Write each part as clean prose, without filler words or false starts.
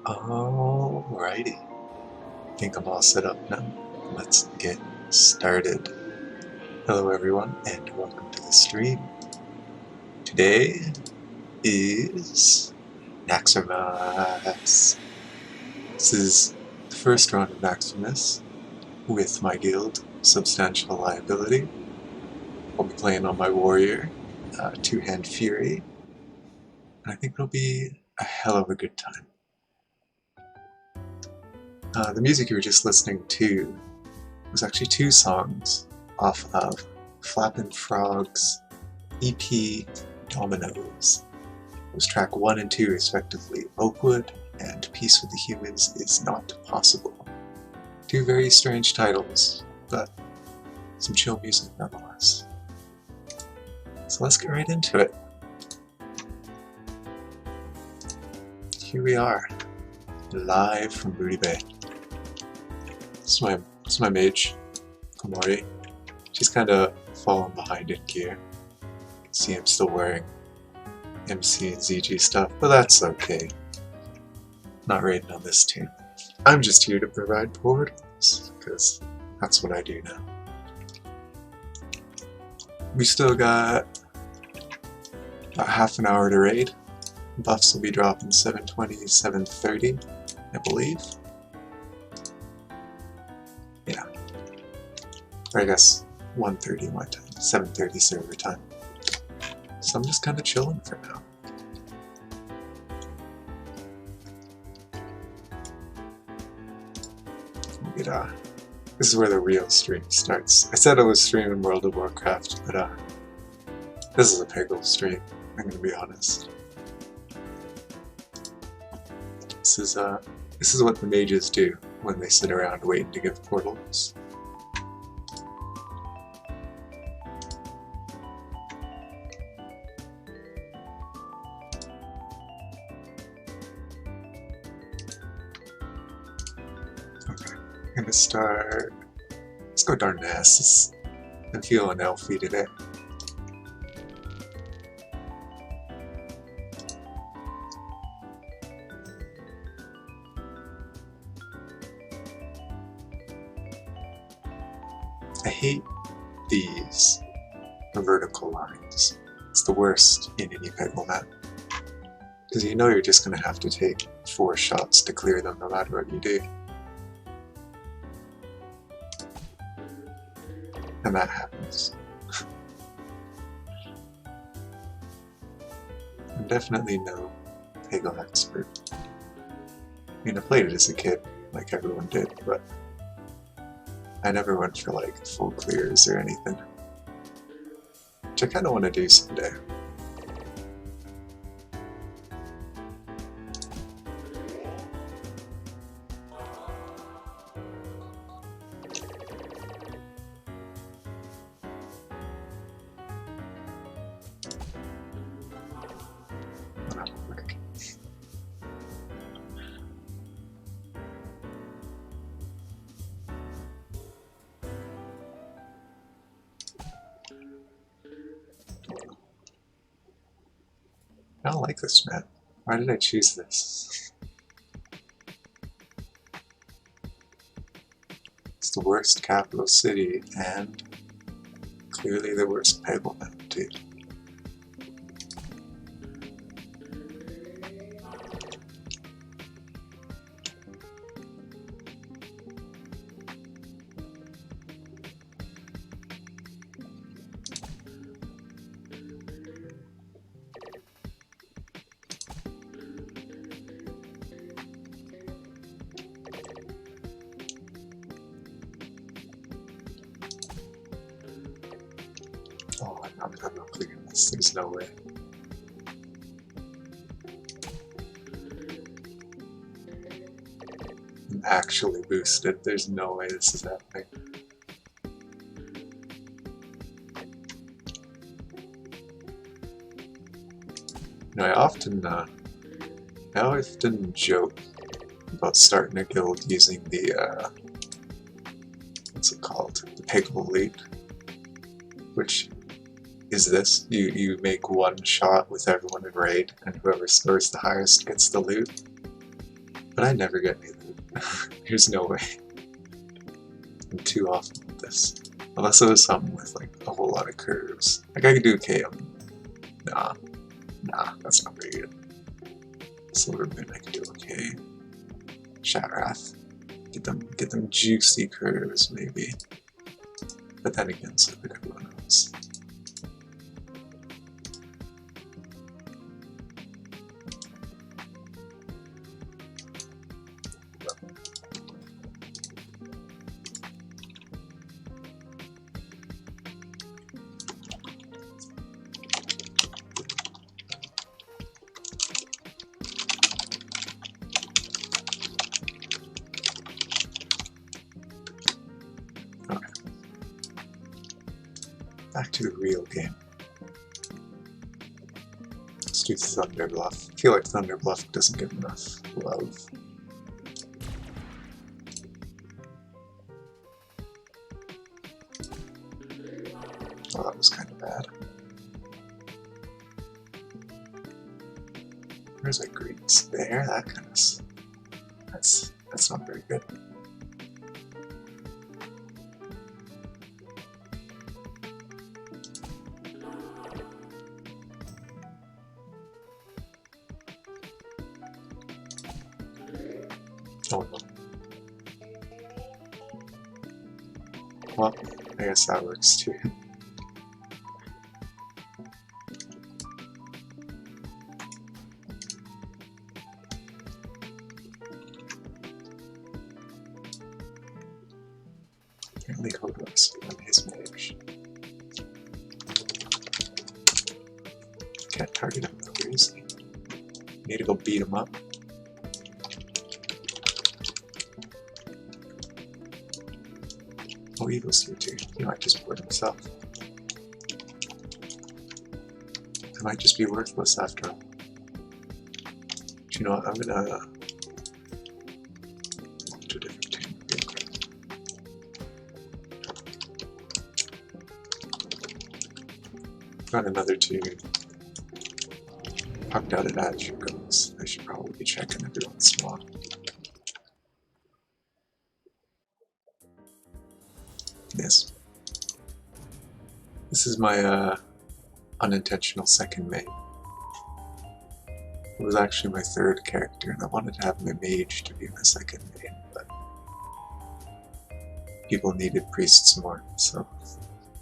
Alrighty, I think I'm all set up now. Let's get started. Hello everyone and welcome to the stream. Today is Naxx. This is the first round of Naxx with my guild, Substantial Liability. I'll be playing on my warrior, Two-Hand Fury, and I think it'll be a hell of a good time. The music you were just listening to was actually two songs off of Flappin' Frog's EP Dominoes. It was track 1 and 2 respectively. Oakwood and Peace with the Humans is Not Possible. 2 very strange titles, but some chill music nonetheless. So let's get right into it. Here we are, live from Booty Bay. This is my mage, Komori. She's kind of fallen behind in gear. See, I'm still wearing MC and ZG stuff, but that's okay. Not raiding on this team. I'm just here to provide portals, because that's what I do now. We still got about half an hour to raid. Buffs will be dropping 7:20, 7:30, I believe. Yeah. Or I guess 1:30 my time, 7:30 server time. So I'm just kind of chilling for now. This is where the real stream starts. I said I was streaming World of Warcraft, but this is a Peggle stream, I'm gonna be honest. This is what the mages do when they sit around waiting to give portals. Okay, I'm gonna start. Let's go Darnassus. I'm feeling elfy today. I hate these vertical lines. It's the worst in any Peggle map. Because you know you're just going to have to take 4 shots to clear them no matter what you do. And that happens. I'm definitely no Peggle expert. I mean, I played it as a kid, like everyone did, but I never went for like full clears or anything, which I kind of want to do someday. I don't like this map. Why did I choose this? It's the worst capital city and clearly the worst Peggle map too. Oh, I'm not clearing this. There's no way. I'm actually boosted. There's no way this is happening. You know, I often joke about starting a guild using the, what's it called? The Peggle loot, which is this. You make one shot with everyone in raid, and whoever scores the highest gets the loot. But I never get any loot. There's no way. I'm too often with this. Unless it was something with like a whole lot of curves. Like I could do KM. Nah, that's not very good. Silver Moon I could do okay. Shatrath. Get them juicy curves maybe. But then again, so did everyone else. Back to the real game. Let's do Thunder Bluff. I feel like Thunder Bluff doesn't get enough love. Oh, that was kind of bad. Where's my greens? There, that kind of... That's not very good. Oh no. Well, I guess that works too. Apparently code works on his mage. Can't target him though, where is he? Need to go beat him up. Oh, Evil's here too. He might just board himself. I might just be worthless after all. But you know what, I'm gonna walk to a different team real quick. Got another two. Popped out at Azure goes. I should probably be checking every once in a while. Yes. This is my unintentional second main. It was actually my third character, and I wanted to have my mage to be my second main, but people needed priests more, so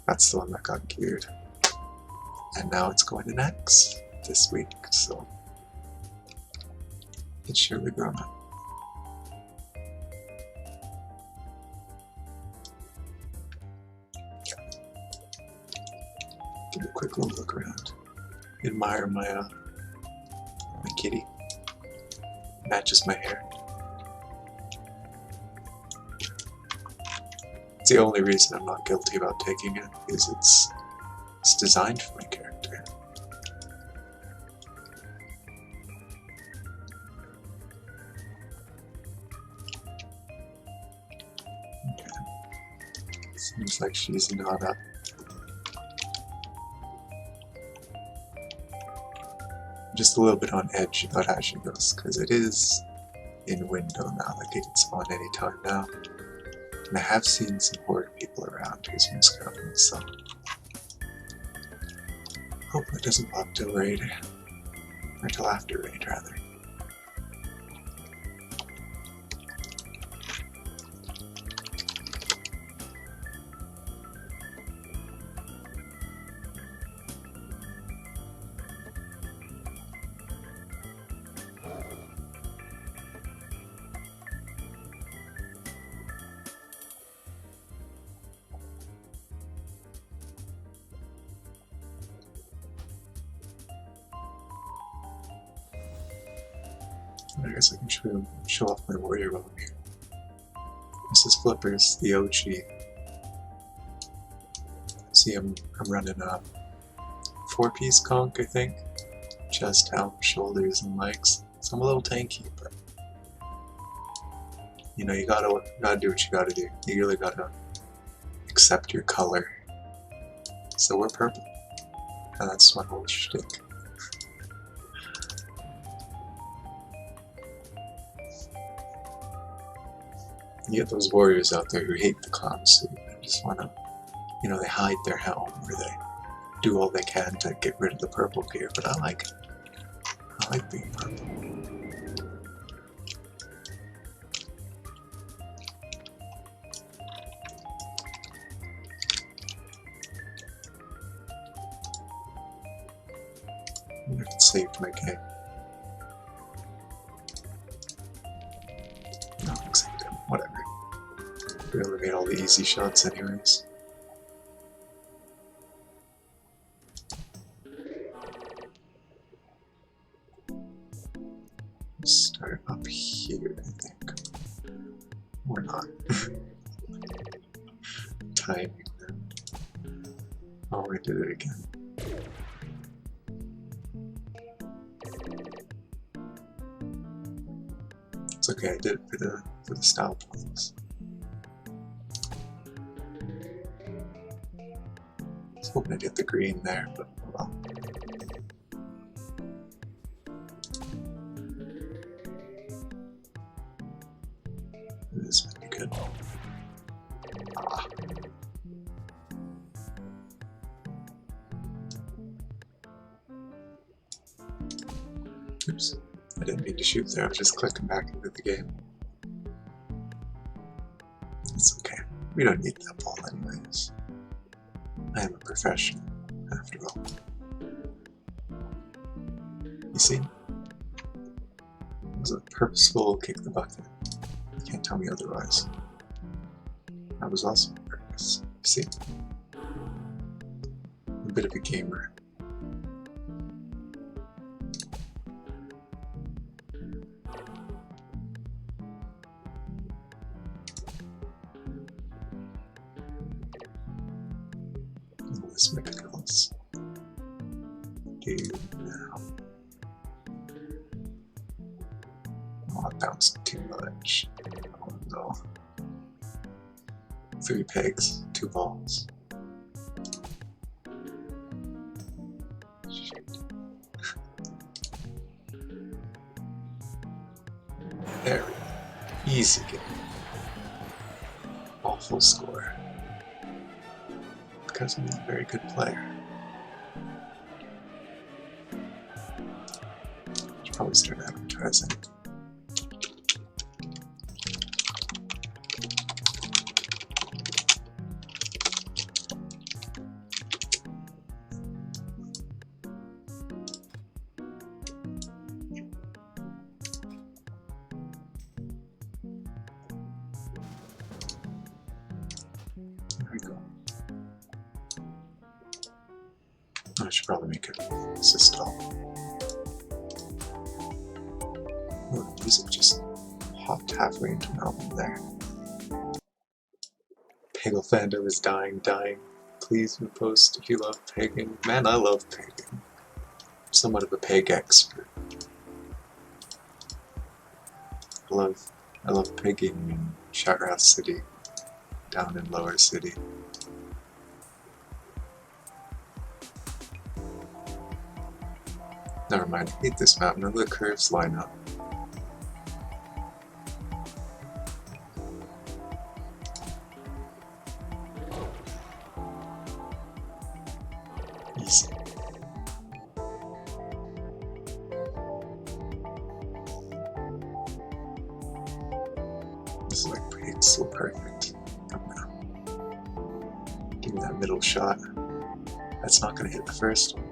that's the one that got geared. And now it's going to Naxx this week, so it's surely grown up. Give a quick little look around. Admire my my kitty. Matches my hair. It's the only reason I'm not guilty about taking it, is it's designed for my character. Okay. Seems like she's not up. Just a little bit on edge about how she goes, because it is in window now, like it can spawn anytime now. And I have seen some horde people around who's been scrubbing, so hope it doesn't pop till raid, or till after raid rather. I guess I can show off my warrior while I'm here. This is Flippers, the OG. See, I'm running a 4-piece conch, I think. Chest, helm, shoulders, and legs. So I'm a little tanky, but you know, you gotta do what you gotta do. You really gotta accept your color. So we're purple, and that's my whole shtick. You get those warriors out there who hate the clown suit and just wanna, you know, they hide their helm or they do all they can to get rid of the purple gear, but I like it. I like being purple. I wonder if it saved my game. No, looks like it didn't. Whatever. We only made all the easy shots anyways. Start up here, I think. Or not. Timing them. Oh, we're did it again. It's okay, I did it for the style points. I was hoping I'd get the green there, but well. This might be good. Ah. Oops. I didn't mean to shoot there, I was just clicking back into the game. It's okay. We don't need that ball anyways. I am a professional, after all. You see? It was a purposeful kick the bucket. You can't tell me otherwise. That was also on purpose. You see? A bit of a gamer. This ridiculous. Dude, now. Oh, I bounced too much. Oh no. 3 pegs, 2 balls. Shit. There we go. Easy game. Awful score. Because I'm not a very good player. Should probably start advertising. There we go. I should probably make it citadel. Oh, the music just hopped halfway into an album there. Peggle fandom is dying. Please repost if you love pegging. Man, I love pegging. I'm somewhat of a peg expert. I love pegging in Shattrath City, down in Lower City. Never mind, I hate this map, none of the curves line up. Easy. This is like it's so perfect. Come now. Give me that middle shot. That's not gonna hit the first one.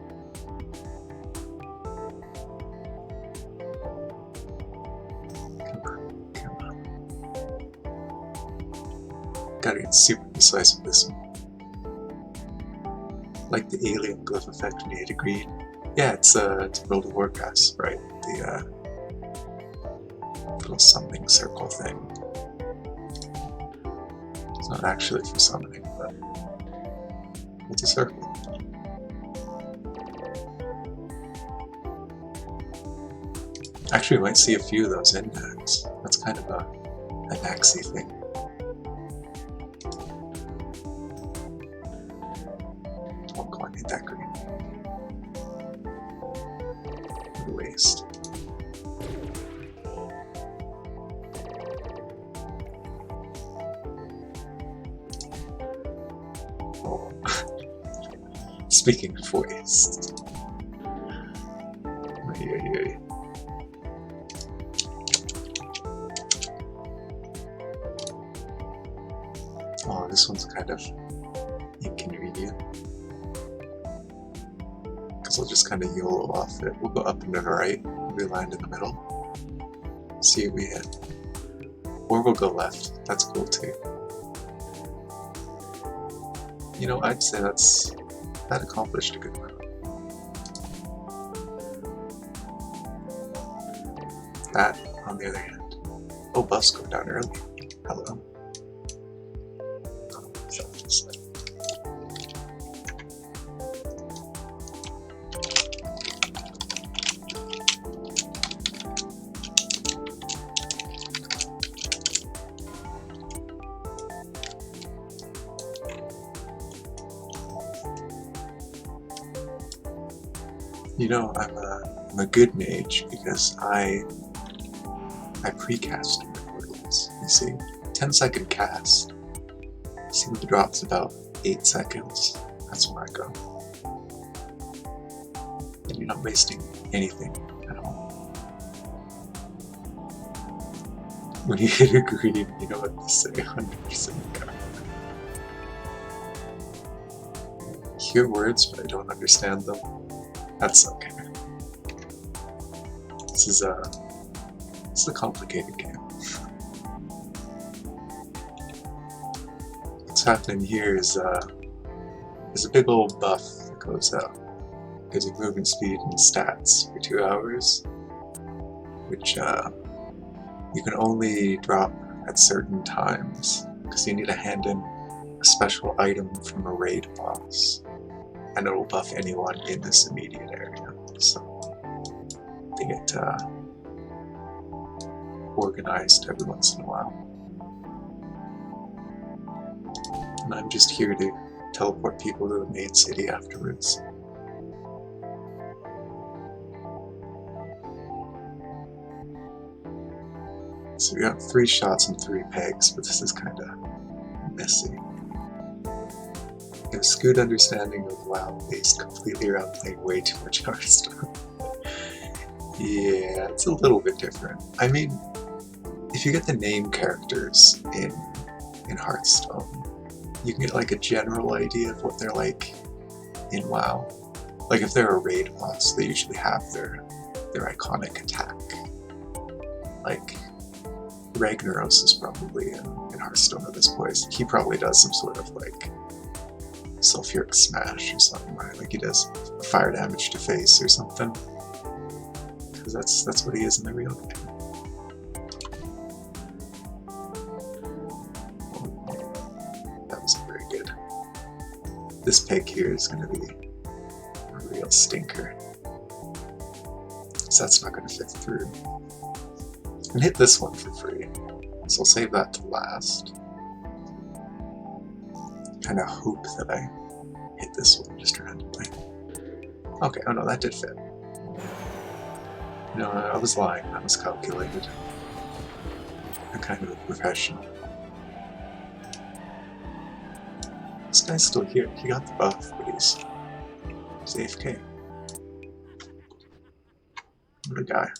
Gotta get super precise with this one. Like the alien glyph effect when you hit a green. Yeah, it's World of Warcraft, right? The little summoning circle thing. It's not actually for summoning, but it's a circle. Actually, we might see a few of those in Naxx. That's kind of a Naxxy thing. That green. What a waste. Oh. Speaking of waste. Oh, this one's kind of inconvenient. I'll just kind of YOLO off it. We'll go up and to the right, we land in the middle. See if we hit. Or we'll go left. That's cool too. You know, I'd say that accomplished a good amount. That, on the other hand. Oh, buffs go down early. Hello. Oh, You know, I'm a good mage because I precast my portals. You see, 10-second cast. See when the drop's about 8 seconds. That's where I go. And you're not wasting anything at all. When you hit a green, you know what to say 100% go. Hear words, but I don't understand them. That's okay. This is a complicated game. What's happening here is there's a big old buff that goes out. Gives you movement speed and stats for 2 hours, which you can only drop at certain times because you need to hand in a special item from a raid boss, and it will buff anyone in this immediate area. So they get organized every once in a while. And I'm just here to teleport people to the main city afterwards. So we got 3 shots and 3 pegs, but this is kind of messy. I have a skewed understanding of WoW based completely around playing way too much Hearthstone. Yeah, it's a little bit different. I mean, if you get the name characters in Hearthstone, you can get like a general idea of what they're like in WoW. Like if they're a raid boss, they usually have their iconic attack. Like Ragnaros is probably in Hearthstone at this point. He probably does some sort of like sulfuric smash or something, right? Like he does fire damage to face or something. Because that's what he is in the real game. That wasn't very good. This peg here is going to be a real stinker. So that's not going to fit through. And hit this one for free, so I'll save that to last. Kind of hope that I hit this one just randomly. Okay, oh no, that did fit. No, I was lying, that was calculated. I'm kind of a professional. This guy's still here, he got the buff, but he's AFK. What a guy.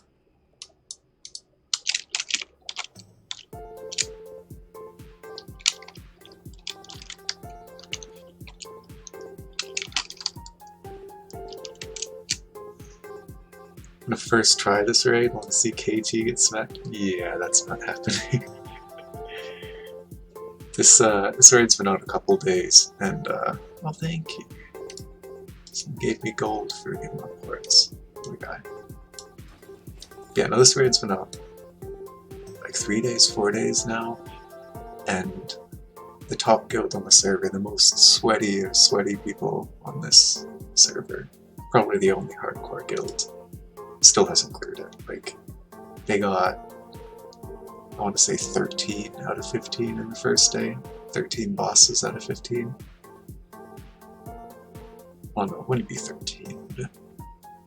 I'm gonna first try this raid, want to see KT get smacked? Yeah, that's not happening. This raid's been out a couple days, and well, thank you. Someone gave me gold for giving up ports. What a guy. Yeah, no, this raid's been out like 3 days, 4 days now, and the top guild on the server, the most sweaty people on this server, probably the only hardcore guild, still hasn't cleared it. Like, they got, I want to say 13 out of 15 in the first day. 13 bosses out of 15. Well, no, it wouldn't be 13. Yeah,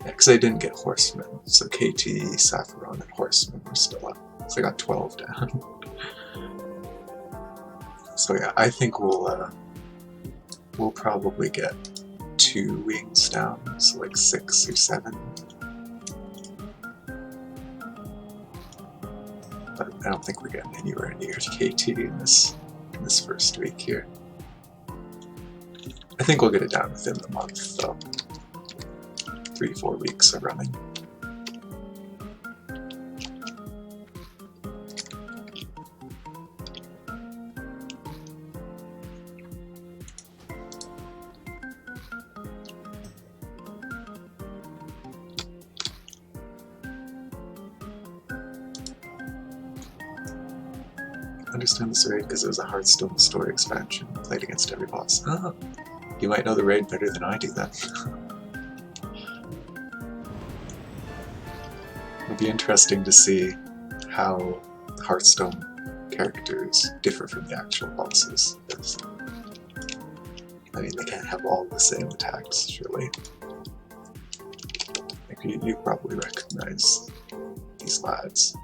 because I didn't get Horsemen. So KT, Sapphiron, and Horsemen were still up. So I got 12 down. So yeah, I think we'll probably get 2 wings down, so like 6 or 7. But I don't think we're getting anywhere near KT in this first week here. I think we'll get it down within the month, though. 3-4 weeks of running. Understand this raid because it was a Hearthstone story expansion, played against every boss. Ah, you might know the raid better than I do then. It'll be interesting to see how Hearthstone characters differ from the actual bosses. I mean, they can't have all the same attacks, surely. Like you probably recognize these lads.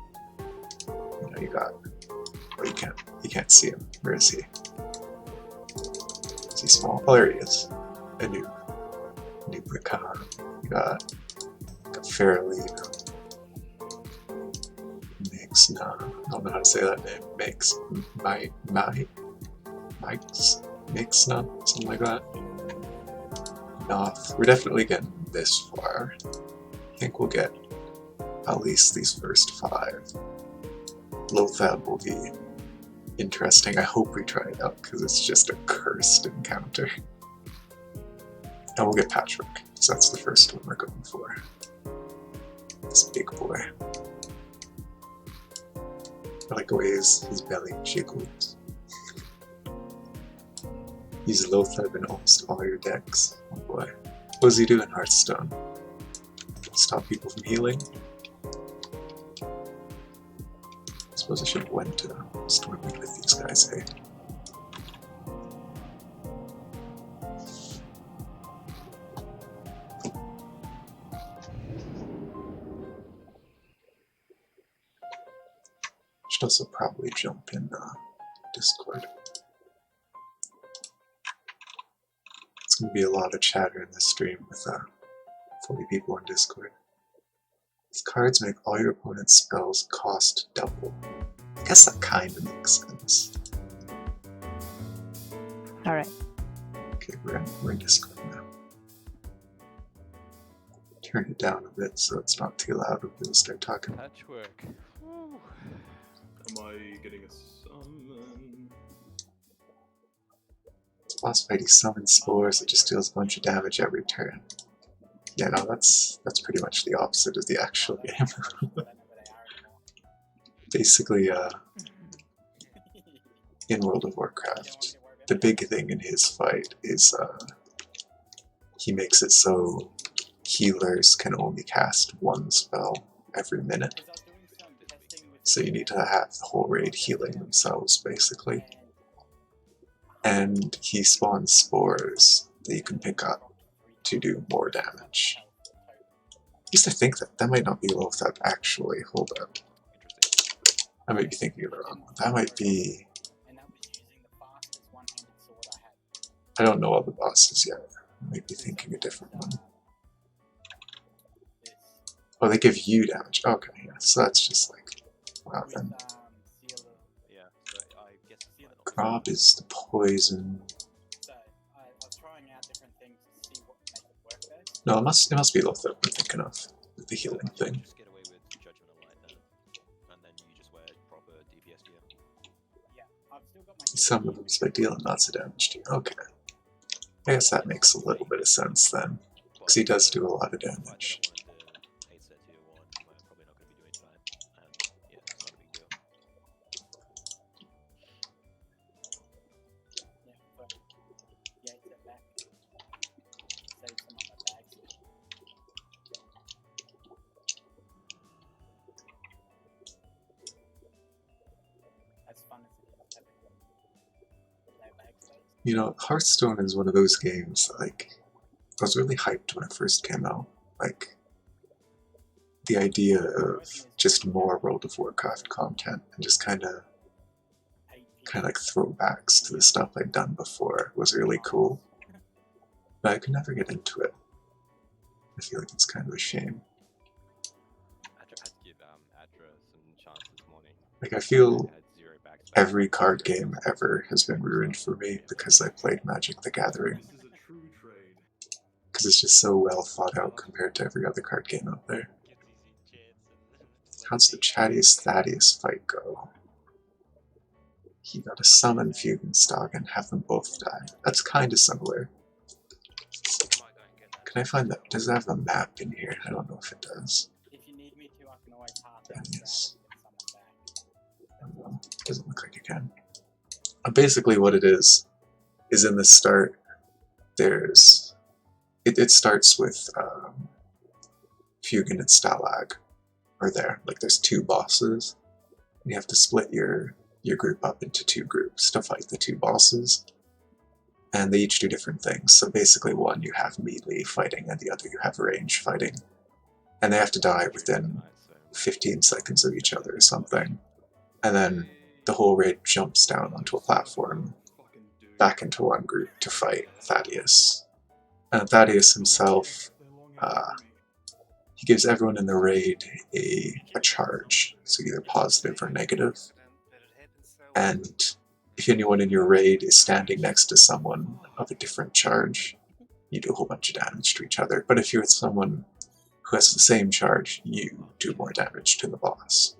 You know, you got. Oh, you can't see him. Where is he? Is he small? Oh, there he is. A new Brican. You got fairly. Makes no, I don't know how to say that name. Makes Mix no, something like that. Noth. We're definitely getting this far. I think we'll get at least these first 5. Lothab will be interesting. I hope we try it out because it's just a cursed encounter. And we'll get Patchwork, so that's the first one we're going for. This big boy. I like the way his belly jiggles. Use Lothab in almost all your decks. Oh boy. What does he do in Hearthstone? Stop people from healing? I suppose I should have went to Stormwind with these guys, hey? Should also probably jump in Discord. It's going to be a lot of chatter in this stream with 40 people on Discord. These cards make all your opponent's spells cost double. I guess that kind of makes sense. Alright. Okay, we're in Discord now. Turn it down a bit so it's not too loud when people start talking. Patchwork. Woo. Am I getting a summon? Boss fight, he summons spores, it just deals a bunch of damage every turn. Yeah, no, that's pretty much the opposite of the actual game. Basically, in World of Warcraft, the big thing in his fight is he makes it so healers can only cast 1 spell every minute. So you need to have the whole raid healing themselves, basically. And he spawns spores that you can pick up to do more damage. I used to think that might not be Lothab actually. Hold up. I might be thinking of the wrong one. That might be... I don't know all the bosses yet. I might be thinking a different one. Oh, they give you damage. Okay, yeah, so that's just like... Wow, then. Grob is the poison. No, it must be Lothab I'm thinking of, with the healing thing. Some of them by dealing lots of damage to you. Okay. I guess that makes a little bit of sense then, because he does do a lot of damage. You know, Hearthstone is one of those games, like, I was really hyped when it first came out. Like, the idea of just more World of Warcraft content and just kind of like throwbacks to the stuff I'd done before was really cool. But I could never get into it. I feel like it's kind of a shame. Like, I feel every card game ever has been ruined for me because I played Magic the Gathering. Because it's just so well thought out compared to every other card game out there. How's the Chattiest Thaddeus fight go? He got to summon Fugenstock and have them both die. That's kind of similar. Can I find that? Does it have a map in here? I don't know if it does. Yes. Doesn't look like it can. Basically what it is in the start, there's... It starts with Fugen and Stalag are there. Like there's 2 bosses. And you have to split your group up into 2 groups to fight the 2 bosses. And they each do different things. So basically one you have melee fighting and the other you have range fighting. and they have to die within 15 seconds of each other or something. And then the whole raid jumps down onto a platform back into one group to fight Thaddeus. And Thaddeus himself, he gives everyone in the raid a charge, so either positive or negative. And if anyone in your raid is standing next to someone of a different charge, you do a whole bunch of damage to each other. But if you're with someone who has the same charge, you do more damage to the boss.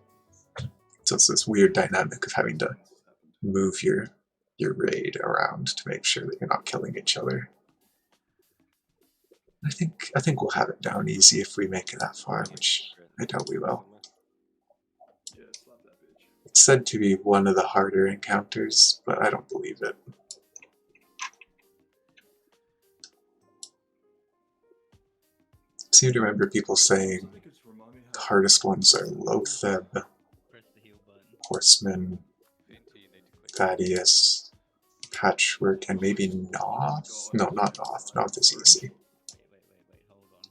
So it's this weird dynamic of having to move your raid around to make sure that you're not killing each other. I think we'll have it down easy if we make it that far, which I doubt we will. It's said to be one of the harder encounters, but I don't believe it. I seem to remember people saying the hardest ones are Lotheb, Horseman, Thaddeus, Patchwork, and maybe Noth? No, not Noth. Noth is easy.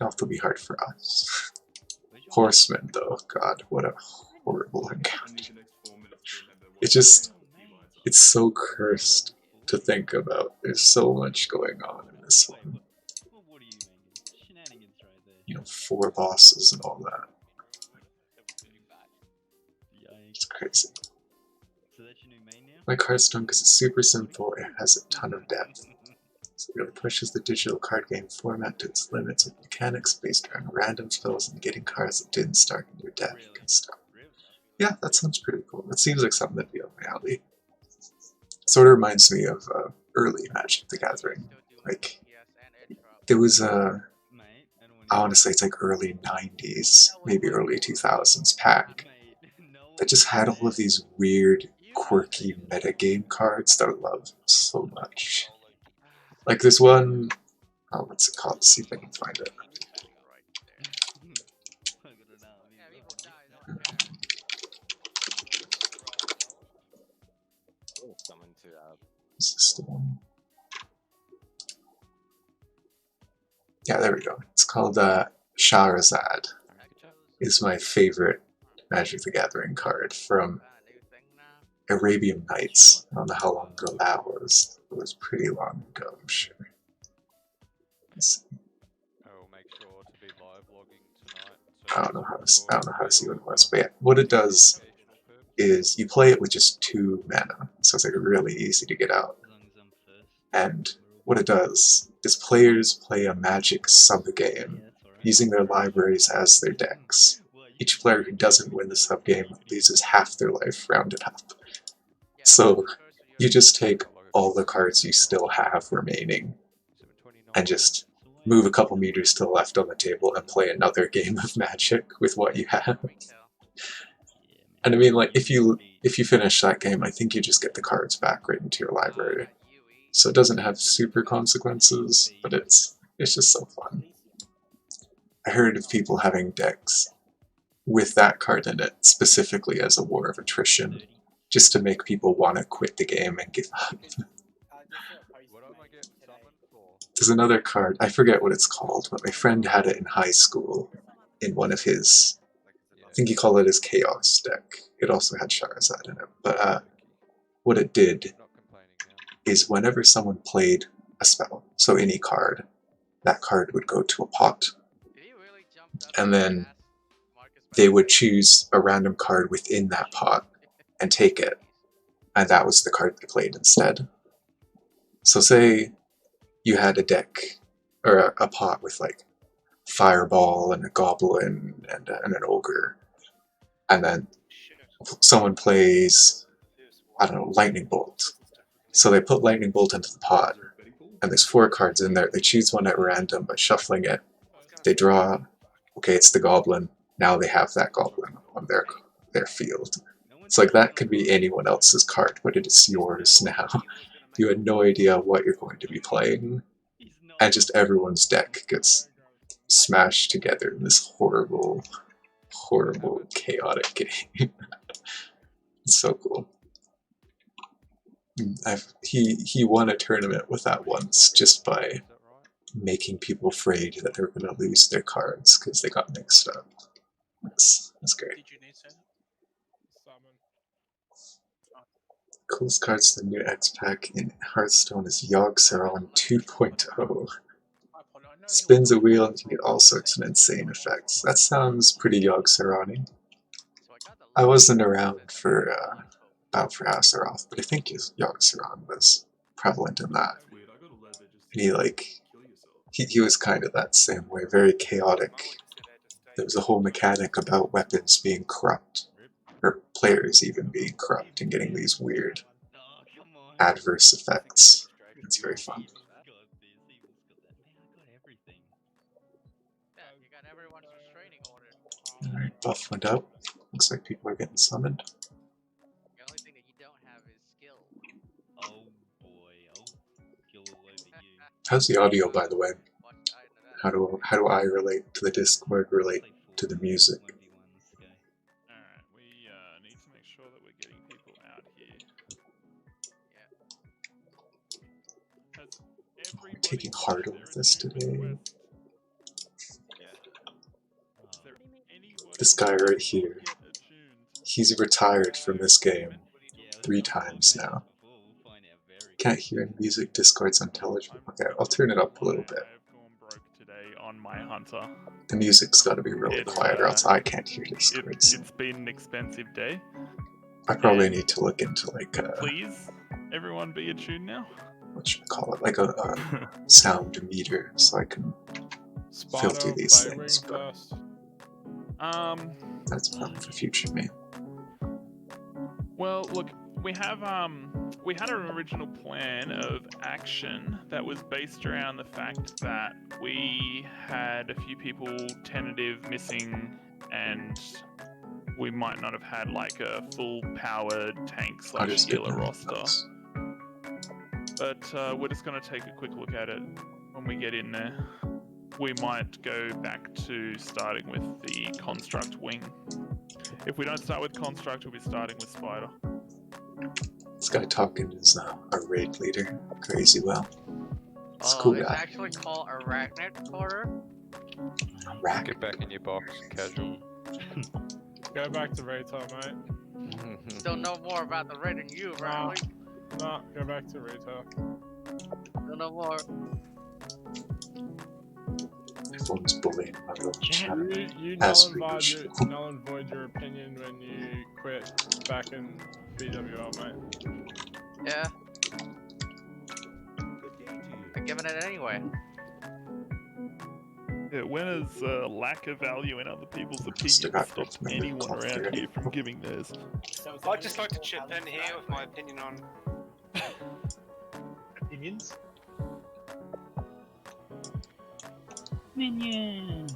Noth will be hard for us. Horseman, though, God, what a horrible encounter. It's so cursed to think about. There's so much going on in this one. You know, 4 bosses and all that. It's crazy. Like Hearthstone, because it's super simple, it has a ton of depth. So it really pushes the digital card game format to its limits with mechanics based around random spells and getting cards that didn't start in your deck and stuff. Yeah, that sounds pretty cool. That seems like something that'd be up my alley. Sort of reminds me of early Magic the Gathering. Like, there was I want to say it's like early 90s, maybe early 2000s pack that just had all of these weird, quirky metagame cards that I love so much. Like this one, oh, what's it called? Let's see if I can find it. Is this the one? Yeah, there we go. It's called Shahrazad. It's my favorite Magic the Gathering card from Arabian Nights. I don't know how long ago that was. It was pretty long ago, I'm sure. Let's see. I don't know how to see what it was, but yeah, what it does is you play it with just 2 mana, so it's like really easy to get out. And what it does is players play a Magic sub-game using their libraries as their decks. Each player who doesn't win the sub-game loses half their life, rounded up. So you just take all the cards you still have remaining and just move a couple meters to the left on the table and play another game of Magic with what you have. And I mean, like, if you finish that game, I think you just get the cards back right into your library. So it doesn't have super consequences, but it's just so fun. I heard of people having decks with that card in it specifically as a war of attrition, just to make people want to quit the game and give up. There's another card, I forget what it's called, but my friend had it in high school in one of his, I think he called it his Chaos deck. It also had Shahrazad in it. But what it did is whenever someone played a spell, so any card, that card would go to a pot. And then they would choose a random card within that pot and take it. And that was the card they played instead. So say you had a deck, or a pot with like Fireball and a Goblin and an Ogre. And then someone plays, I don't know, Lightning Bolt. So they put Lightning Bolt into the pot, and there's 4 cards in there. They choose one at random by shuffling it. They draw, okay, it's the Goblin. Now they have that Goblin on their field. It's like that could be anyone else's card, but it is yours now. You had no idea what you're going to be playing, and just everyone's deck gets smashed together in this horrible, horrible, chaotic game. It's so cool. He won a tournament with that once just by making people afraid that they're going to lose their cards because they got mixed up. That's great. Did you need to summon? Coolest cards to the new X pack in Hearthstone is Yogg-Saron 2.0. Spins a wheel and can get all sorts of insane effects. That sounds pretty Yogg-Saron-y. I wasn't around for Battle for Azeroth, but I think Yogg-Saron was prevalent in that. And he was kind of that same way, very chaotic. There was a whole mechanic about weapons being corrupt, or players even being corrupt and getting these weird adverse effects. It's very fun. Alright, buff went up. Looks like people are getting summoned. The only thing that you don't have is skill. Oh boy, skill all over you. How's the audio, by the way? How do I relate to the Discord, relate to the music? Alright, we need to make sure that we're getting people out here. I'm taking harder with this today. This guy right here, he's retired from this game 3 times now. Can't hear any music, Discord's unintelligible. Okay, I'll turn it up a little bit. On my hunter. The music's gotta be really quiet or else I can't hear Discords. It's been an expensive day. I probably need to look into like please, everyone be attuned now. What should I call it? Like a sound meter so I can filter these things. But that's a problem for future me. Well, look, we had an original plan of action that was based around the fact that we had a few people tentative missing, and we might not have had like a full powered tank / healer roster. But we're just going to take a quick look at it when we get in there. We might go back to starting with the construct wing. If we don't start with construct, we'll be starting with spider. This guy talking is a raid leader, Crazy Well. It's a cool guy. It's actually called Arachnid Quarter. Get back in your box, casual. Go back to Raytar, mate. Don't know more about the raid than you, right? No, go back to Raytar. Don't know more. Everyone's bullying my little chat. You null and void your opinion when you quit back in BWL, mate. Yeah. I'm giving it anyway. Yeah, when has lack of value in other people's opinions stopped anyone around here from giving theirs? I'd just like to chip in here with my opinion on opinions. Minion.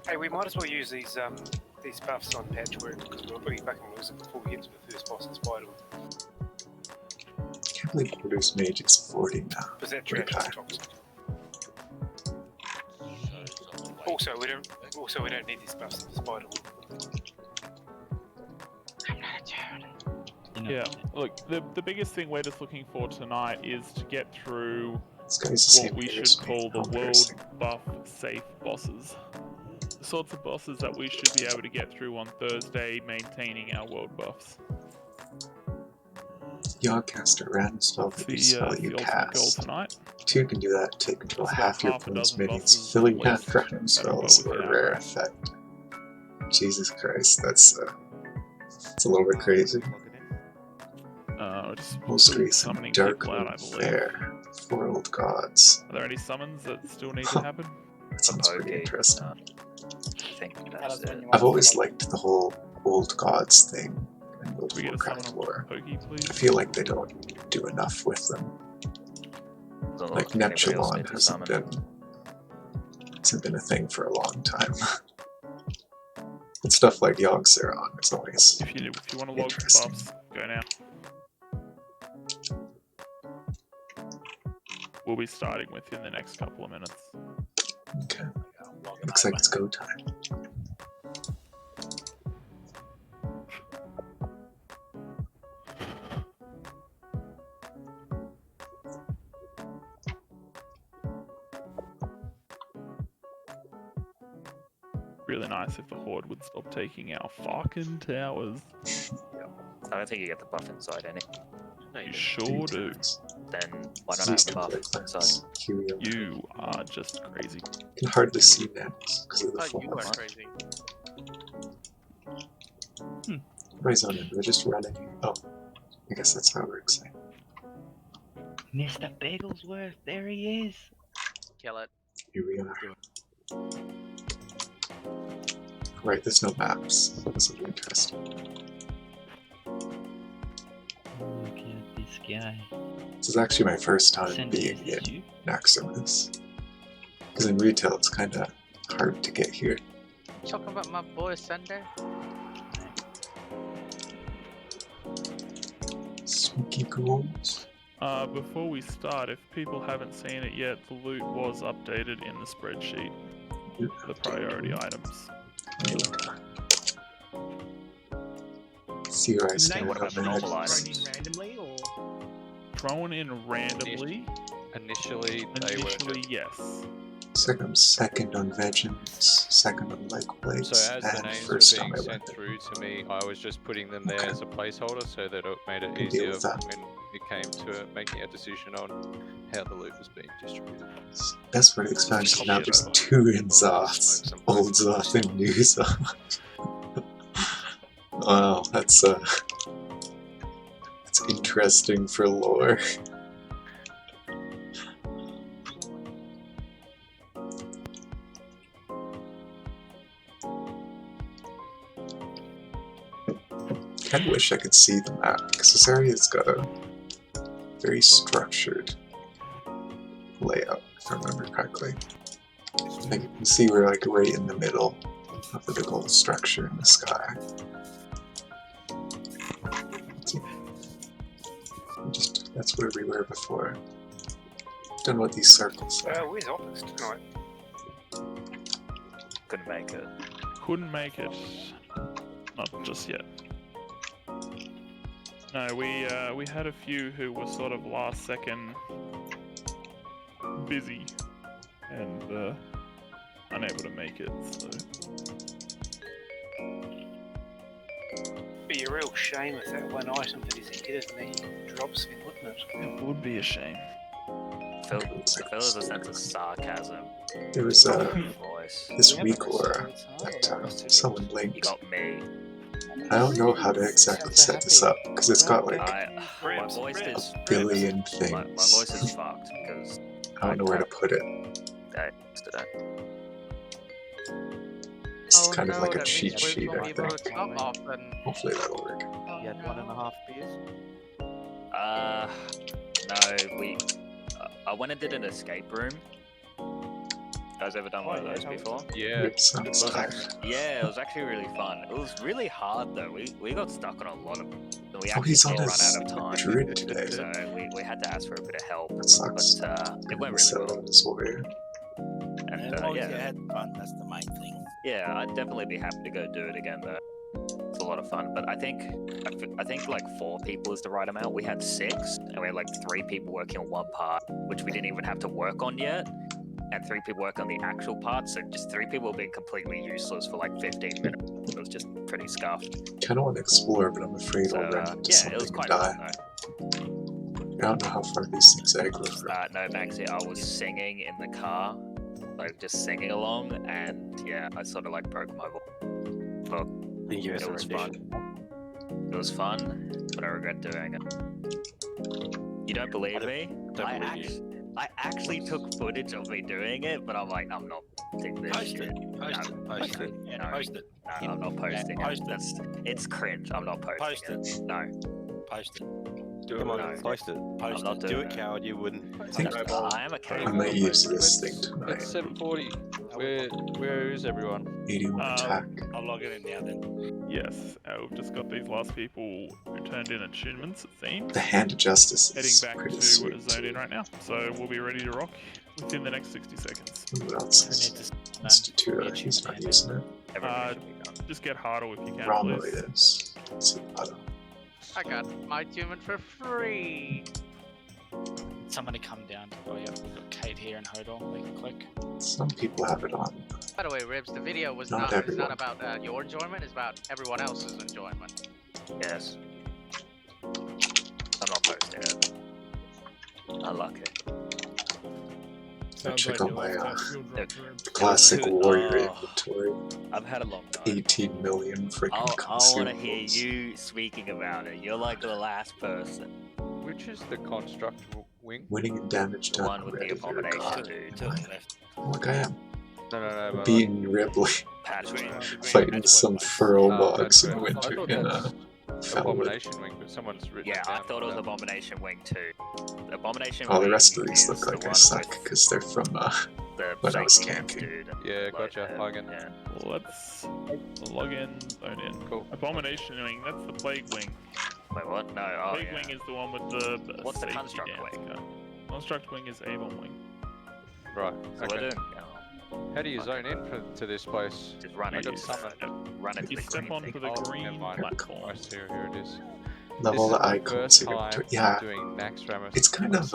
Hey, we might as well use these buffs on Patchwork because we're bringing back and lose it before we get to the first boss in Spider. I can't believe Quarters Mage is 40 now. Because that trash is toxic. Also, we don't need these buffs in the Spider. Yeah, look, the biggest thing we're just looking for tonight is to get through what we should call the world buff safe bosses. The sorts of bosses that we should be able to get through on Thursday, maintaining our world buffs. Yogcaster random spell for each spell you cast. 2 can do that, take control half your opponent's minions, filling half random spells for a rare effect. Jesus Christ, that's a little bit crazy. Most recent Darkwind Fair, 4 old gods. Are there any summons that still need to happen? That sounds pretty interesting. I've always liked the whole old gods thing in World of Warcraft lore. I feel like they don't do enough with them. Like Neptulon hasn't been a thing for a long time. And stuff like Yogg-Saron is always if you want to log the buffs, go now. We'll be starting within the next couple of minutes. Okay. Looks like it's go time. really nice if the Horde would stop taking our fucking towers. I don't think you get the buff inside any. No, You you sure do. Then why At not have least the in buff Red inside? Clans. Here we are. You are just crazy. You can hardly see Naxx because of the thought you fog. are crazy. Everybody's on it. They're just running. Oh, I guess that's how it works. Mr. Bagelsworth, there he is. Kill it. Here we are. Right, there's no maps. This will be interesting. Look at this guy. This is actually my first time Cindy, being is this in you? Naxx. Because in retail, it's kind of hard to get here. Talking about my boy Sunday. Spooky ghouls. Before we start, if people haven't seen it yet, the loot was updated in the spreadsheet. The priority items. See where I What stand about on normal that. items? randomly or? Thrown in randomly. Initially, they were Initially, just... yes. I'm second on vengeance, second on leg plates, So as the and names first were on being my sent weapon. through to me, I was just putting them there Okay. as a placeholder so that it made it Can deal easier with that. when it came to making a decision on how the loot was being distributed. Best part of the expansion, now there's Shit. 2 Inzoths. Smoke some Old poison. Zoth and new Zoth. Wow, that's interesting for lore. I wish I could see the map, because this area's got a very structured layout, if I remember correctly. Like, you can see we're like right in the middle of the big old structure in the sky. That's where we were before. Don't know what these circles are. Where's Opus tonight? Couldn't make it. Couldn't make it. Not just yet. No, we had a few who were sort of last second busy and unable to make it. So Be a real shame if that one item that is ahead of me drops in, wouldn't it? it would be a shame. I feel there's a sense of sarcasm There was in a your voice. this week or that someone You blinked. got me. I don't know how to exactly set this up because it's got like My voice is a billion my voice things. is fucked because I don't know where to put it. yesterday. It's kind of like a that cheat means sheet, we're I able think. to come often. Hopefully that'll work. You had 1.5 beers? No, I went and did an escape room. You guys ever done one of those before? Yeah, It sounds It was tough. Yeah, it was actually really fun. It was really hard though. We got stuck on a lot of. We Oh, actually he's on did run his out of time. druid today. So we had to ask for a bit of help. That sucks. But it went He's really on well. his warrior. And As long as you yeah, had fun, that's the main thing. yeah, I'd definitely be happy to go do it again though. It's a lot of fun. But I think like 4 people is the right amount. We had 6, and we had like 3 people working on one part, which we didn't even have to work on yet. And 3 people work on the actual part, so just 3 people being completely useless for like 15 minutes. It was just pretty scuffed. Kind of want to explore, but I'm afraid So I'll run into yeah, it was something and quite fun die. though. I don't know how far these things aggro from. No, Maxie, I was singing in the car, like just singing along, and yeah, I sort of like broke my voice. But it was fun. It was fun, but I regret doing it. You don't believe me? I actually took footage of me doing it, but I'm like, I'm not posting this Post shit. it. Post it. Post it. Yeah, no. post it. No, I'm not posting Post it. it. It's cringe. I'm not posting Post it. it. No, Post it. do it. on, No. post it. Post I'm not it. doing Do it, coward. You wouldn't. I am a I coward. might use this thing It's tonight. 7:40. Where is everyone? 81 attack. I'll log it in now then. Yes, we've just got these last people who turned in attunements, it seems. The Hand of Justice Heading is back pretty to sweet. zone in right now, so we'll be ready to rock within the next 60 seconds. What else is Institute? He's not using it. Everybody should be done. Just get harder if you can, Romo please. is. Let's see, Otto. I got my attunement for free. Somebody come down. Oh yeah, we've got Kate here and Hodor. They can click. Some people have it on, but By the way, Ribs, the video was Not not everyone. about your enjoyment, it's about everyone else's enjoyment. Yes. I'm not posting it. Unlucky. Sounds check like out your last my, test field drop, Ribs. Classic Dude, warrior oh. inventory. I've had a long night. 18 million freaking I want to hear consumables. you speaking about it. You're like the last person. Which is the construct wing? Winning and damage The done one with the already. abomination, God, dude. To the left. look, I am No, but being Ripley, Patch wing. fighting some feral bugs that's in right. I winter thought in that's Fellwood. Abomination wing, but someone's written Yeah, it I down thought it was for that. Abomination Wing too. Abomination Oh, Wing the rest of these is look the like I one suck with because they're from the when I was safety nets, tanking. dude. Yeah, Like, gotcha. Logan. Yeah. Let's log in, zone in. Cool. Abomination wing, that's the plague wing. Wait, what? No, oh Plague yeah. wing is the one with the What's the safety construct dance wing? guy. Construct wing is Avon wing. Right. So Okay. we're doing. How do you zone in to this place? Just run I into got summoned. run into You the step green onto thing. the Oh, green never mind. platform. I see. Here it is. Level This the is the icons. first to go time to- Yeah, doing Naxx Ramus. it's kind of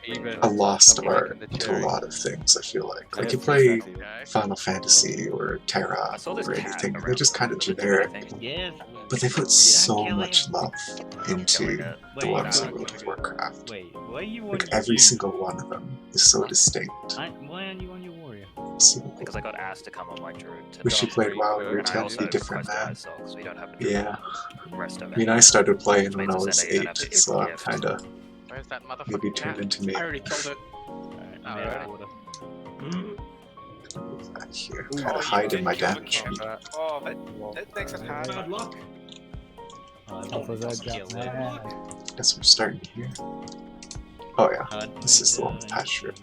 even a lost I'm art liking the to a cherry. lot of things. I feel like Yeah, you it's play exactly that. Final Fantasy or Terra I saw this or cat anything, around they're just kind of the room. generic. Yes. But they put so much love into killing it. the Wait, ones no, in World of Warcraft. Wait, why are you on Like your every dude? single one of them is so distinct. Why aren't you on your warrior? So Because I got asked to come on my druid to wish you played WoW, your and I tent also be different, requested man. because we don't have a druid. Yeah, Rest of I mean, it. I started playing Which when means I to was send it, you're gonna 8, have to so I'm gift. kind of Where's that motherfucking maybe cat? turned into me. I already killed it. Alright. Back here. Ooh, Gotta you hide in did my kill the damage. cat. Oh, that makes it hard. Bad luck. Guess we're starting here. Oh yeah, this is the one with patch rip.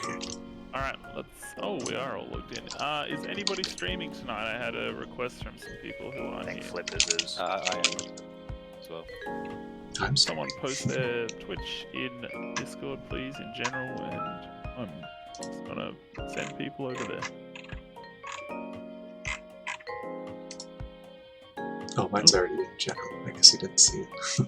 Alright, let's. Oh, we are all logged in. Is anybody streaming tonight? I had a request from some people who I aren't think here. Flippers is. I am as well. I'm Someone post their Twitch in Discord, please, in general, and I'm just gonna send people over there. Oh, mine's already in general. I guess you didn't see it.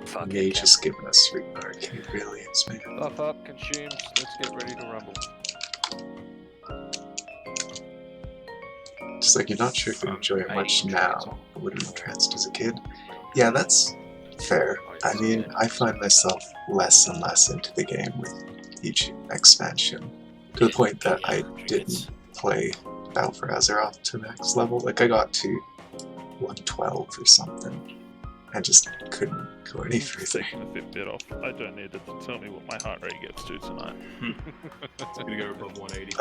Fuck Mage it, just giving us freaking arcade brilliance, man. Buff up, consumes. Let's get ready to rumble. Just like you're not sure if you enjoy it much now, but would have entranced as a kid. Yeah, that's fair. I mean, I find myself less and less into the game with each expansion, to the point that I didn't play Battle for Azeroth to max level. Like, I got to 112 or something. I just couldn't go any further. Taking a Fitbit off. I don't need it to tell me what my heart rate gets to tonight. It's gonna go above 180.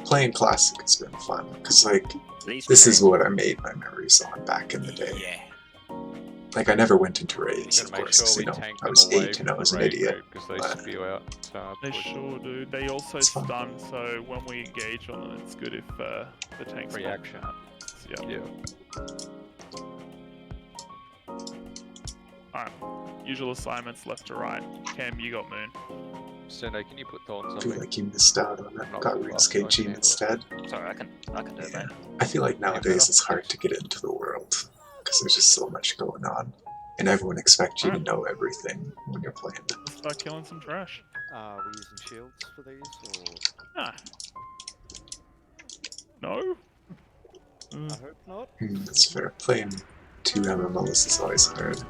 Playing Classic has been fun, because, like, These this is people- what I made my memories on back in the day. Yeah. Like, I never went into raids, Gotta of make course, sure because, we you know, tank I them was away 8 and I from was the an raid idiot. group, because they but- spew out. So They sure do. They also It's fun. stun, so when we engage on them, it's good if the tanks Reaction. Yeah. Yeah. Alright. Usual assignments left to right. Cam, you got Moon. Sendo, can you put thorns I on feel me? like you missed out on it. Got RuneScape Gene instead. Sorry, I can do it, Yeah. mate. I feel like nowadays it's hard to get into the world, because there's just so much going on. And everyone expects you to know everything when you're playing. Let's start killing some trash. Are we using shields for these, or...? Ah. No? I hope not. That's fair. Playing 2 MMOs is always hard.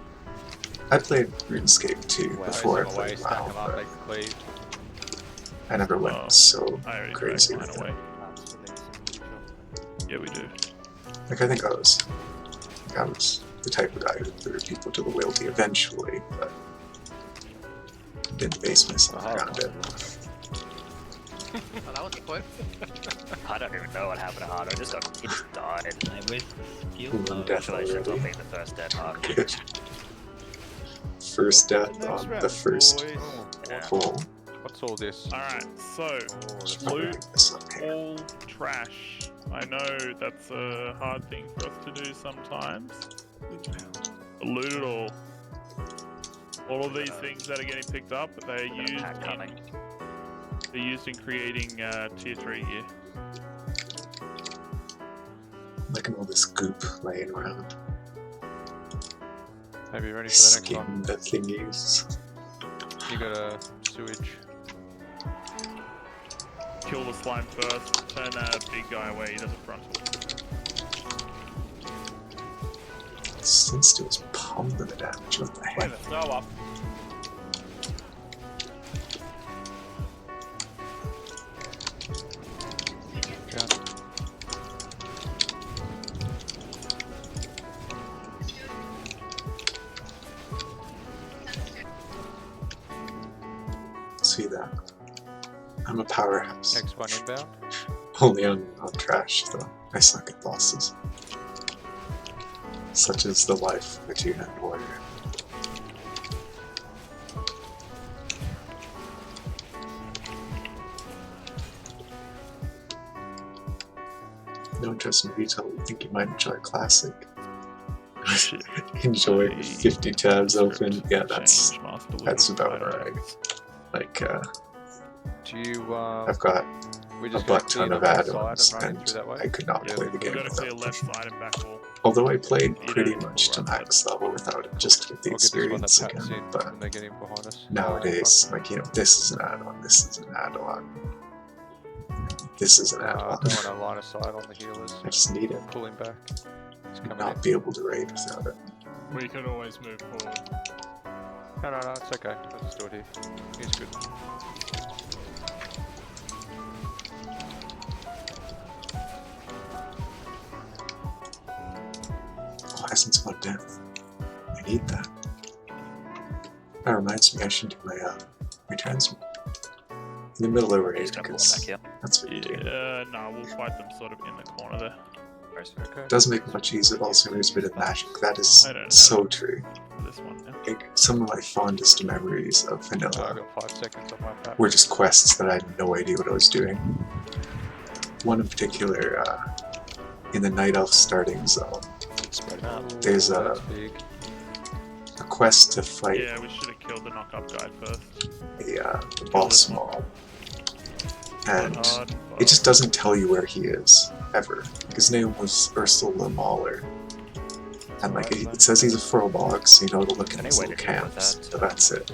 I played RuneScape 2 before I Away, played stack WoW, them up, but they can cleave. I never went Oh, so I already crazy dragged with mine it. away. Yeah, we do. Like, I think I was the type of guy who threw people to the wildy eventually, but didn't base myself around it. Oh, that was quick. I don't even know what happened to Harder. He just died. Like, where's the skill? Ooh, Oh, death Congratulations on already. being the first dead Harder. Good. First death on the first Yeah. full. What's all this? Alright, so loot all trash. I know that's a hard thing for us to do sometimes. Loot it all. All of these things that are getting picked up, they're used in creating tier 3 gear. Look at all this goop laying around. Maybe you're ready for the next one. The thingies. You got a sewage. Kill the slime first, turn that big guy away, he does a frontal. Since it was pumping the damage, what the Wait, heck? the throw up. See that? I'm a powerhouse. Next one inbound. Only on trash, though. I suck at bosses. Such is the life of a two-hand warrior. No interest in retail, you think you might enjoy classic. Enjoy 50 tabs open. Yeah, that's about right. Like, Do you, I've got we a just butt ton of add-ons, and and I could not play the game We've got to clear without left them. side and back wall. Although I played pretty much to max level without it, just to get the I'll get this one that experience pats again. in But when they get in behind us. nowadays, like, you know, this is an add-on, this is an add-on, this is an I add-on. don't want to line of sight on the healers. I just need it. Pull him back. He's coming in. Not be able to raid without it. We could always move forward. No, it's okay. I'll just do it here. He's good. License on death. I need that. That reminds me I should do my transmit. In the middle of a raid, because that's what you do. No, we'll fight them sort of in the corner there. Okay. It does make it much easier, but also there's a bit of magic. That is I don't know. so true. This one, yeah. Like, some of my fondest memories of I vanilla got 5 seconds on my map. were just quests that I had no idea what I was doing. One in particular, in the Night Elf starting zone, there's That's big. a quest to fight Yeah, we should have killed the knock-up guy first. the boss mob, and Hard, it just doesn't tell you where he is, ever. His name was Ursula Mahler, and like it says he's a Furbolg, so you know to look in his little camps, but that's it.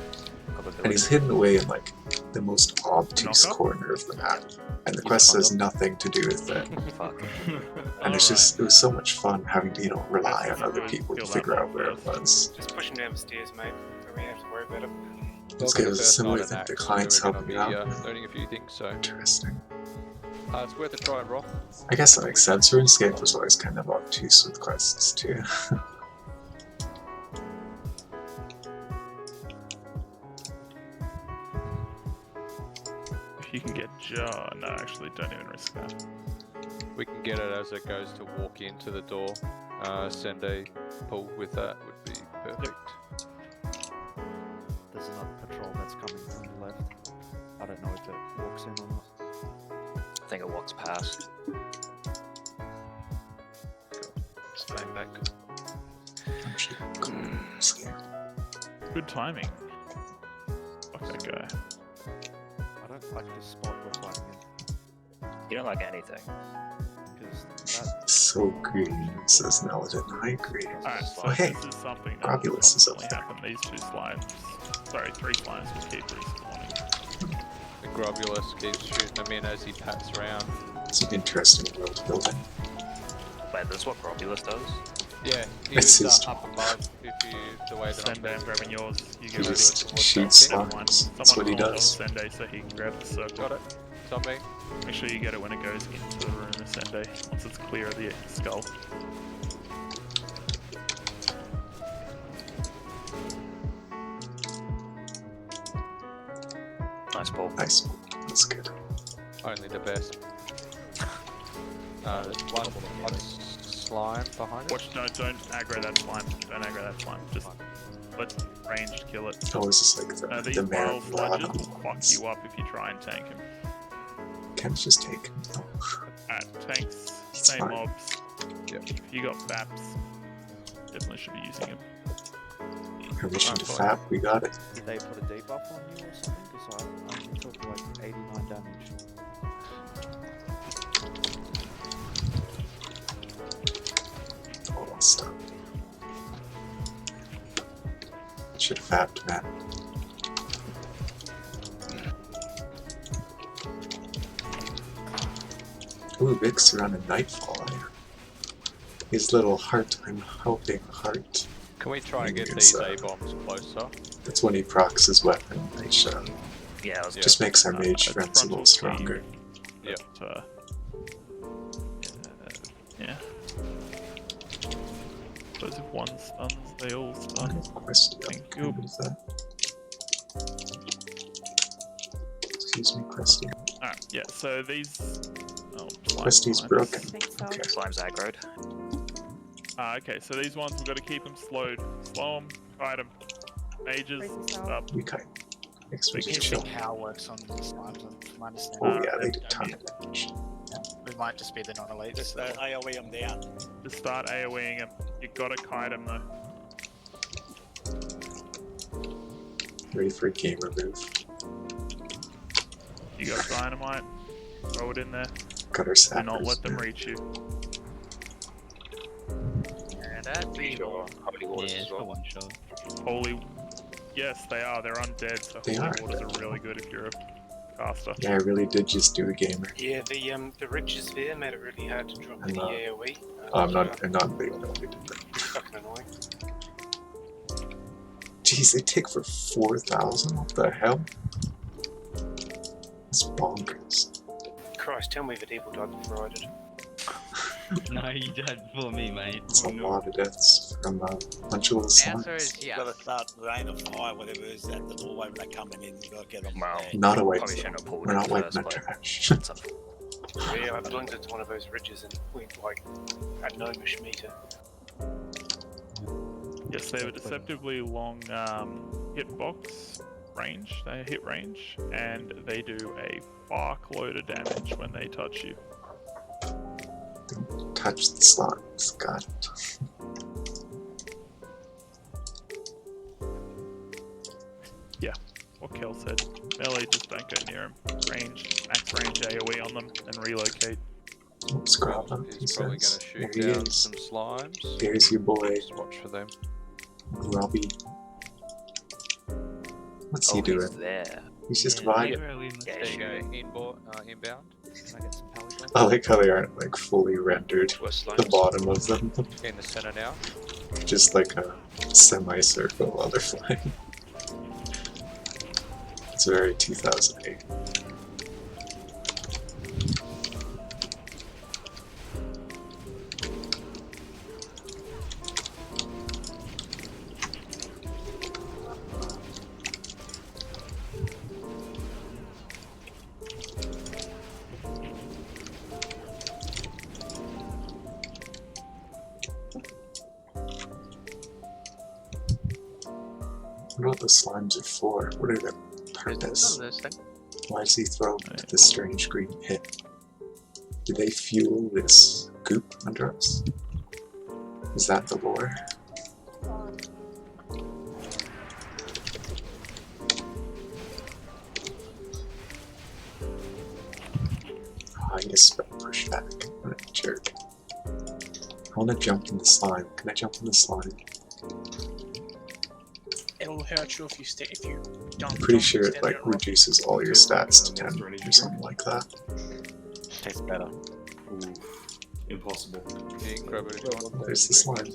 And he's hidden away in like the most obtuse corner of the map, and the quest has nothing to do with it. And it's just, it was so much fun having to, you know, rely on other people to figure out where it was. Just push him down the stairs, mate. So we have to worry about it. It's a similar thing to clients helping you out. Learning a few things, so Interesting. it's worth a try, Rob. I guess that makes sense. RuneScape was always kind of obtuse with quests too. If you can get jar, no, actually, don't even risk that. We can get it as it goes to walk into the door. Send a pull with that would be perfect. There's another patrol that's coming from the left. I don't know if it walks in or not. I think it walks past. Just going back. Good timing. Fuck that guy. I don't like this spot we're fighting in. You don't like anything. Because that So green, says Naladin. I agree. Alright, so Oh, hey, this is something that will Robulus is up constantly there. happen. These 2 slimes, sorry, 3 slimes will keep respawning. The Grobulus keeps shooting him in as he pats around. It's an interesting world building. Wait, this is what Grobulus does? Yeah, he It's is his up above if you the way that Send I'm I'm grabbing yours. You He get over just towards shoots Never mind. slimes. That's what he Someone hold does. on Sende so he can grab the circle. got it. It's on me. Make sure you get it when it goes into the room, Sende, once it's clear of the skull. Nice ball. Nice. That's good. Only the best. There's one slime behind it. Watch, no, don't aggro that slime. Don't aggro that slime. Just let ranged kill it. Oh, is this like These the barrel Marijuana sludges will fuck ones? you up if you try and tank him. Can't just take him. No. Tanks, It's same fine. mobs. Yep. If you got FAPs, definitely should be using him. Permission to fine. fap, we got it. did they put a debuff on you or something? Because I only took like 89 damage. Oh, stop. Should have fapped, man. Ooh, Vic's around a Nightfall. His little heart, I'm hoping heart. Can we try and get It's, these A-bombs closer? That's when he procs his weapon, which Yeah, I was just makes our mage it's friends a little frontal stronger. Yep. But, yeah. Suppose if one stuns, they all stun. Quest, Thank you. Excuse me, Questy. Alright, yeah, so these... Oh, Questy's slime broken. slimes. I think so. Okay. Slime's aggroed. Okay, so these ones we've got to keep them slowed. Slow them, fight them. Mages, Crazy stuff. up. We kind of We expect can to see chill. How works on the slimes, from my understanding. Oh yeah, they do a ton of damage. We might just be the non-elites. Just AoE them down. Just start AoEing them. You gotta kite them though. Ready for a gamer move. You got dynamite, throw it in there. Got our Do sappers. not let them reach you. And that's Sure. Holy waters as well. one shot. Holy... Yes, they are. They're undead, so They holy are waters are really good if you're a caster. Yeah, I really did just do a gamer. Yeah, the riches there made it really hard to drop I'm any not- AoE. I'm not the only one who did that. It's fucking annoying. Jeez, they take for 4,000? What the hell? That's bonkers. Christ, tell me that evil died before I did. No, you died for me, mate. It's a lot of deaths from a bunch of little answer slimes. is You yes. gotta start rain of fire, whatever it is, at the doorway when they're coming in. You gotta get them Wow. there. Not a wipe. Probably shouldn't have pulled We're it not in the wiping first the place. trash. That's Yeah, I blundered to one of those ridges and went like a gnomish meter. Yes, they have a deceptively long hitbox range, they hit range, and they do a fuckload of damage when they touch you. Don't touch the slimes. Got it. What Kel said. Melee, just don't go near him. Range, max range AoE on them, and relocate. Oops, grab him. He's He probably says. going There to he shoot down is. some slimes. There's your boy, Just watch for them. Grubby. What's he Oh, doing? he's there. He's just vibing. Yeah, There you go, shooting. inbound. Can I get some polygons? I like how they aren't like fully rendered. West The lines. bottom of them, In the center now. just like a semicircle while they're flying. It's very 2008. I wonder what the slimes are for. What are their purpose? Why does he throw this strange green pit? Do they fuel this goop under us? Is that the lore? Oh, I need to push back. What a jerk. I want to jump in the slime. Can I jump in the slime? It'll hurt you if you don't. I'm pretty sure it like reduces all your stats to 10 or something like that. Tastes better. Ooh, impossible. Yeah, you can grab it if you want. There's the slime.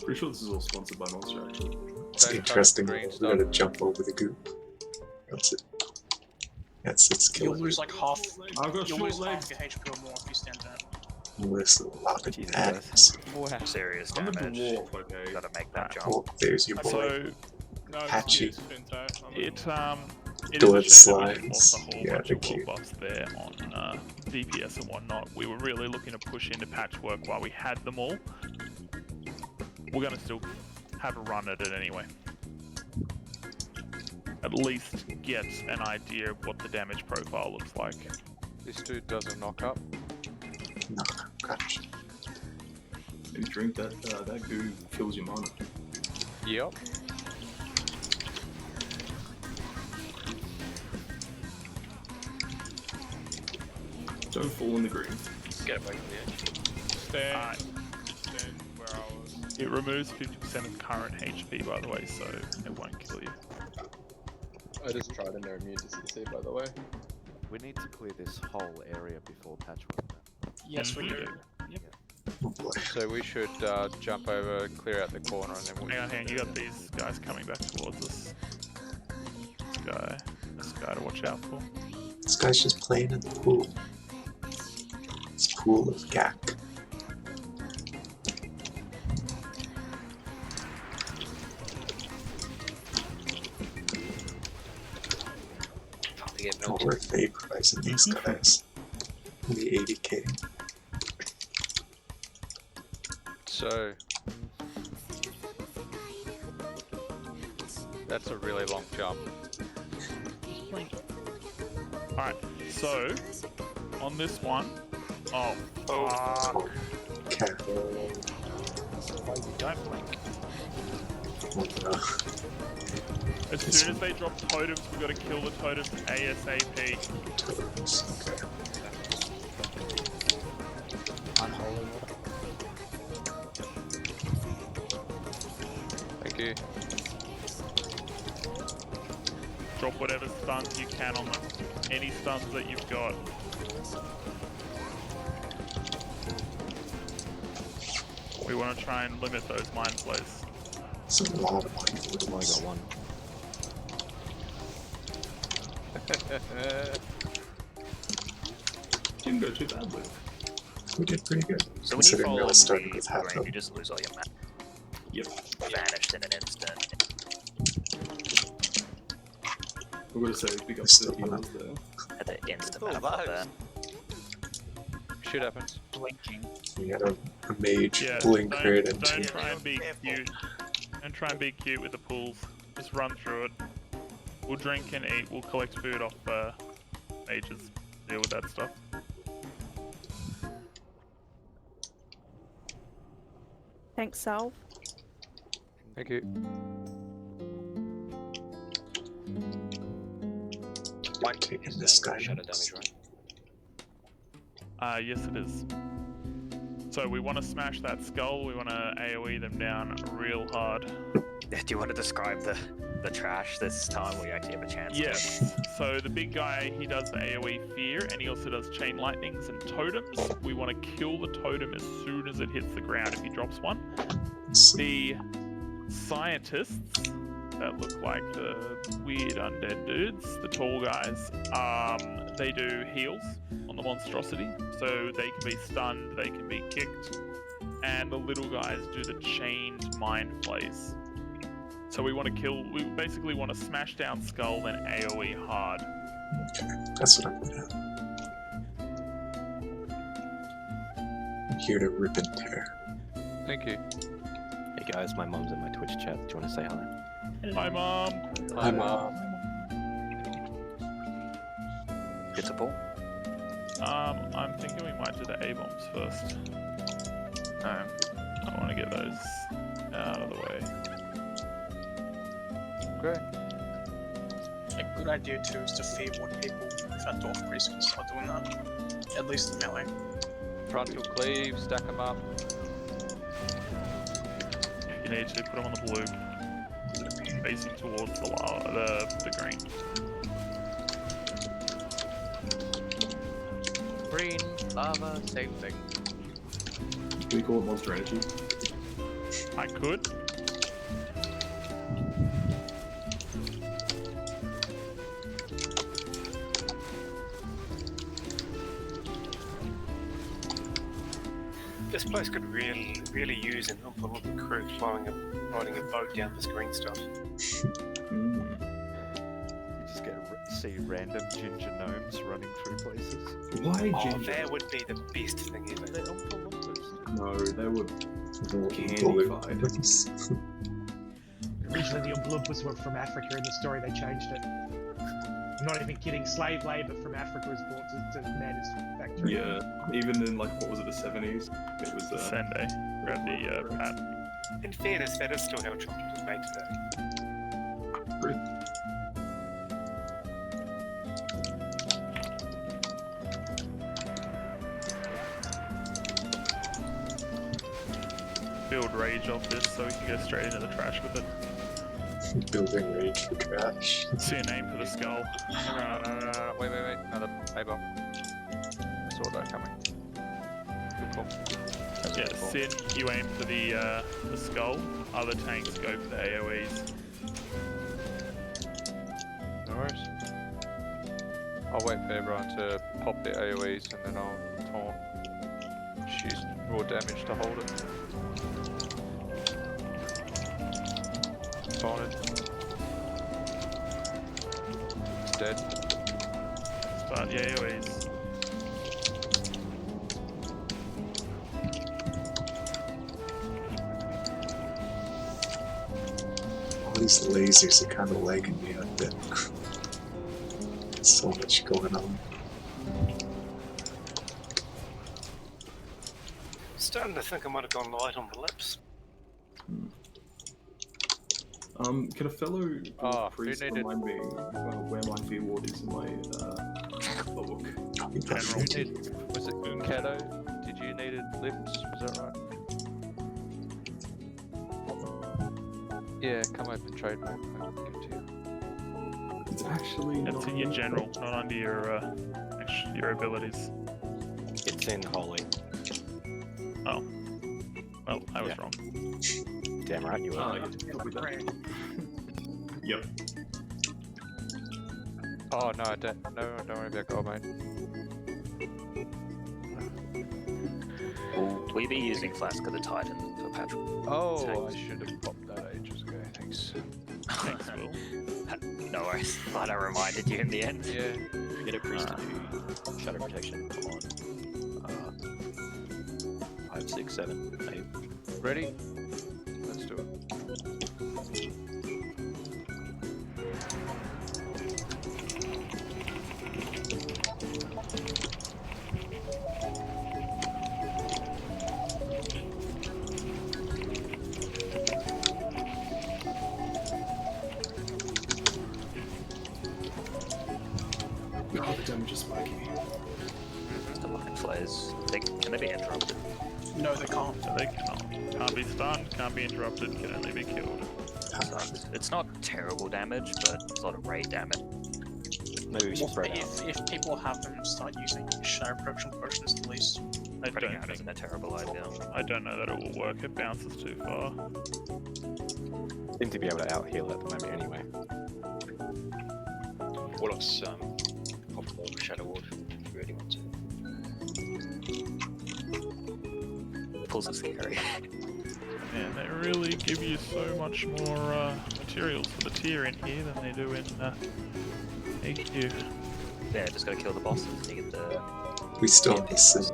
Pretty sure this is all sponsored by Monster actually. It's Don't interesting. touch the green We stuff. gotta jump over the goop. That's it. That's its You'll kill. lose like half. I've got You'll short lose legs. half your HP or more if you stand there. With a lot of Jesus. damage. Serious I'm a damage. dwarf, okay. Gotta make that jump. Oh, there's your boy. So, no, Patchy. excuse Finto. It Dwarf is a shame that we didn't slimes. force a whole Yeah, bunch they're of cute. buffs there on DPS and whatnot. We were really looking to push into patchwork while we had them all. We're gonna still have a run at it anyway. At least get an idea of what the damage profile looks like. This dude doesn't knock up. No, gotcha. Maybe drink that that goo kills your mana. Yep. Don't fall in the green. Get away from the edge. Stand. Stand where I was. It removes 50% of current HP, by the way, so it won't kill you. I just tried and they're immune to CC, by the way. We need to clear this whole area before patchwork. Yes, we do. Oh boy. So we should jump over, clear out the corner, and then we'll. Hang on, you got these guys coming back towards us. This guy to watch out for. This guy's just playing in the pool. This pool of gack. Oh, we're vaporizing these guys. Only 80k. So that's a really long jump. Alright, so on this one, fuck. Okay. Why you don't blink? Oh, no. As soon as they drop totems, we gotta kill the totems ASAP. Totems. Okay. Unholy water. Thank you. Drop whatever stuns you can on them. Any stuns that you've got. We want to try and limit those mind flows. It's a lot of mind I've only got one. Didn't go too badly. We did pretty good. So when you Considering we fall all on started the with half green, health. you just lose all your mana. Yep. Vanished in an instant. We're gonna say big up Still to the healers there. At the instant Cool mana pop there. Shit happens. Blinking. We had a mage Yeah, blink right don't into try and be cute. Don't try and be cute with the pools. Just run through it. We'll drink and eat. We'll collect food off mages. Deal with that stuff. Thanks, Salve. Thank you. taking this guy. Shadow damage, right? Yes it is. So we want to smash that skull, we want to AoE them down real hard. Do you want to describe the trash this time where you actually have a chance? Yes, so the big guy, he does the AoE fear, and he also does chain lightnings and totems. We want to kill the totem as soon as it hits the ground if he drops one. The scientists that look like the weird undead dudes, the tall guys, they do heals on the monstrosity, so they can be stunned, they can be kicked, and the little guys do the chained mind flays. So we want to kill, we basically want to smash down skull, then AoE hard. Okay, that's what I'm gonna do. I'm here to rip and tear. Thank you. Hey guys, my mom's in my Twitch chat. Do you want to say hi? Hi, Mom. Hi, Mom. It's a ball. I'm thinking we might do the A-bombs first. I want to get those out of the way. Great. A good idea too is to fear one people if our dwarf priest can start doing that. At least in melee. Frontal cleave, stack them up. You need to put them on the blue, facing towards the green. Green, lava, same thing. Can we call it monster energy? I could. This place could really use an Oompa Loompa crew riding a boat down this green stuff. You just see random ginger gnomes running through places. Why Oh, ginger? that would be the best thing ever. No, they were Candified. Originally the Oompa Loompas were from Africa. In the story they changed it. I'm not even kidding. Slave labour from Africa was brought to man's factory. Yeah, even in like, what was it, the 70s? It was Sunday. Grab the pat. In fairness, that is still how chocolate is made today. build rage off this so we can go straight into the trash with it. Building rage for trash. See a name for the skull. No, wait, another A-bomb. Saw that coming. Good call. Yeah, Sin, you aim for the skull. Other tanks go for the AoEs. No worries. I'll wait for everyone to pop their AoEs and then I'll taunt. Use raw damage to hold it. Taunted. It's dead. Start the AoEs. All these lasers are kind of lagging me a bit. There's so much going on. Starting to think I might have gone light on the lips. Can a fellow priest who needed- remind me where my VOD is in my book? General. Was it Kato? Did you need lips? Was that right? Yeah, come open trade, mate. I can give it to you. It's actually That's in your general, not under your abilities. It's in holy. Oh. Well, I was wrong. Damn right you are. Yep. Oh no, don't worry about gold, mate. Will we be using Flask of the Titan for Patrick? Oh, I should have popped that ages ago. Thanks. Thanks, Will. No worries. Glad I reminded you in the end. Yeah. Get a priest to do shadow protection on 5, 6, 7, 8. Ready? Let's do it. Oh, the damage is spiky. The mind flares. Can they be interrupted? No, they can't. No, they cannot. Can't be stunned, can't be interrupted, can only be killed. Sucks. It's not terrible damage, but it's a lot of raid damage. Maybe we should spread out. If people have them, start using shadow protection potions at least. I Spreading don't out isn't a terrible idea. I don't know that it will work, it bounces too far. Seem to be able to out heal at the moment anyway. Warlock's pop more Shadow Ward if you really want to. Pulls are scary. Man, they really give you so much more materials for the tier in here than they do in AQ. Yeah, just gotta kill the bosses to get the... We still need some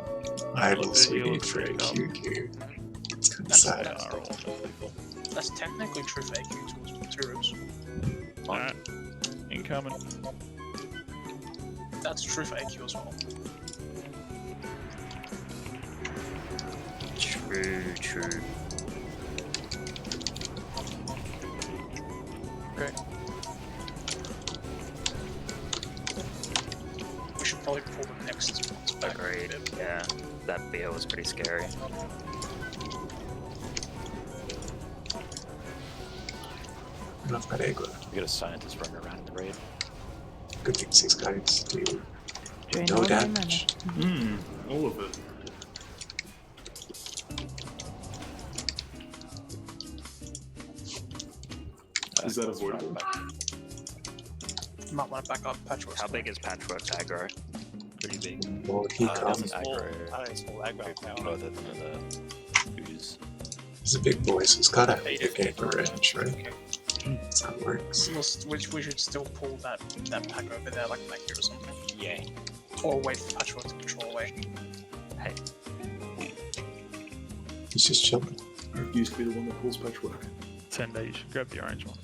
idols we need for AQ gear. It's kind of sad. That's technically true for AQ tools with materials. Alright, incoming. That's true for AQ as well. True. Okay. We should probably pull the next ones back. Agreed. Yeah, that BO was pretty scary. Enough got Agua. We got a scientist running around in the raid. Good things these guys do. Doing No all their damage. All of it. Is that avoidable? You might want to back up Patchwork's. How big is Patchwork's aggro? Pretty big. Well, he Doesn't comes. aggro. It's all aggro now. Further than the ooze. He's a big boy, so he's gotta have big game range, right? That's how it works. We should still pull that pack over there, like back here or something. Yeah. Or wait for Patchwork to control away. Hey. He's just chilling. I refuse to be the one that pulls Patchwork. Sender, you should grab the orange one.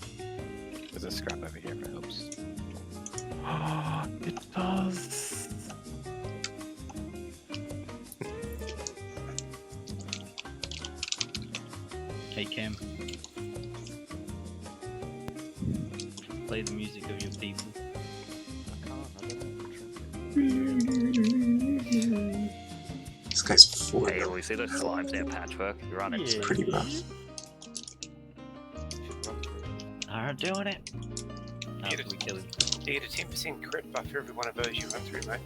There's a scrap over here if it helps. It does. Hey Cam. Play the music of your people. This guy's 4 million you see those slimes near Patchwork? You run into Pretty rough. Alright, doing it. Get a 10% crit buff for every one of those you run through, mate.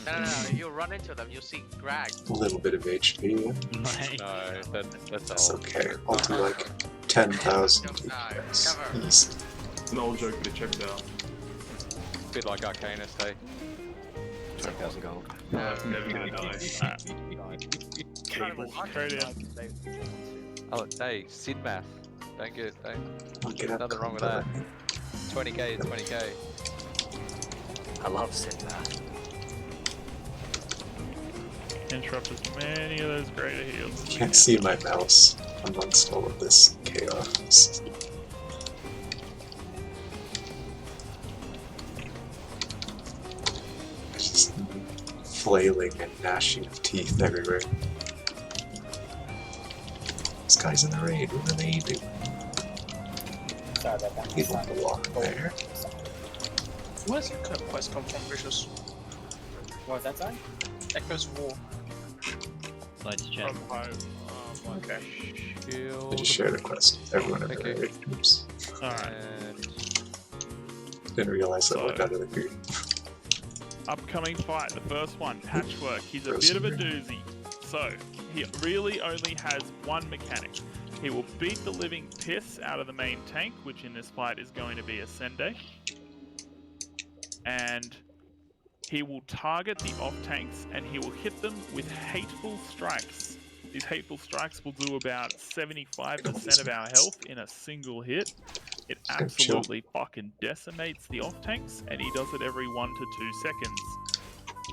No, you'll run into them, you'll see Greg. A little bit of HP. No, that's That's all. okay. I'll do like 10,000 DPS. Easy. It's an old joke, but it checked out. Bit like Arcanist, hey? 10,000 gold. Never gonna die. Straight in. Oh, hey, Sid math. Don't get I'll get up nothing wrong with that. 20k is 20k. I love Sid math. Interrupt as many of those greater heals as we Can't see my mouse amongst all of this chaos. Just flailing and gnashing of teeth everywhere. This guy's in the raid, what are they doing? Sorry about that. He don't belong there. Where's your quest come from, Vicious? What was that, sorry? Echoes War. Slide to chat. Okay. I just shared a quest. Everyone in the raid. Oops. Alright. Didn't realize I went out of the group. Upcoming fight, the first one, Patchwork. He's a bit of a doozy. So, he really only has one mechanic. He will beat the living piss out of the main tank, which in this fight is going to be Ascende. And he will target the off-tanks and he will hit them with hateful strikes. These hateful strikes will do about 75% of our health in a single hit. It absolutely fucking decimates the off-tanks, and he does it every 1 to 2 seconds.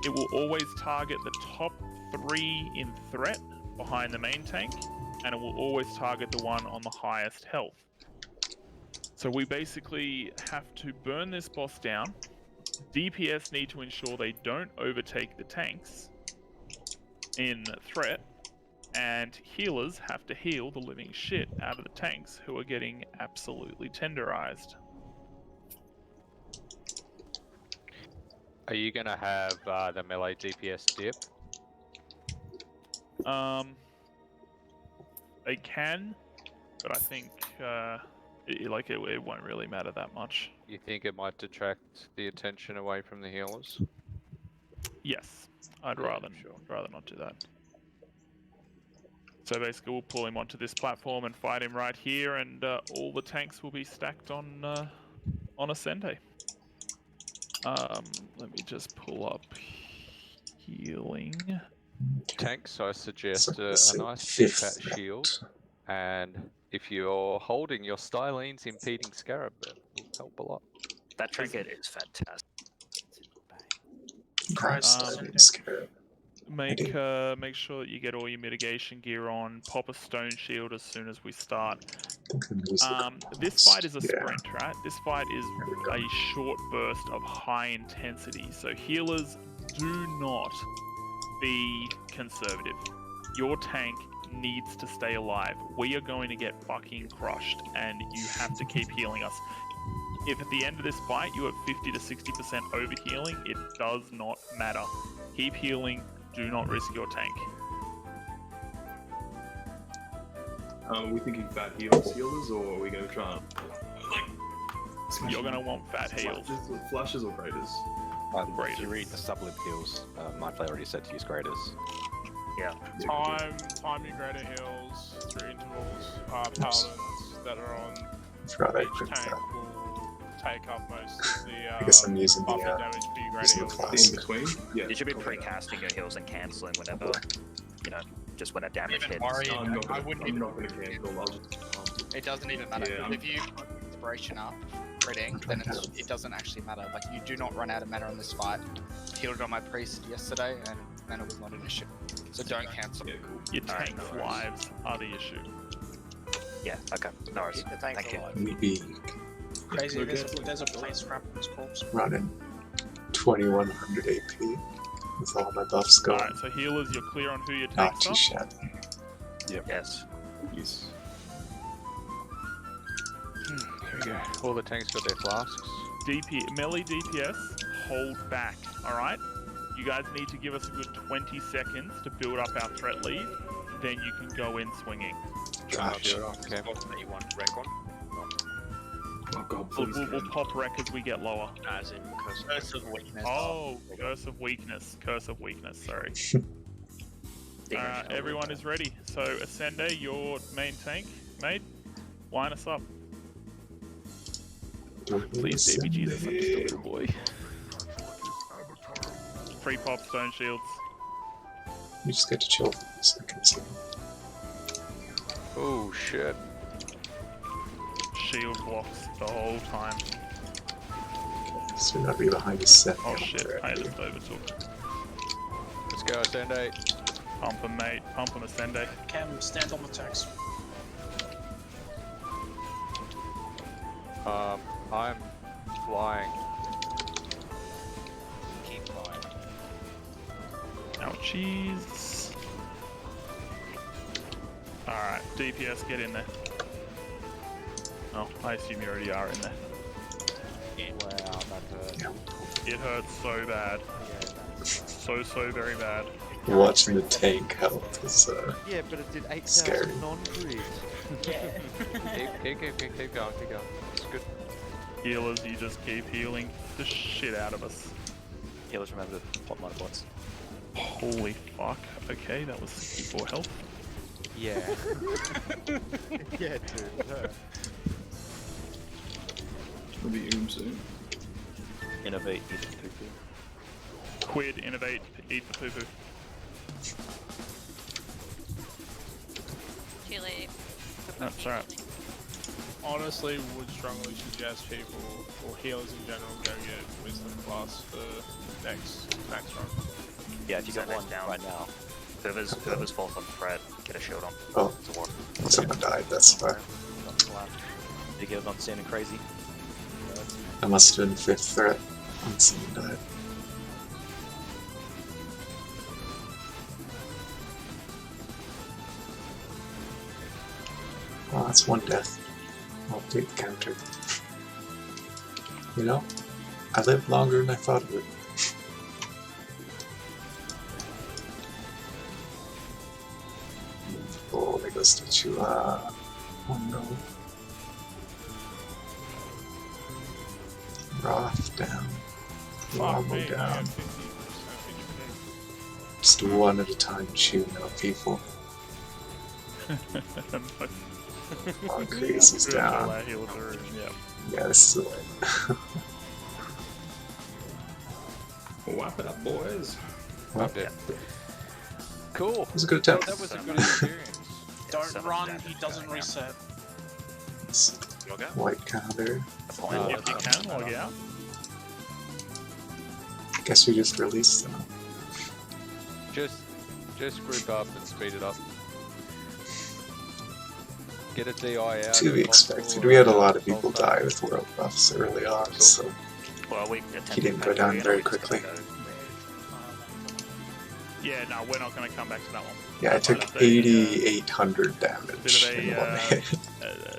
It will always target the top 3 in threat behind the main tank, and it will always target the one on the highest health. So we basically have to burn this boss down. DPS need to ensure they don't overtake the tanks in threat, and healers have to heal the living shit out of the tanks who are getting absolutely tenderized. Are you gonna have the melee DPS dip? They can, but I think it won't really matter that much. You think it might detract the attention away from the healers? Yes, I'd rather not do that. So basically, we'll pull him onto this platform and fight him right here, and all the tanks will be stacked on Ascende. Let me just pull up healing. Tanks, I suggest a nice fifth fat shield, and if you're holding your Stylene's impeding scarab, that will help a lot. That trinket is fantastic. Make sure that you get all your mitigation gear on. Pop a stone shield as soon as we start. This fight is a sprint, right? This fight is a short burst of high intensity. So healers, do not be conservative. Your tank needs to stay alive. We are going to get fucking crushed, and you have to keep healing us. If at the end of this fight you have 50 to 60% overhealing, it does not matter. Keep healing. Do not risk your tank. Are we thinking fat healers, or are we going to try and You're going to want fat heals. Flashes or graders? If you read the sublib heals, my player already said to use graders. Yeah. Time your greater heals, 3 intervals, paladins that are on each tank will take up most of the I guess I'm using buff the and damage for your greater heals. In between? Yeah. You should be pre-casting your heals and cancelling whenever, just when a damage hits. I'm not going to cancel. I'll just. It doesn't even matter. Yeah, If you put inspiration up, critting, then it doesn't actually matter. Like, you do not run out of mana on this fight. Healed on my priest yesterday, and mana was not an issue. So don't cancel. Yeah, cool. Your tank's lives are the issue. Yeah, okay. No worries. Thank you. We be Crazy, there's a plate scrap on this corpse. running 2100 AP with all my buffs going. Alright, so healers, you're clear on who your Not tanks too are? shabby. Yep. Yes. Yes. There we go. All the tanks got their flasks. Melee DPS, hold back, alright? You guys need to give us a good 20 seconds to build up our threat lead. then you can go in swinging. Gotcha. Okay. That you want wreck on? Oh god, We'll, please. we'll pop wreck as we get lower. As in Curse of weakness. Oh, curse of weakness. Curse of weakness, sorry. Everyone is ready. So, Ascender, your main tank, mate, line us up. Please, baby Jesus, I'm just a little boy. Free pop, stone shields. You just get to chill for a second. So. Oh shit. Shield blocks the whole time. So not be behind a set. Oh shit, I just overtook. Let's go, Ascende. Pump him, mate. Pump him, Ascende. Cam, stand on the tanks. I'm flying. keep flying. Ouchies. Alright, DPS, get in there. Oh, I assume you already are in there. Wow, that hurt. It hurts so bad. So very bad. Watching the tank health is Yeah, but it did 8,000 scary. non-crit. Keep going. It's good. Healers, you just keep healing the shit out of us. Yeah, let's remember the pot minor bots. Holy fuck. Okay, that was 64 health. Yeah. Yeah, dude. It hurt. It'll be soon. Innovate, eat the poo-poo. Quid, innovate, eat the poo-poo. Too late. That's right. Honestly, would strongly suggest people, or healers in general, go get Wisdom Plus for next run. Yeah, if you got one down right now. Whoever's fourth on threat, get a shield on. Oh, It's a war. someone died, that's fine. Did you get it on standing crazy? I must have been fifth threat when someone died. Well, that's one death. I'll take the counter. You know, I lived longer than I thought I would. Oh, there goes the Chua. Oh no. Roth down. Lamo down. Just one at a time shooting out people. Oh, Crazy's down. Yeah, this is the way. Whap it up, boys. Well, Cool. It was a good attempt. That was a good experience. Don't run, he doesn't reset. White counter. If you can, log out. Guess we just released them. Just group up and speed it up. Get a DI out. To be expected. We had a lot of people die with world buffs early on, so Well, he didn't go down very quickly. Yeah, no, we're not going to come back to that one. Yeah, I took 8,800 damage in one hit,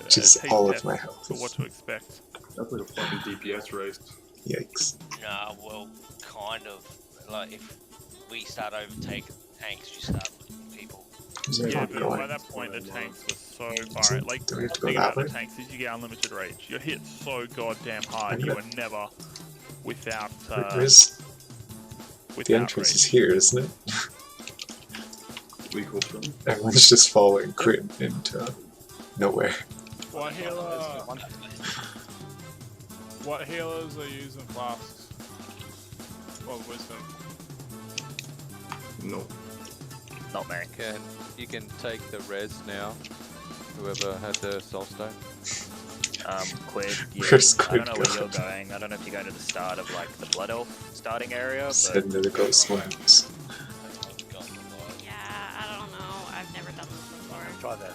which is all of my health. For what to expect. That's like a fucking DPS race. Yikes. Nah, well, kind of. Like, if we start overtaking tanks, you start losing people. Yeah, but by that point the tanks were so far. Like, the thing about the tanks is you get unlimited range. You're hit so goddamn hard, you are never without. The entrance is here, isn't it? We call them. Everyone's just following crit into nowhere. What healers are using flasks? Well, wisdom. No. Not me. You can take the res now. Whoever had the soulstone. Quid. Yeah, Where's I Quid don't know where going? you're going. I don't know if you're going to the start of like the Blood Elf starting area, Just but heading to the ghost ones. Yeah, I don't know. I've never done this before. Try the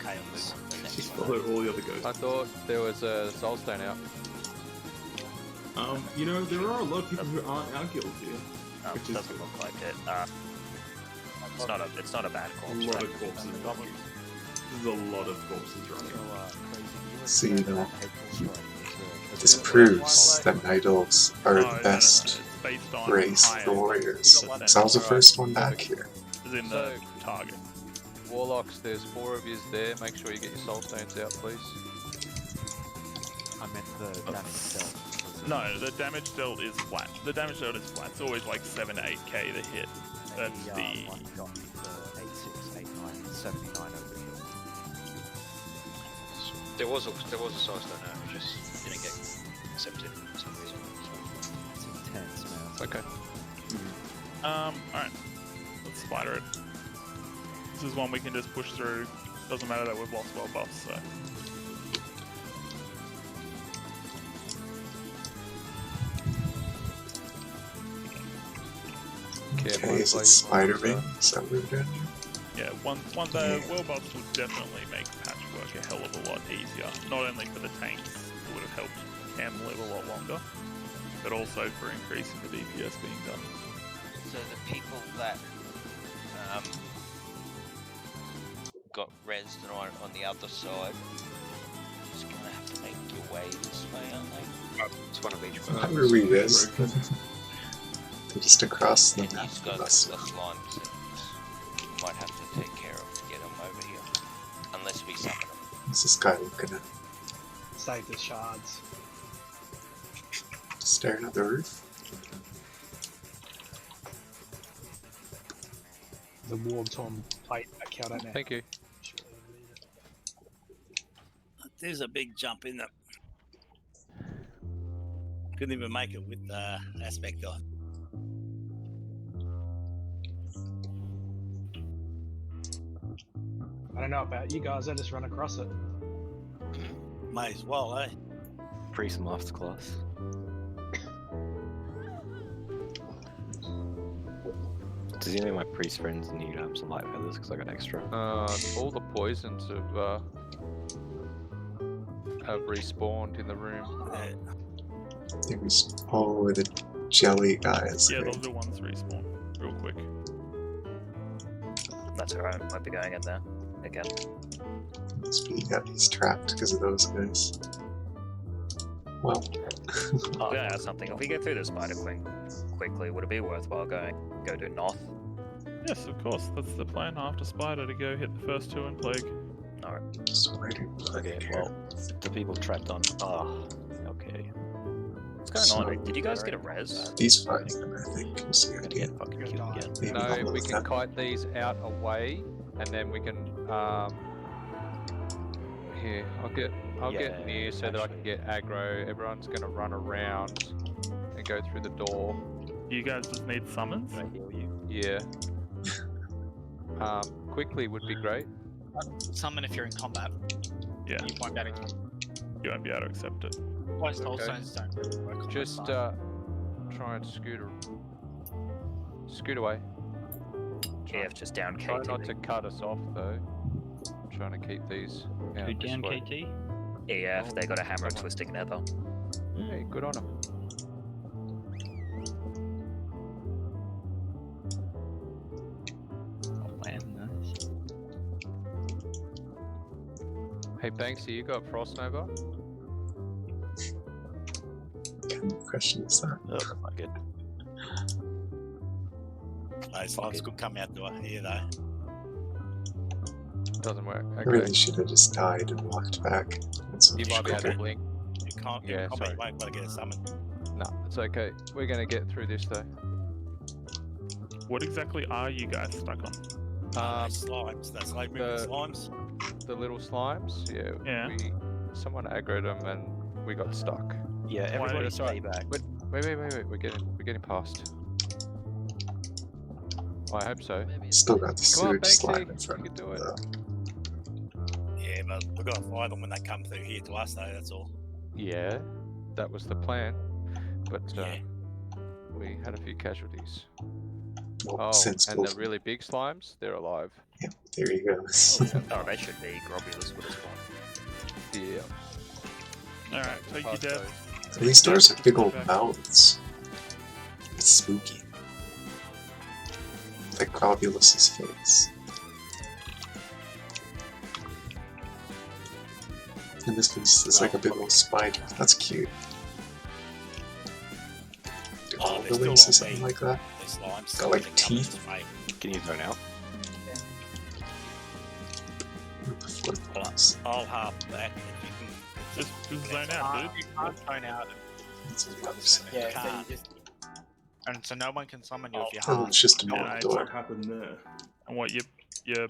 chaos. Just follow all the other ghosts. I thought there was a soulstone out. You know, there are a lot of people who aren't our guild here. Which is doesn't look like it. It's not a bad a corpse. lot right? of corpses. There's a lot of corpses running. So, you know, this proves that Night Elves are the best race for warriors. So I was the first one back here. As in the target. Warlocks, there's 4 of yous there. Make sure you get your soul stones out, please. I meant the damage dealt. No, the damage dealt is flat. The damage dealt is flat. It's always like 7 to 8k to hit. That's the. One shot for 86, 89, 79 over here. There was a soul stone out, it just didn't get accepted for some reason. It's intense, man. It's okay. Alright. Let's spider it. This is one we can just push through. Doesn't matter that we've lost world buffs, so. Okay, is it spider ring? Is that what we're doing here? Yeah, one the world buffs would definitely make patchwork a hell of a lot easier. Not only for the tanks, it would have helped Cam live a lot longer, but also for increasing the DPS being done. So the people that got rezzed on the other side, just gonna have to make your way this way, aren't they? It's one of each. How are we res? They're just across the map. He's got the slimes that you might have to take care of to get them over here, unless we summon them. What's this guy looking at? Save the shards. Staring at the roof? The Wartorn plate back out at now. Thank you. There's a big jump in that. Couldn't even make it with the aspect on. I don't know about you guys, I just run across it. May as well, eh? Priest masterclass. Does any of my priest friends need some light feathers because I got extra? All the poisons have respawned in the room. There was the jelly guys. Yeah, right? those are the ones respawn real quick. That's alright, might be going in there again. Must be, yeah, he's trapped because of those guys. Well. I'm gonna ask something. If we get through the spider quickly, would it be worthwhile go to north? Yes, of course. That's the plan after spider to go hit the first 2 in plague. Alright. Okay, well, the people trapped on. Okay. What's going on? Did you guys get a res? He's fighting them, I think. Is the idea. No, we can kite these out away, and then we can. Here, I'll get near so that I can get aggro. Everyone's gonna run around and go through the door. You guys just need summons? Can I heal you? Yeah. Quickly would be great. Summon if you're in combat. Yeah. You won't be able to. You won't be able to accept it. Most soul stones don't really work on Just that try and scoot away. Yeah, just down KT. Try not to cut us off though. I'm trying to keep these out Who this down way. KT? EF, they got a hammer and twisting nether. Hey, good on them. Hey Banksy, you got Frost Nova? What kind of question is that? Oh, not good. Those slimes could come out to here though. Doesn't work. I Okay. really should have just died and walked back. You might be able to blink. You can't Yeah, combat, sorry. you won't be able to get a summon. No, it's okay. We're gonna get through this though. What exactly are you guys stuck on? Those slimes, those slow moving slimes. The little slimes, Yeah. Someone aggroed them and we got stuck. Yeah, everybody stay back. Wait. We're getting past. I hope so. Still got the Come on, sewage slime in Banksy, front you of can do it. Yeah, but we've got to fight them when they come through here to us though, that's all. Yeah, that was the plan, but we had a few casualties. Well, sensible. and the really big slimes, they're alive. Yep, there you go. Oh, they should be. Grobulus would have spawned. Yeah. Alright, take your death. These doors have big old mouths. It's spooky. Like Grobulus's face. And this one's just like a big old spider. That's cute. Do all the wings or something like that? Got like teeth. Can you go now? Nice. I'll half back if you can. Just zone out, dude. You can't zone out. Yeah, You so can't. you just. And so no one can summon you if you're Oh, hard. it's just a Yeah, normal it's door. What happened there? And what your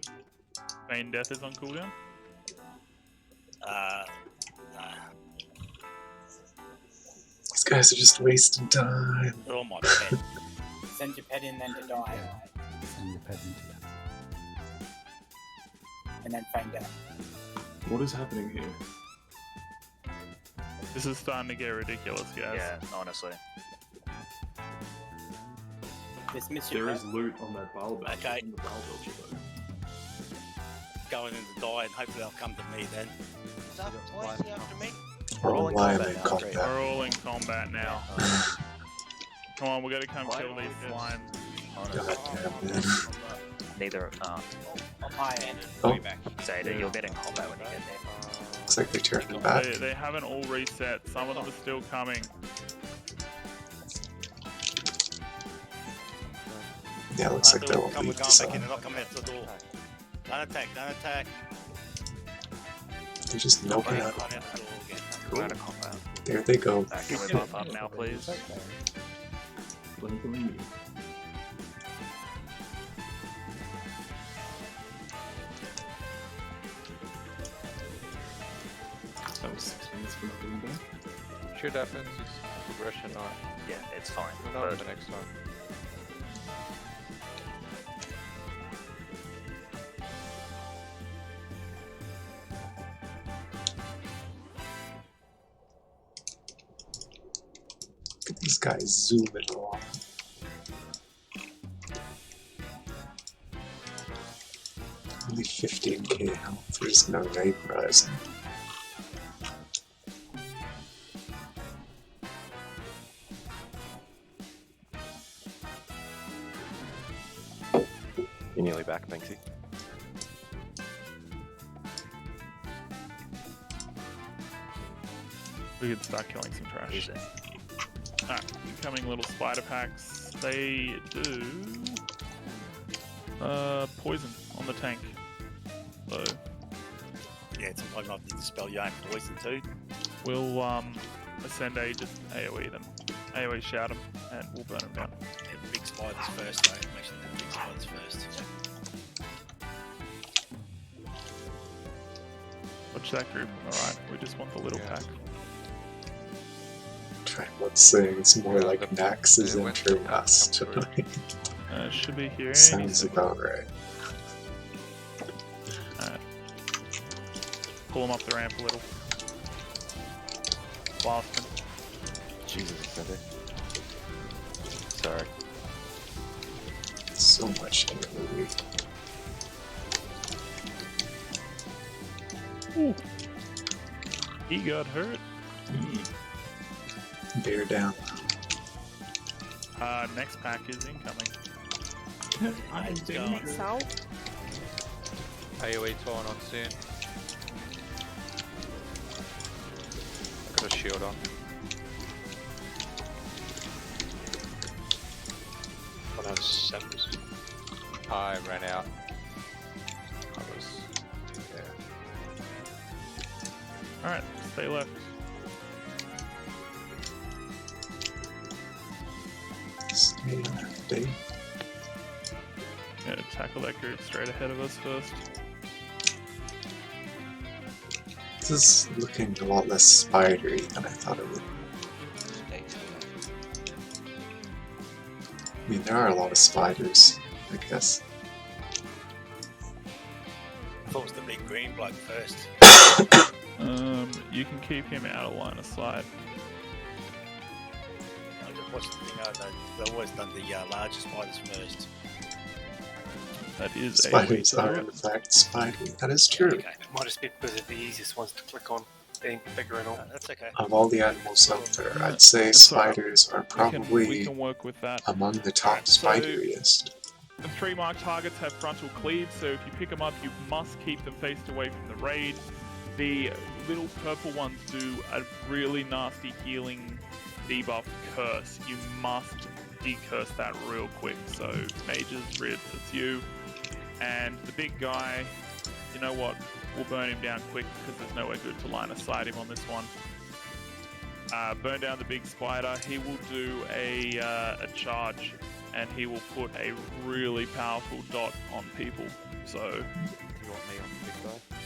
main death is on cooldown? Nah. These guys are just wasting time. They're all my pet. Send your pet in then to die, Send your pet into that. and then feign death. What is happening here? This is starting to get ridiculous, guys. Yeah, honestly. Dismiss There your is loot on that barrel belcher. Okay. On the barrel belcher, though. Going in to die, and hopefully they'll come to me then. Why is he after me? We're all live in now, combat. We're all in combat now. Come on, we gotta come kill these slimes. Goddamn, man. Neither. Oh. Zeta, you'll get in combat when you get there. Looks like they're turning back. They haven't all reset. Some of them are still coming. Yeah, looks like they're all We're leave going this back in, on. they're not coming out the door. Don't attack, don't attack. They're just milking Don't out. come out the door again. Go out of combat. There they go. Can we buff up now, please? Blink me. That was 6 minutes for not getting back. Shit happens, it's progression, not. Yeah, it's fine. We'll know But the next time. Look at these guys zooming along. Only 15k health. There's no raid rising. You're nearly back, Banksy. We could start killing some trash. Alright, incoming little spider packs. They do poison on the tank. So Yeah, sometimes I have to dispel your own poison too. we'll ascend A, just AoE them. AoE shout them and we'll burn them down. Yeah, the big spiders first, though. Make sure the big spiders first. Watch that group. Alright, we just want the little pack. What's saying it's more like Naxx is entering us tonight. Should be here. Sounds about right. Alright. Pull them up the ramp a little. Blast them. Jesus, extended. Sorry. So much AoE. Ooh. He got hurt. Bear down. Next pack is incoming. Next out. AoE torn on Sin. I got a shield on. One has 7. I ran out. I was. Yeah. Alright, stay left. Stay left, Dave. Gonna tackle that group straight ahead of us first. This is looking a lot less spidery than I thought it would. I mean, there are a lot of spiders, I guess. I thought it was the big green bloke first. You can keep him out of line of sight. I just watched the thing, they've always done the larger spiders first. That is Spiders are in fact spidery. That is true. It might just be because they're the easiest ones to click on, being bigger and all. That's okay. Of all the animals out there, I'd say spiders are probably we can work with that. among the top spideriest. The 3 marked targets have frontal cleave, so if you pick them up, you must keep them faced away from the raid. The little purple ones do a really nasty healing debuff curse. You must decurse that real quick. So mages, Rids, it's you. And the big guy, you know what? we'll burn him down quick because there's nowhere good to line of sight him on this one. Burn down the big spider. He will do a charge, and he will put a really powerful dot on people. So, You want me on the big guy?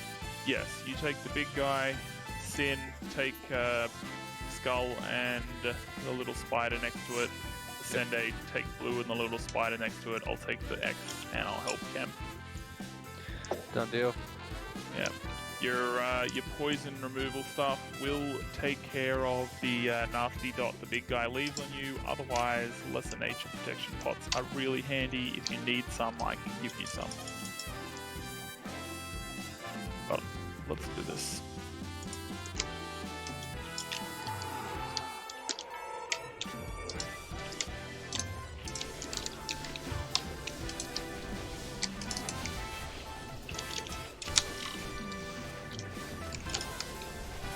yes, you take the big guy. Sin, take Skull and the little spider next to it. Sende, take Blue and the little spider next to it. I'll take the X and I'll help Chem. Done deal. Yeah. Your poison removal stuff will take care of the nasty dot the big guy leaves on you. Otherwise, lesser nature protection pots are really handy. If you need some, I can give you some. But let's do this.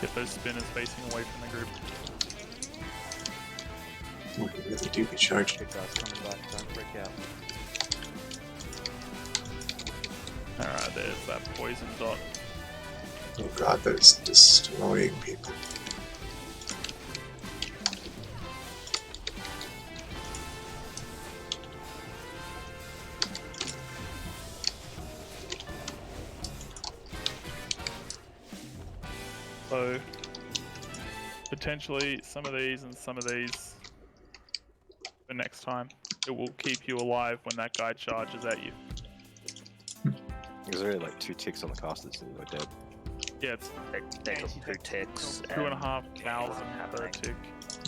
Get those spinners facing away from the group. Oh, you really do be charged. Big guy's coming back, don't freak out. Alright, there's that poison dot. Oh god, that is destroying people. So, potentially some of these and some of these for next time. It will keep you alive when that guy charges at you. There's already like 2 ticks on the casters, so they're dead. Yeah, it's They got 2 ticks. 2,500 per tick.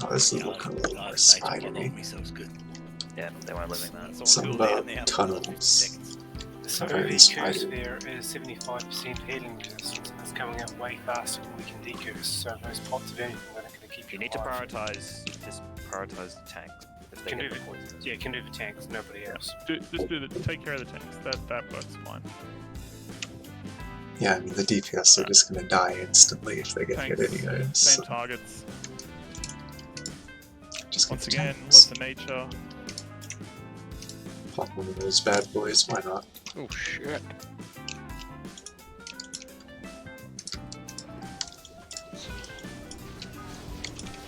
Oh, this is looking a little more spidery. Yeah, they weren't living that. Something about tunnels. So Very the spidery. curse there is 75% healing resistance, and it's coming out way faster than we can decurse. So those pots of anything that are going to keep you You need to alive. prioritize. Just prioritize the tanks. If they Can get do the the, poison. yeah, can do the tanks, nobody else. Just do take care of the tanks. That works fine. Yeah, I mean the DPS are just gonna die instantly if they get hit Tanks, anyway. same So targets. just get Once the again, tanks. lesser nature. Pop one of those bad boys, why not? Oh shit.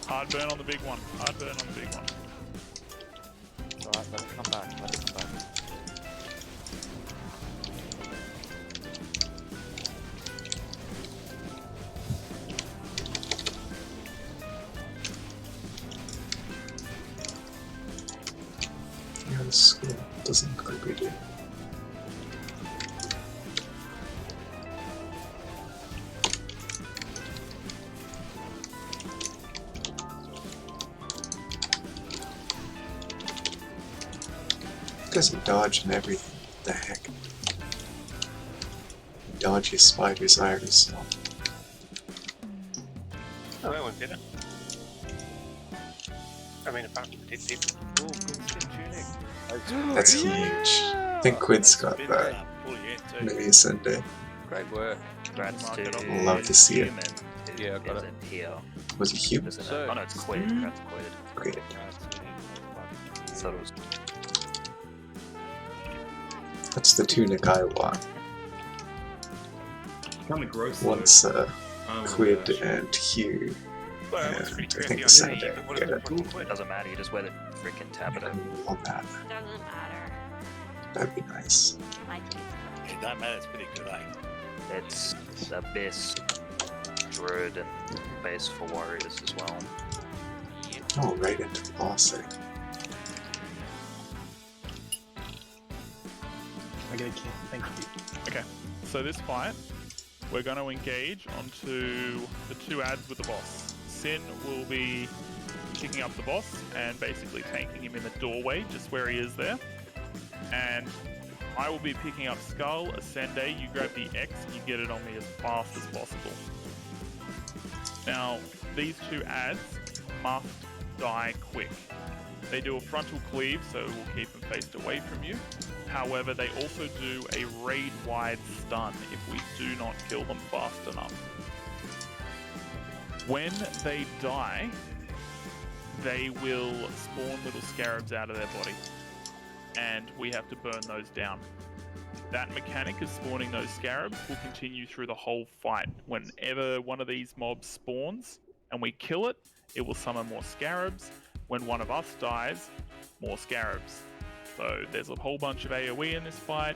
Hard burn on the big one. Hard burn on the big one. Alright, let it come back, let it come back. Yeah, the school doesn't look like we do. You guys are dodging everything. What the heck? Dodgy spiders, iris. Oh, that went better. I mean, apart from the dead people. Oh, good skin tunic. That's huge. I think Quid's got that. Maybe a Sunday. Great work. Congrats to Love to see it. Human, who Yeah, I got is it. in here. Was it human? Isn't it? So- Oh no, it's Quid. Congrats, Quid. Great. Thought it was. That's the tunic I want. Kind of gross. Once Oh, Quid gosh. and Hugh Well, that looks and pretty I think crappy the on Sunday me, but what get does it it put on Quid? Doesn't matter. You just wear the freaking tabinet. on that. Doesn't matter. That'd be nice. I like it. It don't matter, it's pretty good, eh? It's Abyss, Druid, and base for warriors as well. Oh, right into the boss thing. I get a kill. Thank you. Okay, so this fight, we're going to engage onto the 2 ads with the boss. Sin will be picking up the boss and basically tanking him in the doorway, just where he is there. And I will be picking up Skull, Ascende, you grab the X and you get it on me as fast as possible. Now, these 2 ads must die quick. They do a frontal cleave, so we'll keep them faced away from you. However, they also do a raid-wide stun if we do not kill them fast enough. When they die, they will spawn little scarabs out of their body, and we have to burn those down. that mechanic of spawning those scarabs will continue through the whole fight. Whenever one of these mobs spawns and we kill it, it will summon more scarabs. When one of us dies, more scarabs. So there's a whole bunch of AoE in this fight.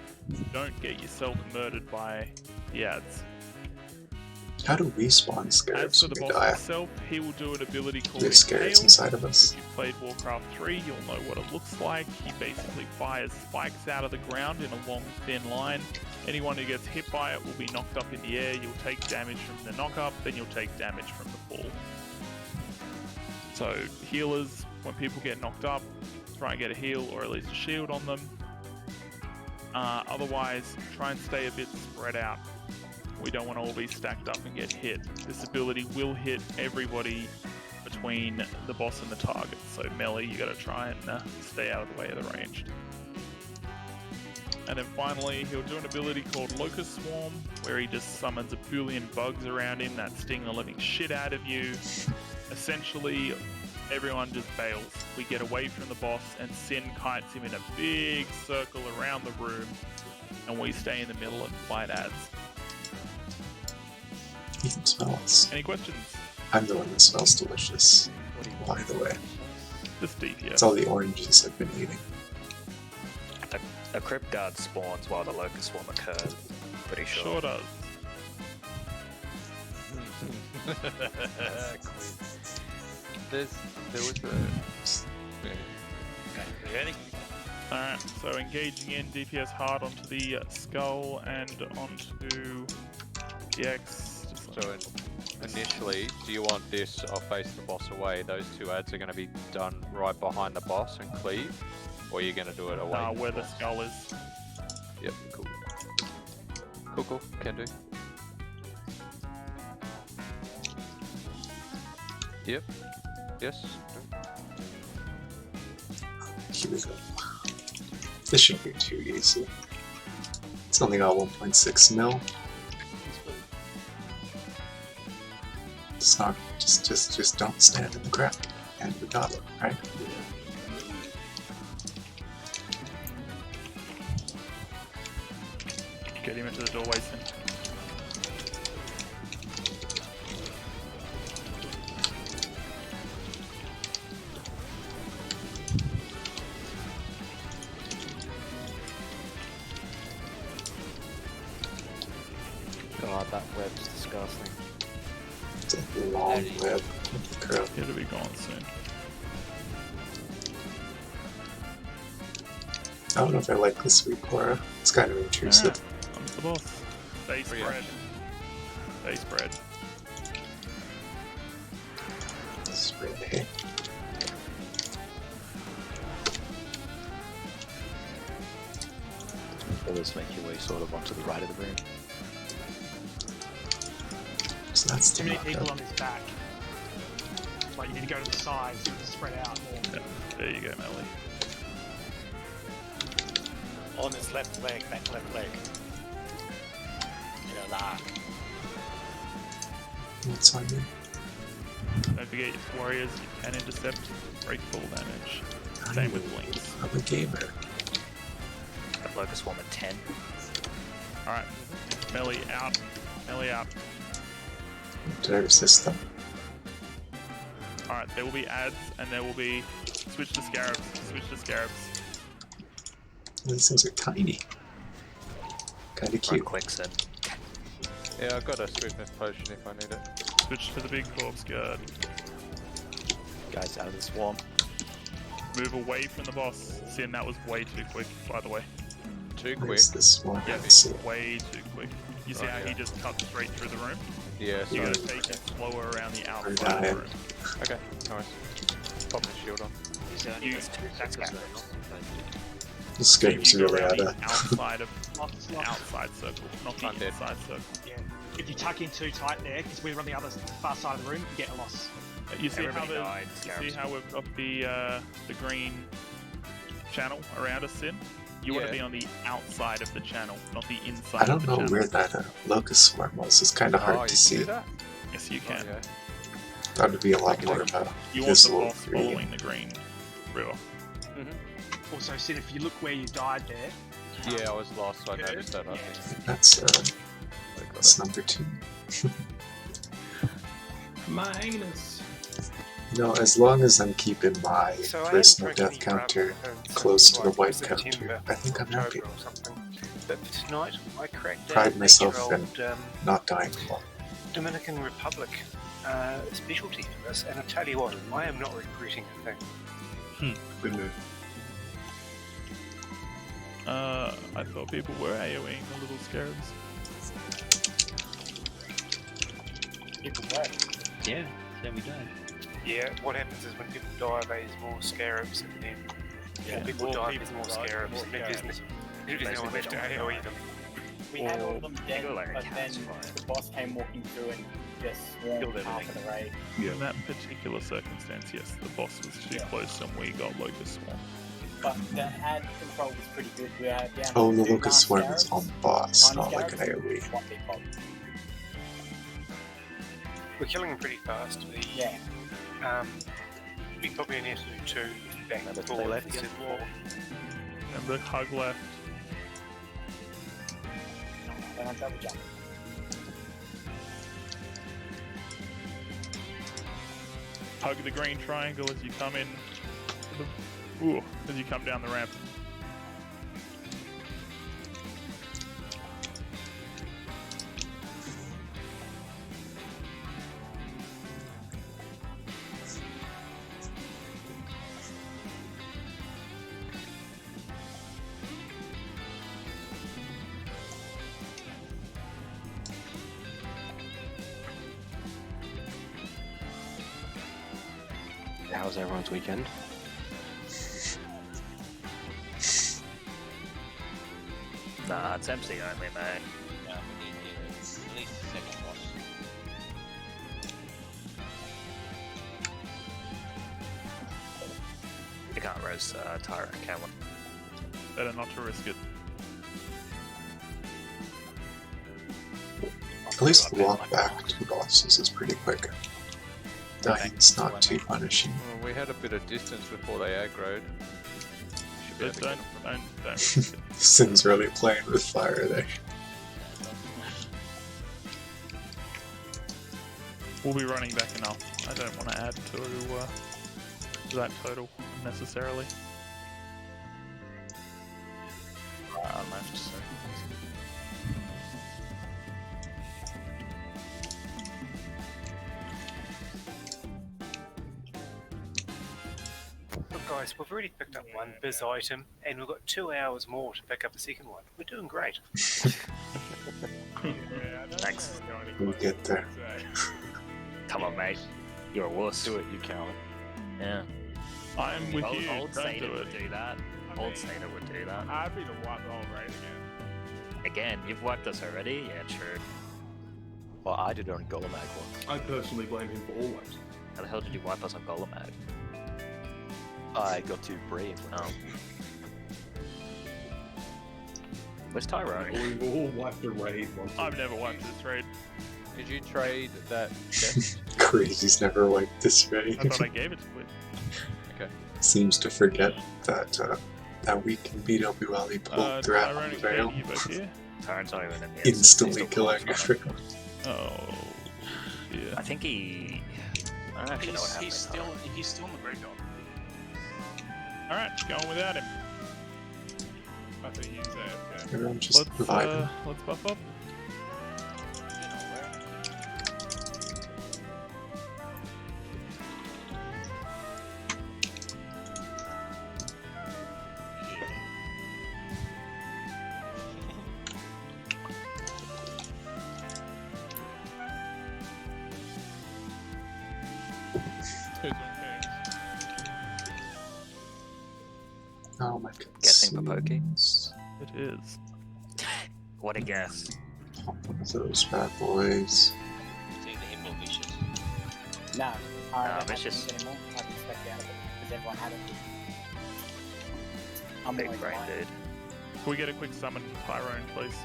Don't get yourself murdered by the ads. How do we spawn scarabs As for the when we boss die? himself, he will do an ability called There's scarabs Impale. inside of us. If you've played Warcraft 3, you'll know what it looks like. He basically fires spikes out of the ground in a long, thin line. Anyone who gets hit by it will be knocked up in the air. You'll take damage from the knock-up, then you'll take damage from the fall. So healers, when people get knocked up, try and get a heal or at least a shield on them. Otherwise, try and stay a bit spread out. We don't want to all be stacked up and get hit. This ability will hit everybody between the boss and the target. So melee, you got to try and stay out of the way of the ranged. And then finally, he'll do an ability called Locust Swarm, where he just summons a billion bugs around him that sting the living shit out of you. Essentially, everyone just bails. We get away from the boss, and Sin kites him in a big circle around the room, and we stay in the middle and fight ads. You can smell us. Any questions? I'm the one that smells delicious, by the way. Just DPS. It's all the oranges I've been eating. A crypt guard spawns while the locust swarm occurs. Pretty sure. Sure does. There was a... Okay, ready? Alright, so engaging in DPS hard onto the skull and onto the X. So initially, do you want this or face the boss away? Those two ads are going to be done right behind the boss and cleave? Or are you going to do it away? Where the skull is. Yep, cool. Cool, can do. Yep. Yes. Here we go. This shouldn't be too easy. It's only got 1.6 mil. It's not just don't stand in the crap. And we got it, right? Get him into the doorway, Sin. God, that web's disgusting. It's a long web. Crap. It'll be gone soon. I don't know if I like this sweet Cora. It's kind of intrusive. Alright, comes the boss. Base bread. Base bread. Spread hay. Always make your way sort of onto the right of the room. So that's too many people on his back. Like, you need to go to the sides to spread out more. Yeah, there you go, Melly. On his left leg, back left leg. In a lark. What's on you? Don't forget your warriors can intercept, break full damage. Same with blinks. I'm a gamer. Got locust swarm at 10. Alright, melee out. Melee out. Did I resist them? Alright, there will be ads and there will be switch to scarabs. Switch to scarabs. These things are tiny. Kinda cute. Clicks in. Yeah, I've got a swiftness potion if I need it. Switch to the big corpse guard. Guys out of the swarm. Move away from the boss. Sin, that was way too quick, by the way. Too quick? Where's this one? Yeah, Let's see. way too quick. You see how yeah. he just cut straight through the room? Yeah, You so... gotta take it slower around the outside of dying. the room. Okay, nice. Pop the shield on. This game's You go really around out the of... outside of the outside circle, not the Undead. inside circle. Yeah. If you tuck in too tight there, because we're on the other far side of the room, you get a loss. You see how Everybody died, you see how we've got the green channel around us in? You want to be on the outside of the channel, not the inside I don't of the know channel. where that locust swarm was. It's kind of hard Oh, to you see. can do that? Yes, you can. Okay. That would be a lot more about You want the visual boss 3D. following the green river. Also, Sid, if you look where you died there, Yeah, I was lost, so I noticed that. I think That's number 2. Magnus. No, as long as I'm keeping my personal death counter close to the wipe counter, I think I'm happy. But for tonight, I cracked Pride down myself in not dying a lot. Dominican Republic specialty for this, and I tell you what, I am not regretting a thing. Good move. I thought people were AoEing the little scarabs. People die. Yeah, then we die. Yeah, what happens is when people die, there's more scarabs, and then more people die, there's more scarabs, and then there's no one left to AoE them. We had all of them dead, but then the boss came walking through and just swarmed half of the raid. In that particular circumstance, yes, the boss was too close and we got Locust Swarm. But the ad control was pretty good. We had down Oh, the to 2 Locust Swarm scarabs, is on the boss, 1 not like an scarab, AoE. 1 big pop. We're killing them pretty fast. We probably need to do 2 back and forward left instead of 4. And the hug left. Then I double jump. Hug the green triangle as you come in. Ooh, as you come down the ramp. How's everyone's weekend? Nah, it's MC only, mate. Yeah, we need at least a second boss. You can't roast Tyrant, can we? Better not to risk it. At least the walk back to bosses is pretty quick. Dying's not too punishing. Well, we had a bit of distance before they aggroed. But don't. Sin's really playing with fire there. We'll be running back enough. I don't want to add to that total necessarily. Left, so. Look guys, we've already picked up 1 biz item, and we've got 2 hours more to pick up a second one. We're doing great. Thanks. We'll get there. Come on, mate. You're a wuss. Do it, you coward. Yeah. I'm with you. Old Don't Seder do would it. do that. Old Seder would do that. Happy to wipe the whole raid again. Again, you've wiped us already? Yeah, true. Well, I did it on Golem Mag once. I personally blame him for all wipes. How the hell did you wipe us on Golem Mag? I got too brave. Oh. Where's Tyrone? We've all wiped the raid once. I've never wiped this raid. Did you trade that chest? Crazy's never liked this raid. I thought I gave it to Quid. Okay. Seems to forget that that week in BWL he pulled throughout Tyrone the veil. you back here? Tyrone's not even in the Instantly killing everyone. Oh, yeah. I think he... I don't actually know what happened. He's still in the graveyard. Alright, going without him. I think he's AFK. Everyone just vibing. Let's buff up. Oh my god. Guessing for Pokey? It is. What a guess. One of those bad boys. It's either him or Vicious. No, I don't Vicious. have anymore. I can expect out of it because everyone had it. I'm Big always brain lying. dude. Can we get a quick summon from Tyrone, please?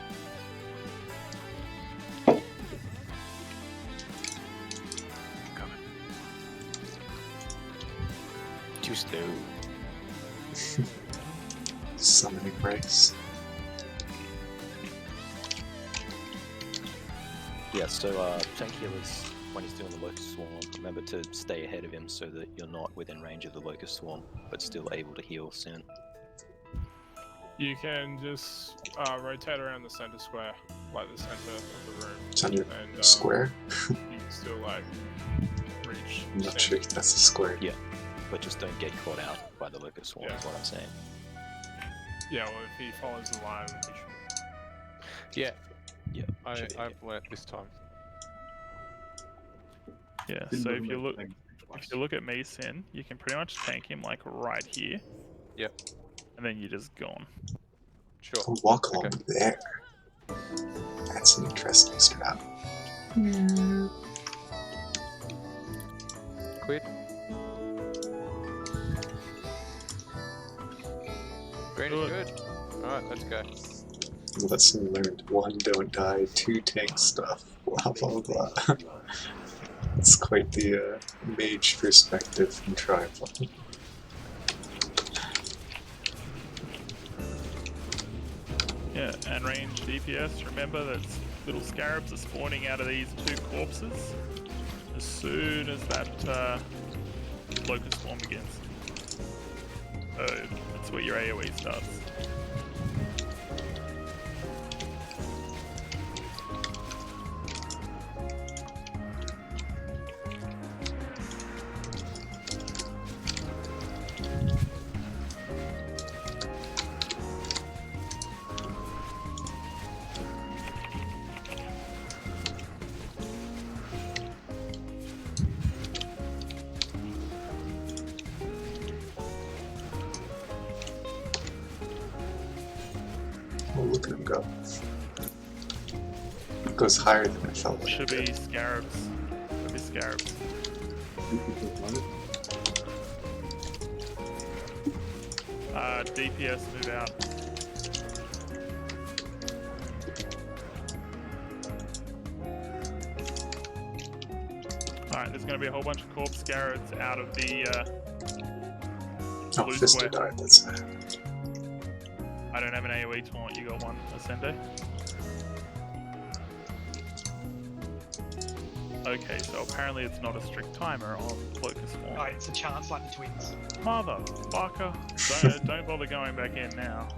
Just do. Summoning race. Yeah, so tank healers, when he's doing the Locust Swarm, remember to stay ahead of him so that you're not within range of the Locust Swarm, but still able to heal soon. You can just rotate around the center square, like the center of the room. Center and, square? You can still like reach. I'm not sure if that's a square. Yeah, but just don't get caught out by the Locust Swarm is what I'm saying. Yeah, well, if he follows the line, he should. Yeah. Yeah. I've learnt this time. Yeah, so if you look at me, Sin, you can pretty much tank him like right here. Yep. And then you're just gone. Sure. I'll walk along there. That's an interesting strat. Quid. Green is good. Alright, let's go. Lesson learned: 1, don't die, 2, tank stuff, blah blah blah. It's quite the mage perspective from Triathlon. Yeah, and range DPS, remember that little scarabs are spawning out of these 2 corpses as soon as that Locust Swarm begins. So that's where your AoE starts. Oh, look at him go. It goes higher than I felt like. Should be scarabs. Should be scarabs. DPS move out. Alright, there's going to be a whole bunch of corpse scarabs out of the blue square. Died, that's it. I don't have an AoE taunt, you got one, Ascende? Okay, so apparently it's not a strict timer on Locust Swarm. Oh, it's a chance like the twins. Motherfucker! Don't bother going back in now.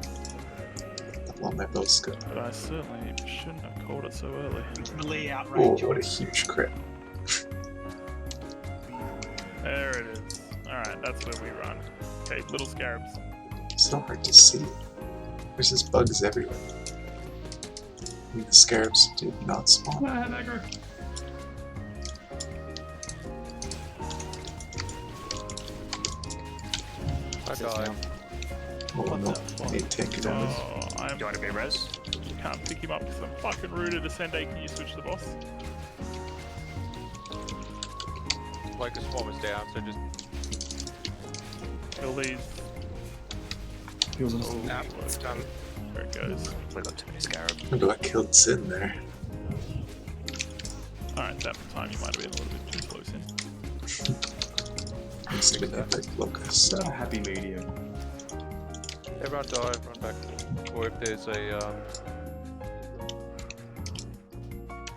I want my bow scope. But I certainly shouldn't have called it so early. Melee Oh, outrage. what a huge crit. There it is. Alright, that's where we run. Okay, little scarabs. It's not hard to see. There's just bugs everywhere. I mean, the scarabs did not spawn. I died. Oh no, I need to take it out. Do you want to be res? You can't pick him up because I'm fucking rooted. Ascende, can you switch the boss? Locust Swarm is down, so just Kill these. Nah, it's done. There it goes. We got too many scarabs. Oh, I killed Sin there. Alright, that time you might have been a little bit too close in. It's an epic locust. A happy medium. everyone dive, run back. Or if there's a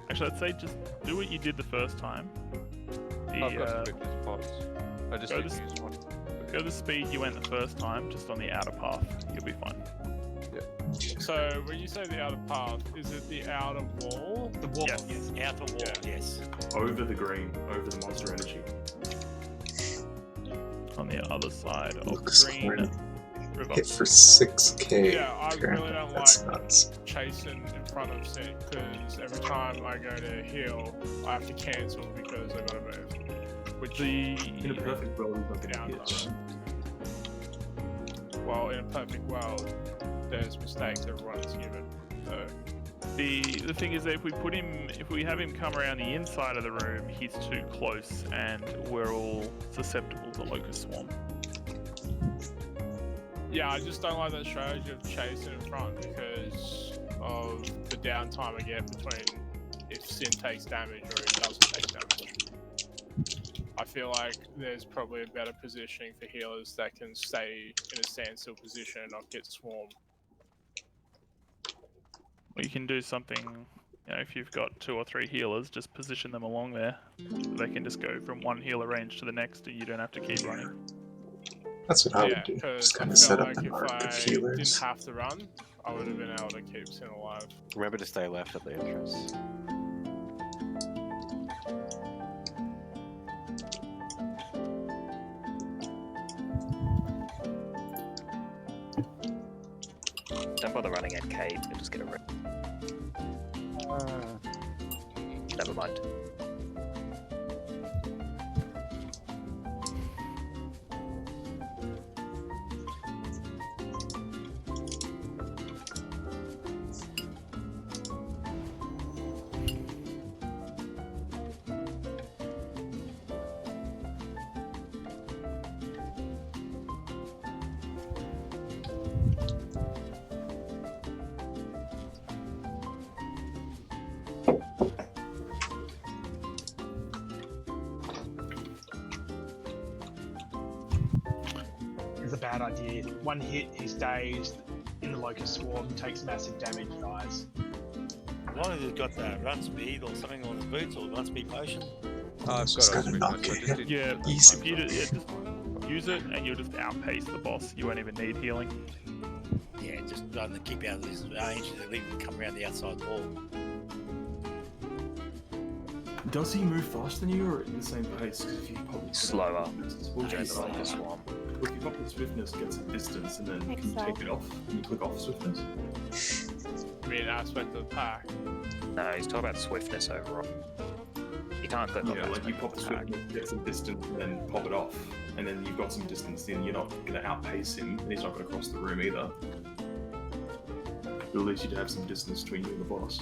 Actually, I'd say just do what you did the first time. I've got some weakness pots. I just go need to use one. Go the speed you went the first time, just on the outer path. You'll be fine. So when you say the outer path, is it the outer wall? The wall, yes. Outer wall, yes. Over the green, over the monster energy. On the other side of Looks the green corny. river. Hit for 6k. Yeah, I really don't That's like nuts. chasing in front of Sin because every time I go to heal, I have to cancel because I gotta move. Which In a perfect world, he's not down going to hit. well, in a perfect world, there's mistakes everyone's given. So The thing is that if we have him come around the inside of the room, he's too close, and we're all susceptible to Locust Swarm. yeah, I just don't like that strategy of chasing in front because of the downtime I get between if Sin takes damage or he doesn't take damage. I feel like there's probably a better positioning for healers that can stay in a standstill position and not get swarmed. Well, you can do something You know, if you've got 2 or 3 healers, just position them along there. So they can just go from one healer range to the next, and you don't have to keep running. That's what I Yeah, would do. because Just kind I of set felt up like an if arc I of healers. didn't have to run, I would have been able to keep Sin alive. Remember to stay left at the entrance. Don't bother running at Kate, you'll just get a rip. Never mind. It's a bad idea. One hit, he's dazed in the locust swarm, takes massive damage, dies. As long as he's got that run speed or something on his boots or run speed potion. I've Just got gotta a knock sweetness, it I just did- Yeah, Easy. if you just use it and you'll just outpace the boss. You won't even need healing. Yeah, just rather than keep out of this range, leave him come around the outside wall. Does he move faster than you or at the same pace? Because if you pop Slower. Well, During the locust swarm. if you pop the swiftness, get some distance, and then you can take it off. Can you click off swiftness? I mean, aspect of the pack. No, he's talking about swiftness overall. You can't click on Yeah, like you pop the swiftness, get some distance, and then pop it off, and then you've got some distance. Then you're not going to outpace him, and he's not going to cross the room either. But at least you'd have some distance between you and the boss.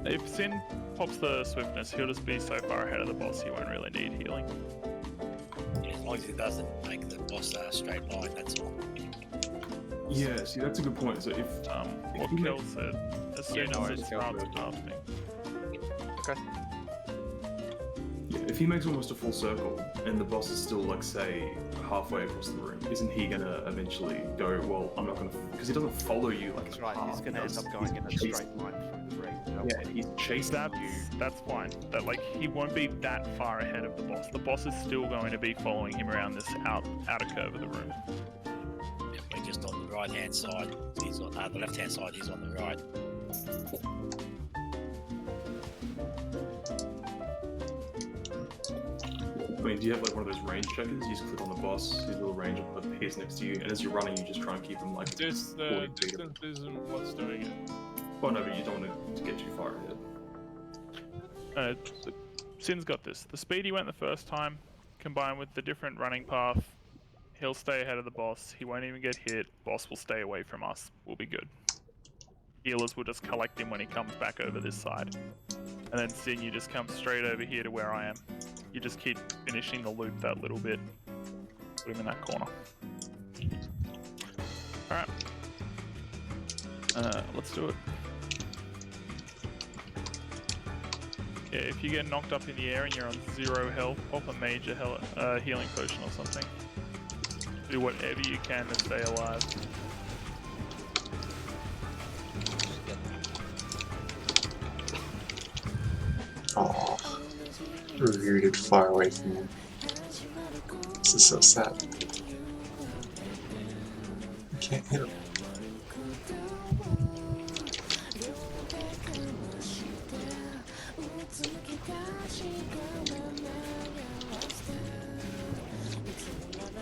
If Sin pops the swiftness, he'll just be so far ahead of the boss he won't really need healing. Yeah, as long as it doesn't make the boss a straight line, that's all. Yeah, see, that's a good point. So if What you make- kills it as soon as it starts casting. Okay. Yeah, if he makes almost a full circle and the boss is still, like, say, halfway across the room, isn't he gonna eventually go, well, I'm not gonna, because he doesn't follow you like That's right, he's going to end up going in a chasing- straight line through the ring. Yeah, he's chasing you. That's fine. That like he won't be that far ahead of the boss. The boss is still going to be following him around this outer curve of the room. If we're just on the right hand side, he's on the left hand side, he's on the right. I mean, do you have like one of those range checkers? You just click on the boss, his little range appears next to you, and as you're running, you just try and keep him like. This, 40 the feet. distance isn't what's doing it. Well, no, but you don't want to get too far ahead. Sin's got this. The speed he went the first time, combined with the different running path, he'll stay ahead of the boss. He won't even get hit. Boss will stay away from us. We'll be good. Healers will just collect him when he comes back over this side. And then Sin, you just come straight over here to where I am. You just keep finishing the loop that little bit. Put him in that corner. Alright. Let's do it. Yeah, if you get knocked up in the air and you're on 0 health, pop a major healing potion or something. Do whatever you can to stay alive. Aww. Rooted far away from him. This is so sad. I can't hit him.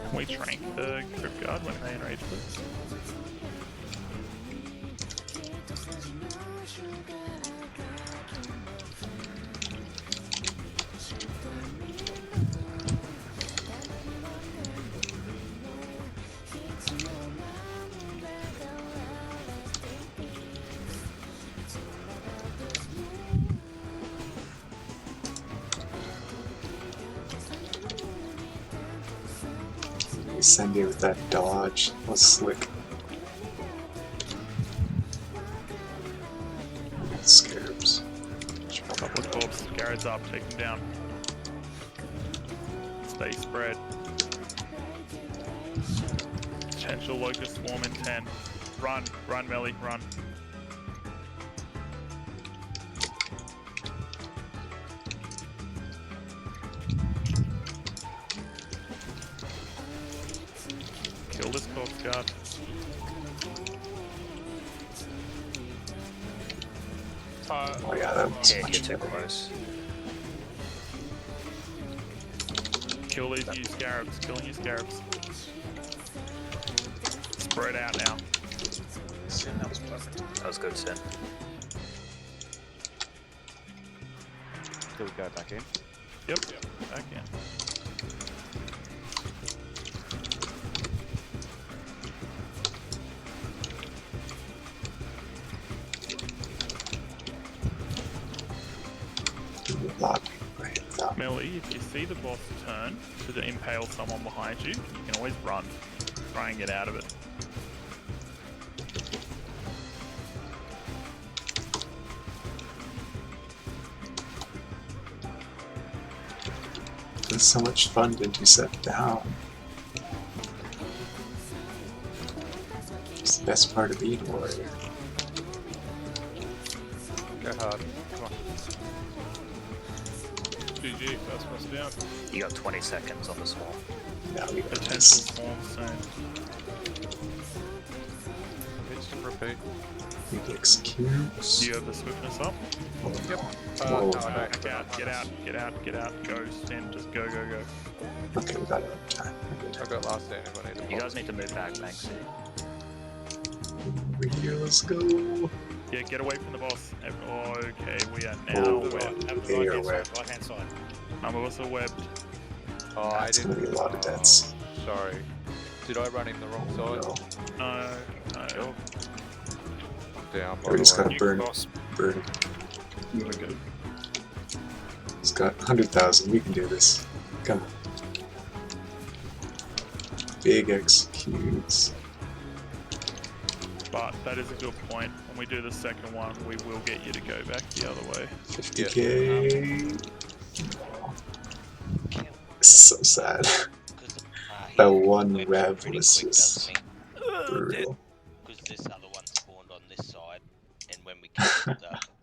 Can we trank the Crypt Guard when they enrage, please? Send you with that dodge. Was slick. scarabs. Couple of corpses, Garrett's up, take him down. Stay spread. Potential locust swarm in 10. Run, Melly, run. Kill this corpse guard. Oh yeah, that was Yeah, much you're too better. close. Kill these new scarabs, kill new scarabs. Spread out now. Sin, that was perfect. That was good, Sin. Do we go back in? Yep, back in. Melly, if you see the boss turn to impale someone behind you, you can always run. Try and get out of it. It's so much fun to intercept down. It's the best part of being a warrior. Go hard. Come on. GG, first person down. You got 20 seconds on the swarm. Now we got Potential this. swarm soon. Instant repeat. We can execute. Do you have the swiftness up? Yep. Oh, No, Back out, get out, get out, get out. Go, Sin, just go, go, go. okay, we got enough time. We're good. I got last stand if I need to. You guys need to move back, Banksy. Over here, let's go. Yeah, get away from the boss. Okay, we are now webbed. Have Yeah, the you're right hand side. Some of us are webbed. Oh, I That's didn't. gonna be a lot of deaths. Sorry. Did I run in the wrong side? No. No. Down by We just the way. gotta burn. Burn. You wanna go? It's got 100,000. We can do this. Come on. Big executes. But that is a good point. When we do the second one, we will get you to go back the other way. 50k. This is so sad. That one rev was just brutal. Because this other one spawned on this side, and when we killed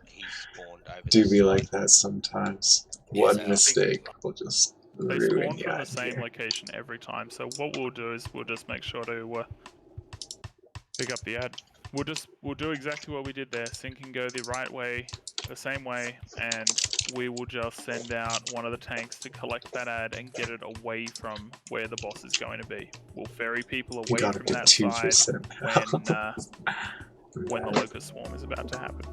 he spawned over Do this be side. like that sometimes. One mistake will just They ruin spawn the from the same idea. location every time, so what we'll do is we'll just make sure to pick up the ad. We'll do exactly what we did there. Sin can go the right way, the same way, and we will just send out one of the tanks to collect that ad and get it away from where the boss is going to be. We'll ferry people You away gotta from get that 2% side when the locust swarm is about to happen.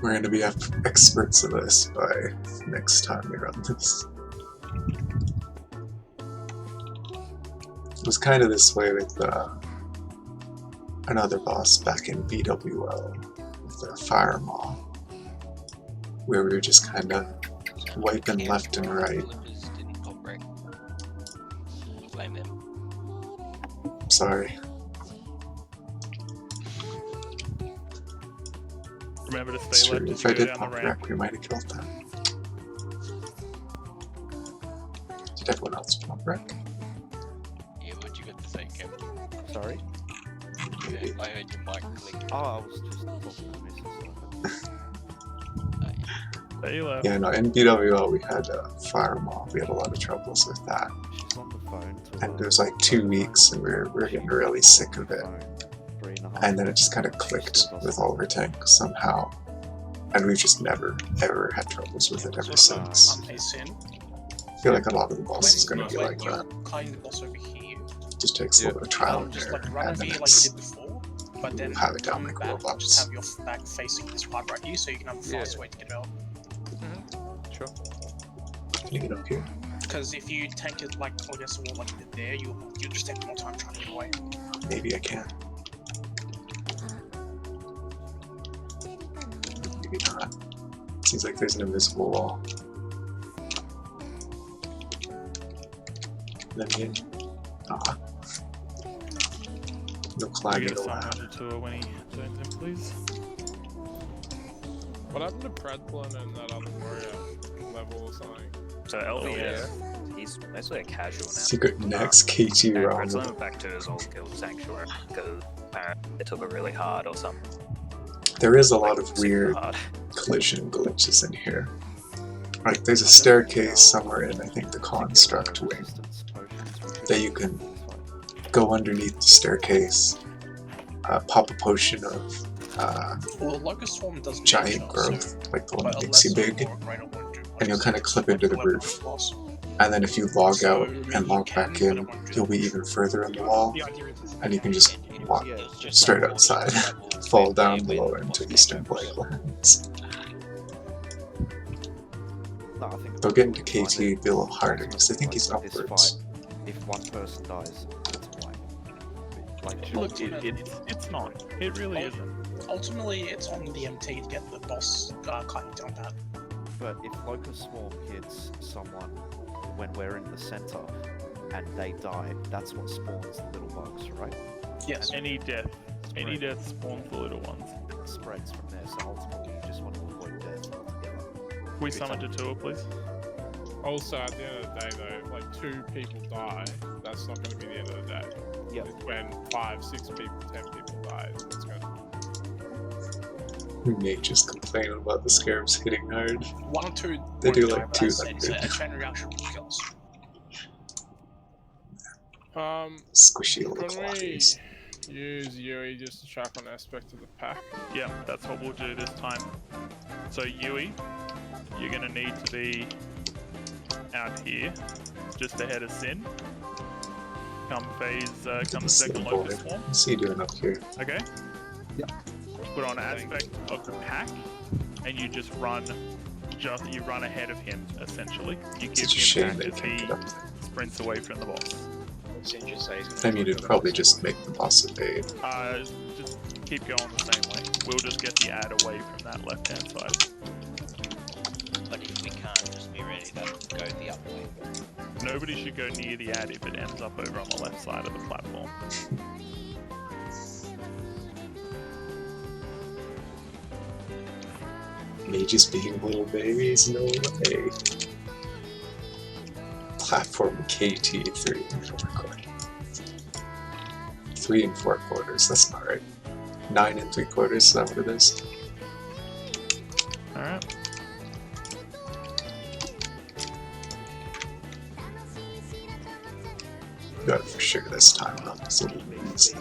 We're gonna be experts of this by next time we run this. It was kind of this way with another boss back in BWL with the Fire Maw, where we were just kind of wiping left and right. Didn't pop wreck. Blame them. Sorry. Remember to It's stay true. left as If you I go did down the pop ramp. wreck, we might have killed them. Did everyone else pop wreck? Yeah, what'd you got to say, Kev? Sorry? Yeah, I heard your mic click. Oh, I was just talking to Mrs. Stay left. Yeah, no, in BWL we had Fire Maw. We had a lot of troubles with that. She's on the phone to And it was like 2 weeks and we were getting really sick of it. 3.5 And then it just kind of clicked with all of our tanks somehow. And we've just never, ever had troubles with it ever since. Hey, Sin. I feel like a lot of the boss is going to be When like you're that. cutting the boss over here, Just takes a little bit of trial and just error. like run And over then here like you it's did before, but then have it down come like back, robots. just have your back facing this hard right here, so you can have a fast way to get out. Sure. Can you get up here? Because if you tank it like against the wall like you did there, you'll just take more time trying to get away. Maybe I can. Maybe not. Seems like there's an invisible wall. Let me in. Ah. No Can we climbing get someone allowed. to tour when he joins in, please? What happened to Predplin and that other warrior level or something? So LVS, he's mostly a casual now. Secret Naxx KT And realm. Red's went back to his old guild sanctuary because apparently they took it really hard or something. There is a lot of weird collision glitches in here. Like, there's a staircase somewhere in, I think, the construct wing that you can go underneath the staircase, pop a potion of Well, Locust Swarm does giant nature, growth, so like the one that a makes you lesser big, or a greater won't do much. and you'll kind of clip into the Level roof. boss. And then if you log So, out and log back in, you'll be even further in the wall, and you can just walk straight outside, fall down below into Eastern Plague Lands. No, I think They'll get into KT, be a little harder, because I think he's this upwards. fight, if one person dies, it's a wipe. Like, Look, it's not. It really isn't. Ultimately, it's on the MT to get the boss climbing down that. but if Locust Swarm hits someone when we're in the center and they die, that's what spawns the little bugs, right? Yes. Any death spawns the little ones. It spreads from there, so ultimately you just want to avoid death altogether. Can we summon to tour, please? Also, at the end of the day, though, if like 2 people die, that's not going to be the end of the day. Yep. It's when 5, 6 people, 10 people die, it's going to. We may just complain about the scarabs hitting hard. 1 or 2. They do won't like die, but as I said, 200. It's a chain reaction kills. Squishy little Can we claws. use Yui just to track on aspect of the pack? Yeah, that's what we'll do this time. So Yui, you're gonna need to be out here, just ahead of Sin. Come phase, come the second Locust Swarm. What's he doing up here? Okay? Yep. Put on aspect of the pack, and you just run, you run ahead of him, essentially. You give Such a shame him they back as can't he get up sprints away from the boss. I mean, it'd probably just make the boss evade. Just keep going the same way. We'll just get the ad away from that left-hand side. But if we can't, just be ready to go the other way. Nobody should go near the ad if it ends up over on the left side of the platform. Me just being little babies, no way. Platform KT 3 and 4 quarters. 3 and 4 quarters, that's not right. 9 and 3/4, is that what it is? Alright. Got it for sure this time, not this little babies.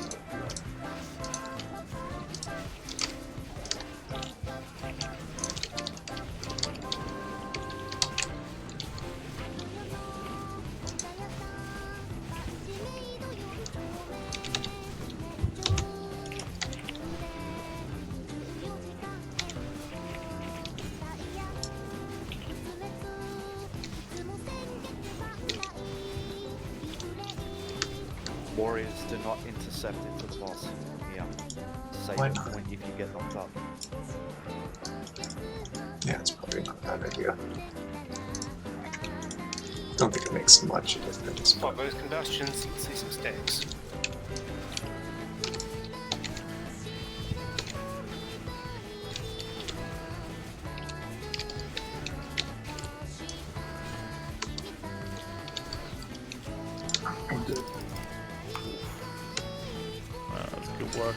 Warriors do not intercept into the boss here. Save Why it not? when if you get knocked up. Yeah, it's probably not a bad idea. Don't think it makes much of a difference. Pop those combustions, let's see some stacks. That's good work.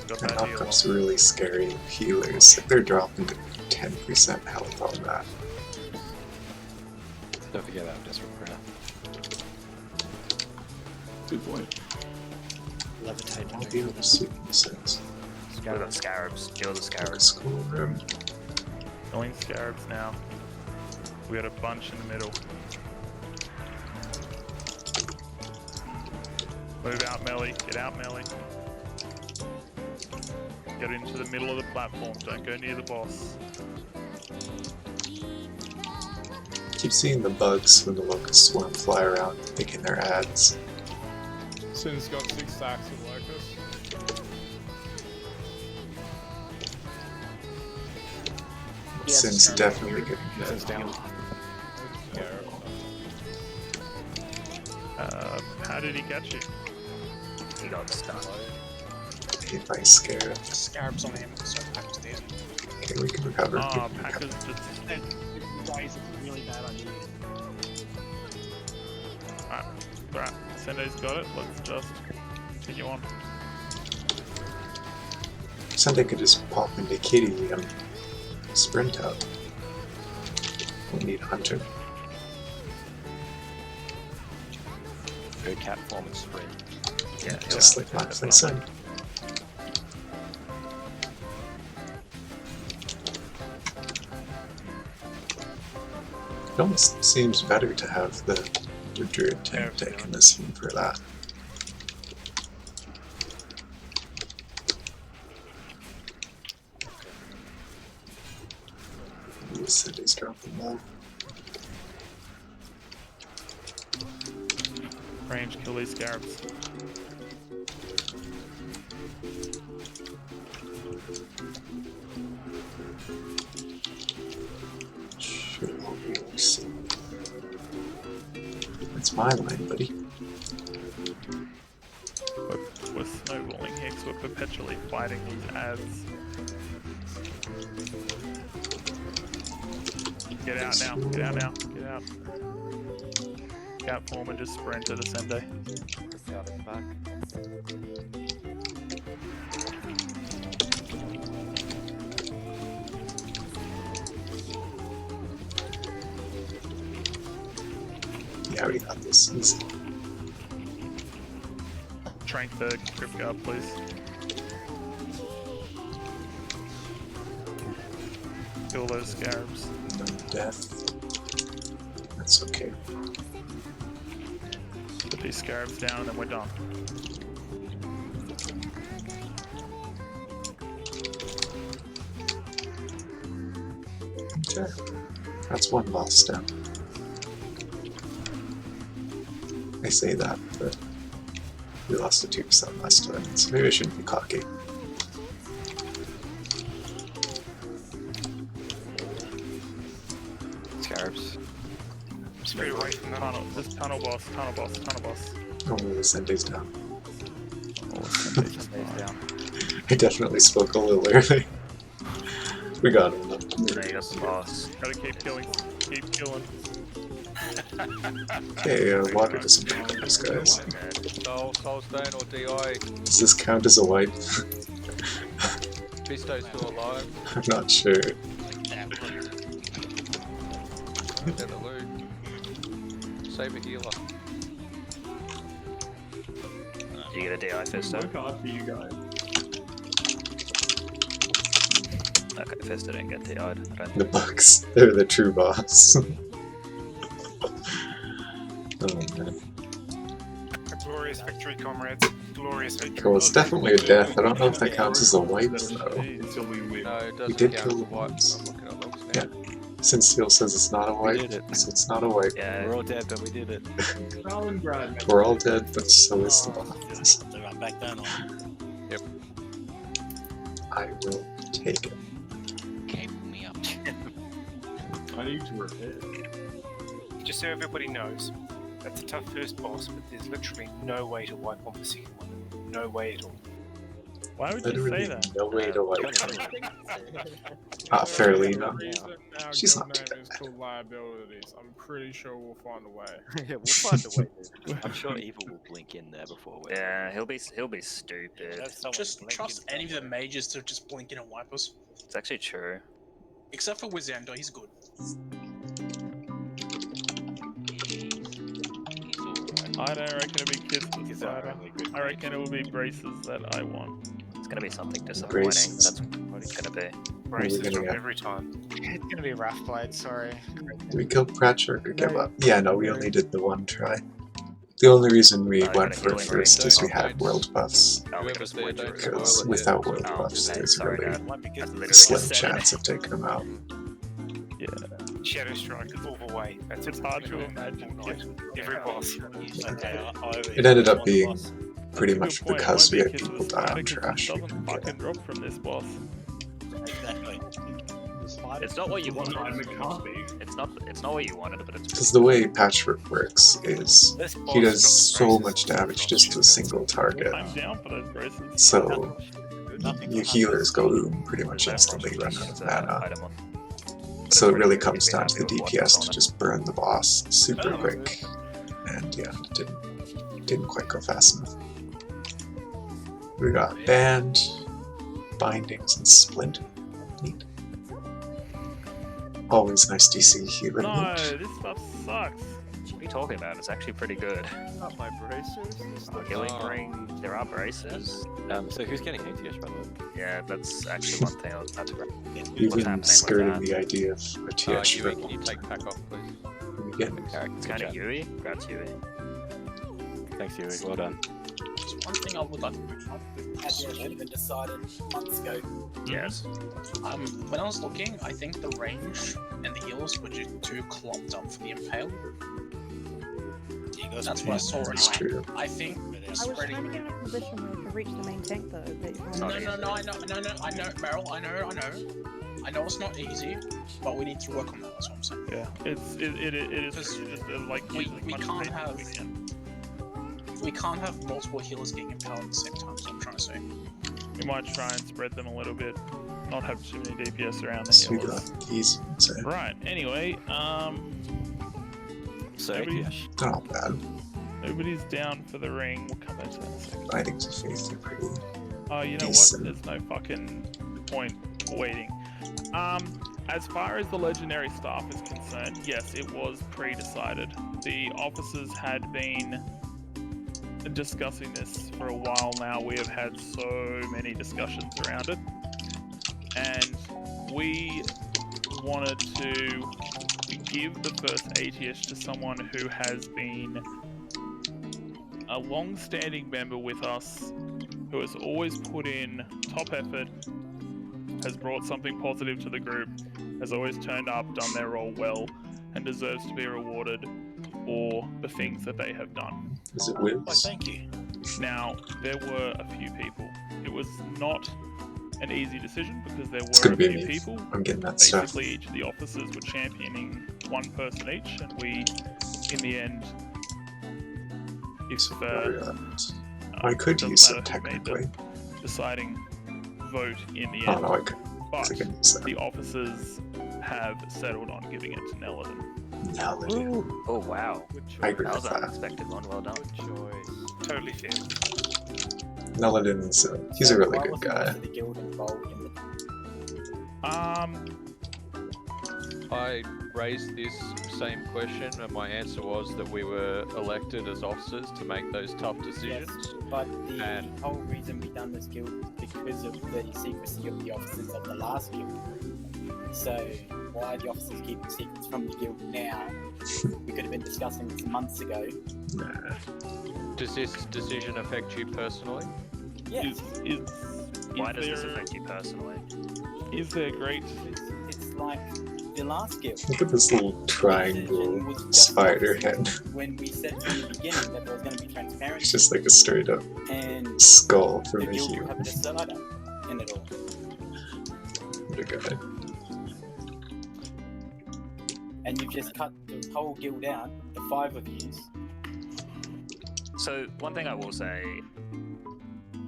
Got And that heal knockup's on. really scary with healers. Like, they're dropping to 10% health on that. Don't forget about Desperate Prayer. Good point. Levitate. All the other sequences. Kill the scarabs. Kill the scarabs. School room. Killing scarabs now. We got a bunch in the middle. Move out, Melly. Get out, Melly. Get into the middle of the platform. Don't go near the boss. Keep seeing the bugs when the Locust Swarm fly around, making their ads. Sin's got 6 stacks of Locust. Sin's definitely getting hit. Sin's down. did he catch you? He got stunned. Hit by Scarab. Scarabs on him, so Packers dead. Okay, we can recover. we Oh, can Packers recover. just. Guys, it's a really bad idea. Alright, Sendo's got it. Let's just continue on. Sunday could just pop into Kitty and sprint out. We need Hunter. Go cat form and sprint. Yeah, Just like last I said. It almost seems better to have the Druid tank taking this one for that. Ooh, Cindy's dropping low. Range, kill these scarabs. Should all be awesome. That's my line, buddy. We're snowballing here because we're perpetually fighting these ads. Get out now, get out now, get out. Cat form and just sprint to the Sende. Out and back. Yeah, we got this easy. Trank the Crypt Guard, please. Kill those scarabs. No death. That's okay. Put these scarabs down and then we're done. Okay. That's one boss down. I say that, but we lost a 2% last time, so maybe I shouldn't be cocky. Scarabs. Straight away from them. Tunnel, this tunnel boss, tunnel boss, tunnel boss. Oh, the Sunday's down. Stays down. I definitely spoke a little early. We got him though. There you go, the boss. Gotta keep killing, keep killing. Okay, water doesn't count for this, guys. Soul Stone or DI. Does this count as a wipe? Fisto's still alive. I'm not sure. Get a loot. Save a healer. Did you get a DI Fisto? Work hard for you guys. Okay, Fisto didn't get DI'd. I don't The Bucks, they're the true boss. Oh man. A glorious victory, comrades. Glorious victory. Well, it's definitely a death. I don't know if that counts as a wipe though. Until we win. No, it We doesn't did count kill as a the wipe. ones. I'm looking at logs now. Yeah. Since Steel says it's not a wipe, did it. so it's not a wipe. Yeah, We're all dead, but we did it. Stalingrad. We're all dead, but so is the boss. They run back down on Yep. I will take it. cable me up. I need to repair. Just so everybody knows, that's a tough first boss, but there's literally no way to wipe on the second one. No way at all. Why would you Literally say that? no way to wipe. The Fairly no. reason our She's guild not too name is called Liabilities. I'm pretty sure we'll find a way. Yeah, we'll find a way. Dude. I'm sure Evil will blink in there before we. yeah, he'll be stupid. Just trust any of the mages to just blink in and wipe us. It's actually true. Except for Wizando, he's good. I don't reckon it'll be kids with cider. I reckon it will be braces that I want. It's gonna be something disappointing. Braces. That's what it's gonna be. Braces gonna drop get? every time. It's gonna be rough blade, sorry. Did we kill Pratchett or give up? Yeah, no, we only did the one try. The only reason we Oh, you went got a for it healing first ring. is we had world buffs. Oh, we Whoever's just there, went don't through it. spoil Because it. without world Oh, buffs, okay, there's sorry, really Dad. That's a literally slim what chance of taking them out. Yeah. Shadow Strike is all the way. That's It's hard to imagine. every boss. It ended up being That's pretty a much good point. It because won't we be had kids people with die cider on 'cause trash. it doesn't fucking drop from this boss. Exactly. The spider It's not what you wanted. McCarthy. It's not what you wanted, but it's. Because the way Patchwork works is he does so much damage just to a single target. I'm down for those braces. So your healers go pretty much instantly run out of mana. So it really comes down to the DPS to just burn the boss super quick. And yeah, didn't quite go fast enough. We got Band, Bindings, and Splint. Neat. Always nice DC healing. No, this stuff sucks. What are you talking about? It's actually pretty good. Not my bracers. Healing ring. There are braces. So who's getting ATS by the way? Yeah, that's actually one thing I was about to grab. You've been skirting the idea of a TH for a Can you long take time. pack off, please? Again, It's kind of Yui. Grabs Yui. Thanks, Yuri. Well done. Just one thing I would like to bring up had only been decided months ago. Yes. When I was looking, I think the range and the heals were just too clogged up for the impale. That's what I saw That's anyway. true. I think I was trying to get in a position where I could reach the main tank though. But No, I know, Meryl, I know it's not easy, but we need to work on that, that's what I'm saying. Yeah, it is just like we can't have multiple healers getting impaled at the same time, so I'm trying to say. We might try and spread them a little bit, not have too many DPS around the So healers. easy. So Right, anyway, So nobody's, not bad. nobody's down for the ring. We'll come back to that in a second. Bindings of Faith are pretty. Oh, you know decent. what? There's no fucking point waiting. As far as the legendary staff is concerned, yes, it was pre-decided. The officers had been discussing this for a while now. We have had so many discussions around it, and we wanted to give the first ATS to someone who has been a long-standing member with us, who has always put in top effort, has brought something positive to the group, has always turned up, done their role well, and deserves to be rewarded for the things that they have done. Is it Wiz? Why, thank you. Now, there were a few people. It was not an easy decision because there It's were gonna a be few me. people. I'm getting that stuff. Basically, each of the officers were championing one person each, and we, in the end, if I could doesn't use matter some who made technically. the deciding vote in the Oh end. no, I could. But I could use that. the officers have settled on giving it to Nelladin. Nelladin. Oh wow. I agree That with was an that. unexpected one. Well done. Choice. Totally fair. Nelladin's he's a really good guy. I raised this same question, and my answer was that we were elected as officers to make those tough decisions. Yes, but the whole reason we done this guild is because of the secrecy of the officers of the last guild. So why are the officers keeping secrets from the guild now? We could have been discussing this months ago. Nah. Does this decision affect you personally? Yes. Why does this affect you personally? Is there great? It's like the last guild. Look at this little triangle spider head. When we said from the beginning that there was going to be transparency. It's just like a straight up And skull from the a guild would human. have a decider in it all. What a guy. And you've just cut the whole guild out, the 5 of you. So one thing I will say,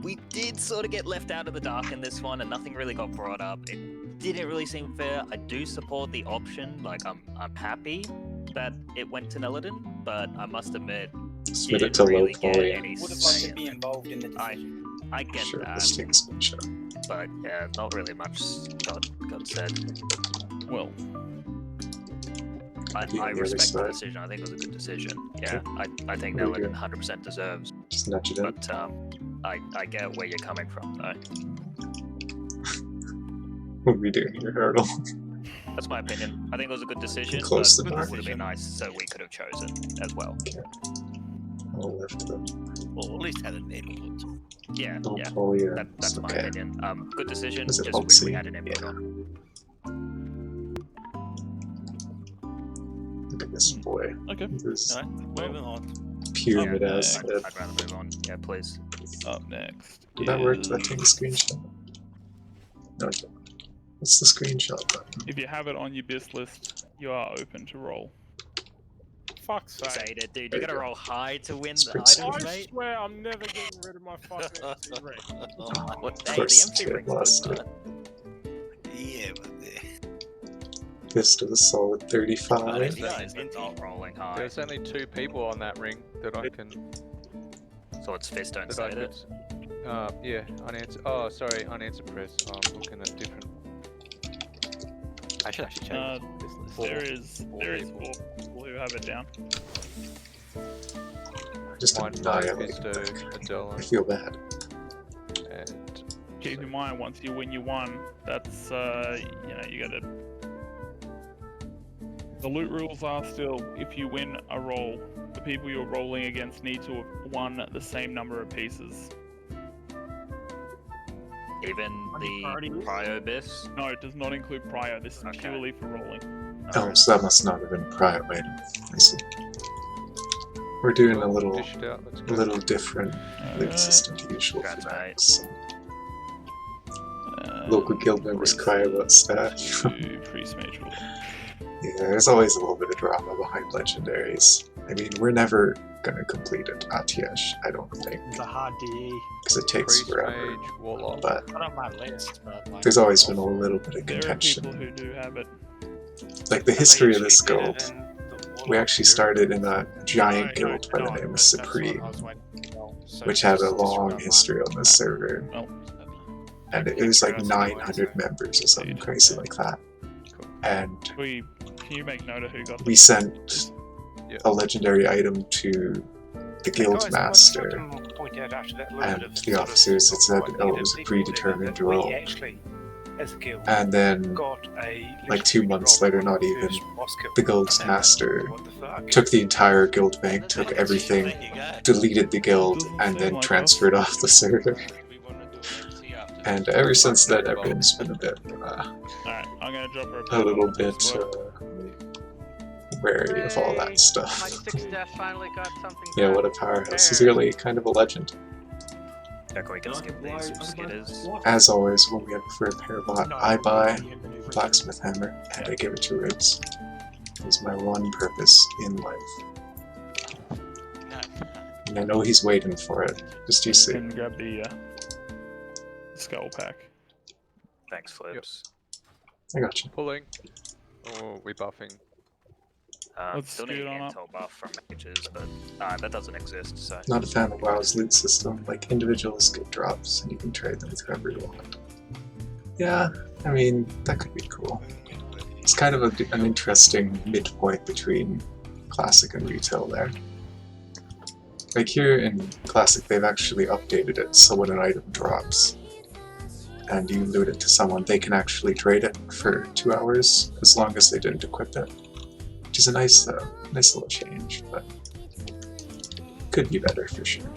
we did sort of get left out of the dark in this one, and nothing really got brought up. It didn't really seem fair. I do support the option. Like I'm happy that it went to Nelladin, but I must admit, Submit you it to didn't really low get poly. any Would have say liked to in be it. involved in the decision. I get Sure, that, let's take a screenshot. but yeah, not really much got said. Well, I Be on the other respect the side. decision. I think it was a good decision. Yeah, Okay. I think What do we Nelladin do? 100% deserves. Just nudge it in. But I get where you're coming from, though. What are we doing here, Hurdle? That's my opinion. I think it was a good decision, Close but the it door. would have been nice so we could have chosen as well. I'll lift them. Well, at least had a neighborhood. Yeah, Low yeah. poly, That's my okay. opinion. Good decision. Is it Just wish we Hulksy? had an input on. Look at this boy. Okay. This Alright, moving on. pyramid Yeah, ass I'd head. rather move on. Yeah, please. Up next. Did that work? is- Did I take a screenshot? No, it didn't. What's the screenshot button? If you have it on your BIS list, you are open to roll. Fuck's sake. Say it, dude. There You you gotta go. roll high to win It's the pretty items, safe. I mate. swear I'm never getting rid of my fucking MC ring. Well, Of hey, course, the MC Jay ring's lost good, it. Yeah, but Fist of the Solid man. 35. These guys are not rolling high. There's only 2 people on that ring that I can. So it's fist don't That say I it. could. Yeah, unanswered. Oh, sorry, unanswered press. Oh, I'm looking at different. I should actually change this list. There is 4 people who have it down. Just Mine annihilate is them. Adele I feel bad. and Keep in mind, once you win your 1, that's you know, you gotta. The loot rules are still, if you win a roll, the people you're rolling against need to have won the same number of pieces. Even the prio bis. No, it does not include prio. This is Okay. purely for rolling. Oh, so that must not have been a prior item. I see. We're doing a little, dish it out. Let's go. little different loot system to usual for Congrats, mate. Naxx. Local guild members cry about stuff. Priest mage roll. Yeah, there's always a little bit of drama behind legendaries. I mean, we're never gonna complete it at Tiesh, I don't think, It's a hard DE. because it takes Priest, forever. mage, warlock. But Not on my list, but like, there's always been a little bit of There are contention. people who do have it. Like the history of this usually better guild, than the we Warlock actually here. started in a giant No, guild by the no, name of that's what Supreme, I was waiting for. So which had a just long disregard history on this server, Well, and it was like 900 members or something crazy like that. And can you make note of who got we the sent a legendary item to the guild Guys, master, I can point out after that little and bit of the sort of officers had said, what oh, needed it was a people predetermined that we role. actually, as a guild, And then, got a like 2 months later, not even, boss kill. the guild's master What the fuck? took the entire guild bank, took everything, deleted the guild, and then transferred off the server. And ever since then, everyone's been a bit, Alright, I'm gonna drop her a little bit wary of all that My stuff. 6 death finally got something. Yeah, what a powerhouse. He's really kind of a legend. Reckon we can skip these skitters. As always, when we have a repair bot, I buy blacksmith hammer and I give it to Ribs. It's my one purpose in life. And I know he's waiting for it. Just you see. And grab the skull pack. Thanks, Flips. I got you. Pulling. Oh, we buffing. Let's Still need scoot an on up. intel buff from mages, but that doesn't exist, so. Not a fan of WoW's loot system. Like, individuals get drops and you can trade them with whoever you want. Yeah, I mean, that could be cool. It's kind of an interesting midpoint between Classic and Retail there. Like here in Classic, they've actually updated it so when an item drops and you loot it to someone, they can actually trade it for 2 hours as long as they didn't equip it. Which is a nice little change, but could be better for sure.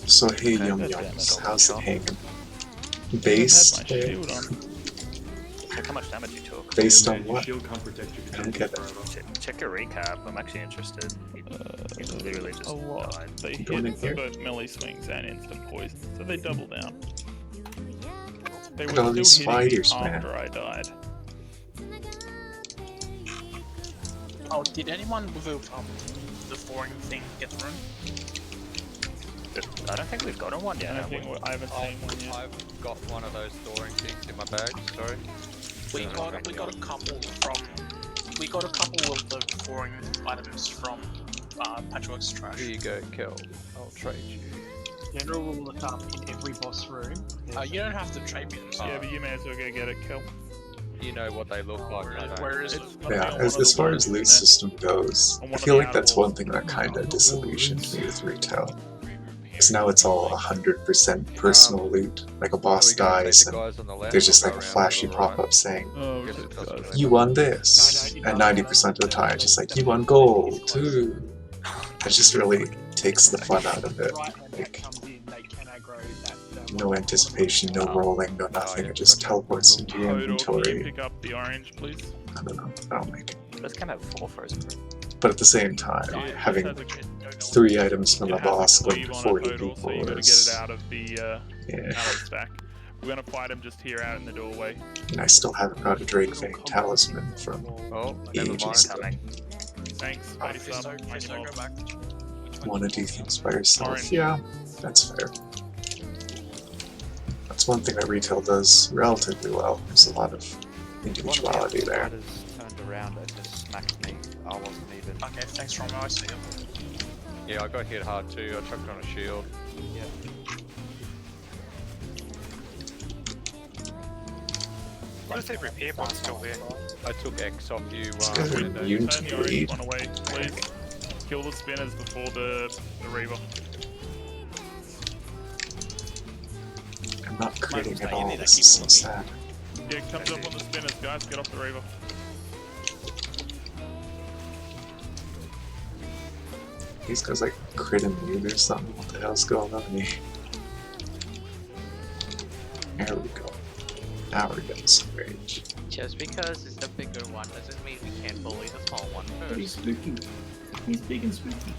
So hey Yum Yums, how's it hanging? Based Check how much damage you took. Based on what? Shield can't protect you. I don't get it. Check your recap. I'm actually interested. He literally just A lot. died. They Going in hit here? for both melee swings and instant poison, so they double down. They Look at all were these still hitting me spiders, man. after I died. Oh, did anyone with the flooring thing get through? I don't think we've gotten one yet. I haven't seen one yet. I've got one of those thawing things in my bag, sorry. We got a couple of the flooring items from Patchwork's trash. Here you go, Kel. I'll trade you. General rule of thumb in every boss room. You don't have to trade me them. Yeah, but you may as well go get it, Kill. You know what they look like. Where is it? Yeah, as far as loot system goes, I feel like that's one thing that kind of disillusioned me with Retail. Because now it's all 100% personal loot. Like a boss dies and there's just like a flashy pop-up saying, you won this. And 90% of the time it's just like, you won gold, too. It just really takes the fun out of it. Like, no anticipation, no rolling, no nothing. It just teleports into your Can you inventory. pick up the orange, please? I don't know. I don't like it. Let's come out 4 frozen fruit. But at the same time, having 3 items from a boss going to 40 people so you got to get it is... out of the out of the stack. We're gonna fight him just here out in the doorway. And I still haven't got a Drake Fang talisman from ages ago. Thanks, buddy. Want to do things by yourself? Yeah, that's fair. That's one thing that retail does relatively well. There's a lot of individuality there. Turned around and just smacked me. I wasn't even. Okay, thanks, Romo. I see him. Yeah, I got hit hard too. I chucked on a shield. Yeah. What is that repair box still there? I took X off you. You to bleed. One away, please. Kill the spinners before the Reaver. I'm not critting at all. This is so sad. Yeah, comes up on the spinners, guys. Get off the Reaver. These guys like crit immune or something. What the hell's going on here? There we go. Now we're getting some rage. Just because it's the bigger one doesn't mean we can't bully the small one first. He's spooky. He's big and spooky.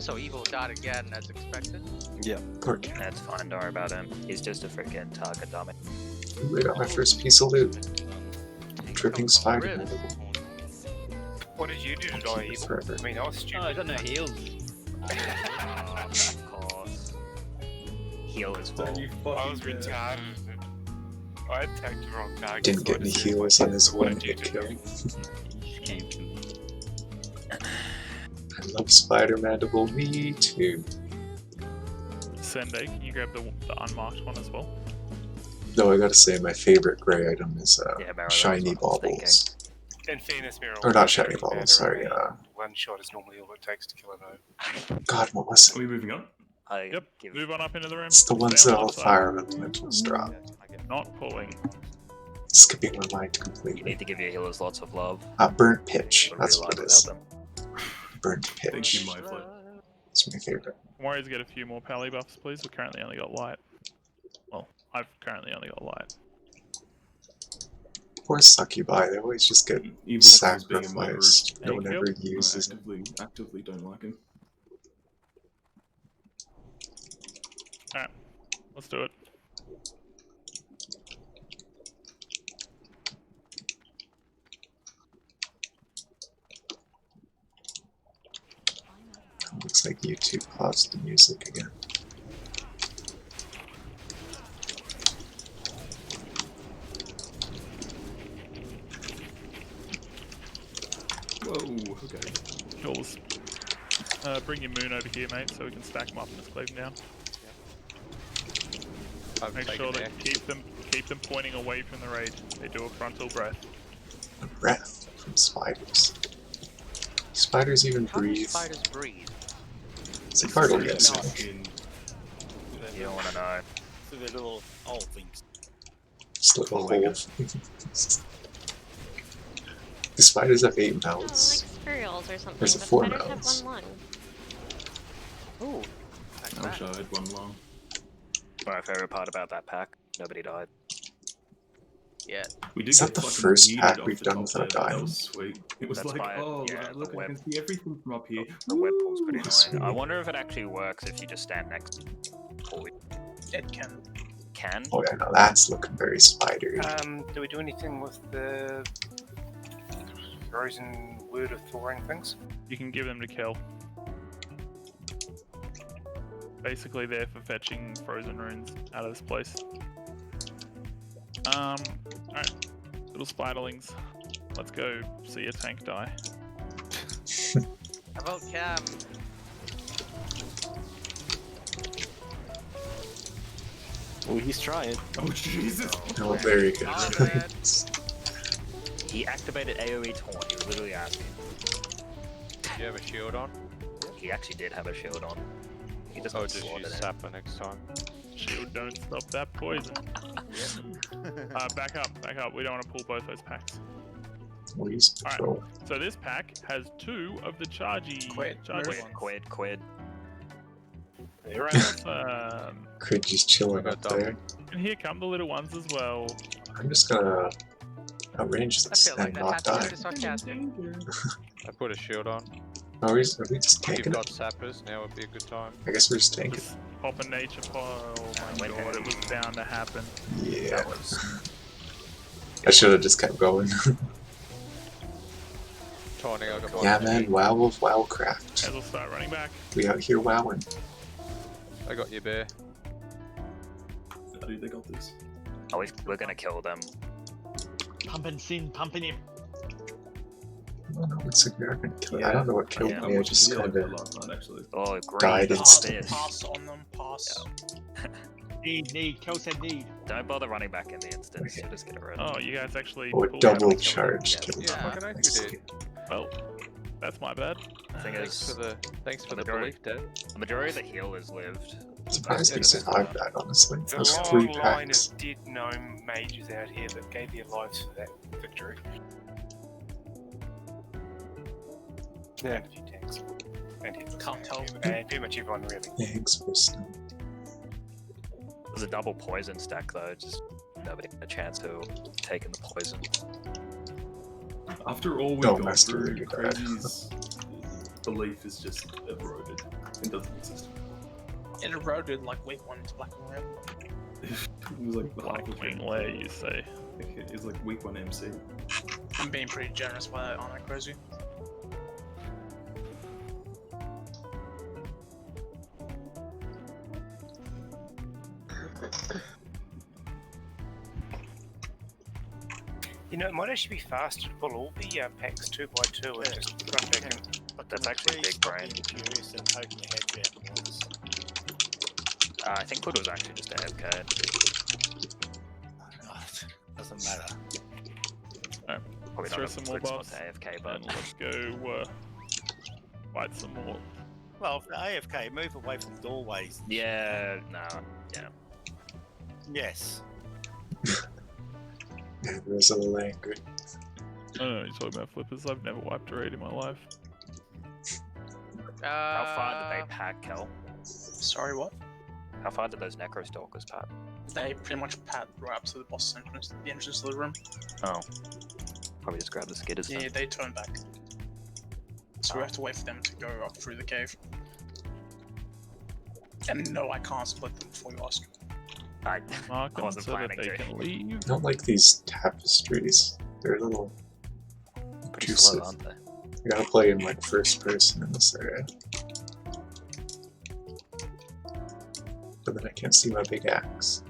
So Evil died again as expected. Yeah. Okay. That's fine, don't worry about him. He's just a freaking target dummy. Ooh, I got my first piece of loot. Tripping spider. What did you do to die, Evil? Forever. I mean, I was stupid. Oh, I got no heals. Of course. Heal is full. I was retarded. I attacked the wrong target. Didn't get any heals on his one hit kill. I love Spider Mandible, me too. Sende, can you grab the unmarked one as well? Though I gotta say, my favorite grey item is shiny baubles. In fairness, Meryl. Or not shiny baubles, sorry. One shot is normally all it takes to kill a node. God, what was it? Are we moving on? Yep, move on up into the room. It's the ones that all fire elementals drop. Not pulling. Skipping my mind completely. You need to give your healers lots of love. Burnt pitch, that's what it is. Burnt pitch. Thank you, my friend. It's my favorite. Warriors get a few more pally buffs, please. We've currently only got light. Well, I've currently only got light. Poor succubi, they always just get Evil sacrificed. No one ever uses them. Actively don't like him. Alright, let's do it. Looks like YouTube paused the music again. Whoa, okay. Jules, bring your moon over here, mate, so we can stack them up and just cleave them down. Make sure that keep them pointing away from the raid. They do a frontal breath. A breath from spiders. Spiders even breathe. Spiders breathe. It's a cartilage. You don't want to know. So the little old things. Just like a hole. The spiders have 8 Oh, mouths. like squirrels or something. There's a but 4 spiders mouths. have 1 lung. Ooh. I wish I had one long. My favorite part about that pack, nobody died. Yeah. We did Is that get the fucking first yeeted pack off we've the done top without there, that dying? was sweet. It was That's like, why, oh, yeah, look, the I can see everything from up here. The web pool's pretty annoying. sweet. I wonder if it actually works if you just stand next to it. It can. Can? Oh yeah, no, that's looking very spidery. Do we do anything with the frozen word of Thorin things? You can give them to Kel. Basically there for fetching frozen runes out of this place. Alright. Little spiderlings. Let's go see a tank die. How about Cam? Oh, he's trying. Oh, Jesus. Oh, very good. He activated AoE taunt, he was literally asking. Do you have a shield on? He actually did have a shield on. He just Oh, just use Sapper next time. Shield don't stop that poison. Back up. We don't want to pull both those packs. Please patrol. Alright, so this pack has 2 of the chargy ones. Quid. Awesome. Crit just chilling up there. And here come the little ones as well. I'm just gonna outrange I this feel like and that not has to die. be sarcastic. I put a shield on. Are we just If you've tanking got it? sappers, now would be a good time. I guess we're just tanking Just pop a nature pile. Oh my god, it was bound to happen. it. Yeah. I should have just kept going. Tiny, I got Yeah, man, wow of Wowcraft. As we'll start running back. We out here wowing. I got you, bear. I do, they got this. Oh, we're gonna kill them. Pumping Sin, pumping him. I don't know what's gonna kill me. I don't know what killed me. I just kind of Oh, died green. instantly. Pass on them, pass. Need. Kel said need. Don't bother running back in the instance. You'll just get a red. Oh, you guys actually. Oh, pulled double out. charge killed. Yeah, fucking oath you did. Well, that's my bad. Thing is, Thanks for the majority- belief, Dad. the majority of the healers lived. Surprised we survived that, honestly. There's Those a 3 long line packs. of dead gnome mages out here that gave their lives for that victory. Yeah. And a few tanks. And healers. Can't tell. And pretty much everyone really. Thanks for snow. There's a double poison stack though. Just nobody had a chance to take in the poison. After all we've Don't gone mess through, with your dad. Crazy's belief is just eroded. It doesn't exist. It eroded like week 1 into Black and Red. It was like Blackwing Lair, you say? It's like week 1 MC. I'm being pretty generous by that, aren't I, Crazy? You know, it might actually be faster to pull all the packs 2x2 and just run back in. But that's actually big brain. Curious and poking your head down the walls. I think Hood was actually just AFK. Doesn't matter. Alright, Probably throw not some a more good spot buffs. to AFK, And but let's go fight some more. Well, for AFK, move away from doorways. yeah, no, yeah. Yes. Yeah, there's a little angry. I don't know what you're talking about, flippers. I've never wiped a raid in my life. How far did they pack, Kel? Sorry, what? How far did those Necro Stalkers pack? They pretty much pat right up to the boss entrance, the entrance to the room. Oh. Probably just grab the skidders Yeah, then. they turn back. So we have to wait for them to go up through the cave. And no, I can't split them before you ask. I Mark them wasn't so that planning they to. can leave. I don't like these tapestries. They're a little Pretty intrusive. slow, aren't they? You gotta play in like first person in this area. But then I can't see my big axe.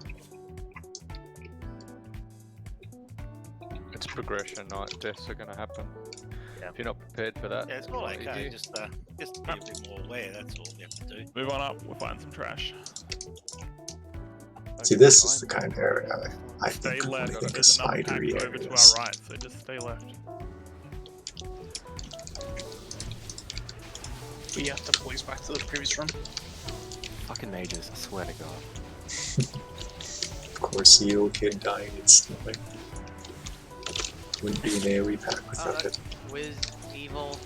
It's progression, not deaths are gonna happen. Yeah. If you're not prepared for that, Yeah, it's not what do you okay. do? Just be a bit more aware. That's all we have to do. Move on up, we'll find some trash. See, this is the kind of area I Stay think when I left, think of there's another pack spidery over to areas. our right, so just stay left. We have to police back to the previous room. Fucking mages, I swear to God. Of course, the little kid dying instantly. Wouldn't be an AoE pack without it. Wiz, evil,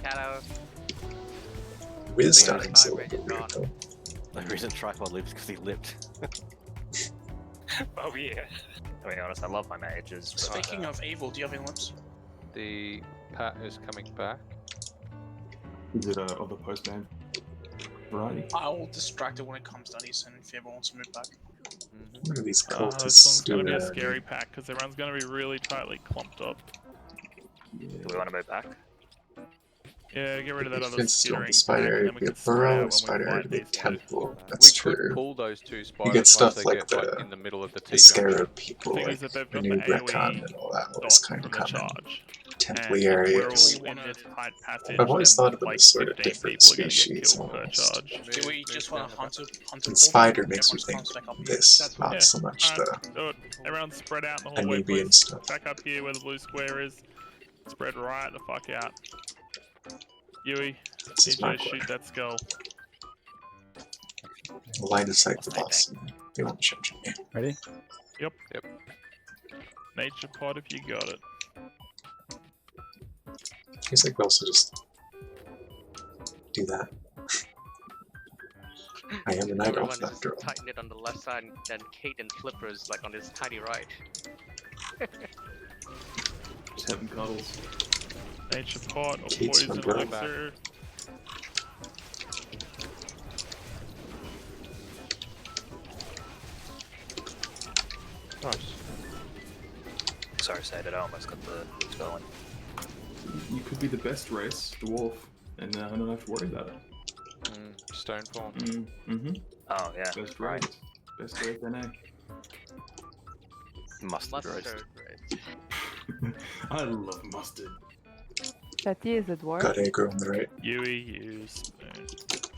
shadow. Wiz Big dying's a five little bit weird though. The reason Tripod lives because he lipped. Oh yeah. To be honest, I love my mages. but, Speaking of evil, do you have any lips? The Pat is coming back. Is it of the postman variety? I'll distract it when it comes down east, and if you ever wants to move back. What are these This cultists one's gonna doing? be a scary pack because everyone's gonna be really tightly clumped up. Do we want to move back? Yeah, get rid of that other Defense still skittering the spider pack, area and to then we be a can spread out burrow, when we spider area fight to be a these guys. temple. That's We could true. pull those two You spiders get once stuff they like get the in the middle of the T junction. scarab people, Thing like is that they've the got new the AoE retcon and all that was dots kind from of the coming. charge. Temple And if we're areas. all in this tight passage, I've always then thought of them like as sort of 15 different people are gonna get species killed per almost. charge. Do we just want to hunt a And spider makes me think Everyone's back up here. this, not Yeah, so much alright, the do it. Everyone spread out in the hallway, Anubian please. stuff. Back up here where the blue square is. Spread right the fuck out. Yui, This is need my you to shoot that skull. line of sight the boss. They won't judge me. Ready? Yep. Yep. Nature pod if you got it. Guess I could also just do that. I am a night Everyone elf is after all. tighten it on the left side, and Kate and Flipper is like on his tiny right. Just having cuddles. Nature pot or Kate's poison my brother. elixir. Nice. Sorry, Saded, I almost got the spell in. You could be the best race, dwarf, and I don't have to worry about it. Stone form. Oh, yeah. Best race. Best race NA. Mustard roast. I love mustard. Chatty is a dwarf. Got aggro on the right. Yui, use spoon.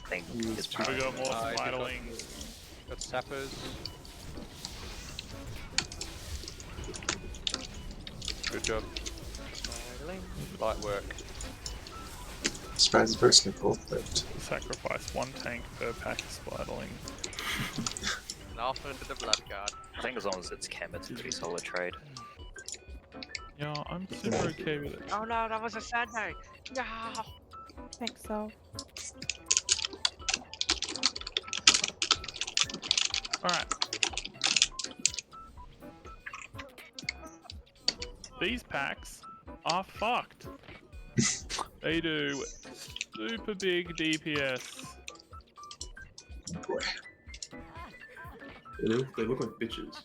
Thank We got more spiderlings. Got sappers. Good job. Light work. Surprise the person who pulled it. Sacrifice 1 tank per pack of spiderling. And off into the blood guard. I think as long as it's chem, it's a pretty solid trade. Yeah, I'm super okay with it. Oh no, that was a sad day. No. Thanks, so. Alright. These packs are fucked. They do super big DPS. Boy. They look like bitches.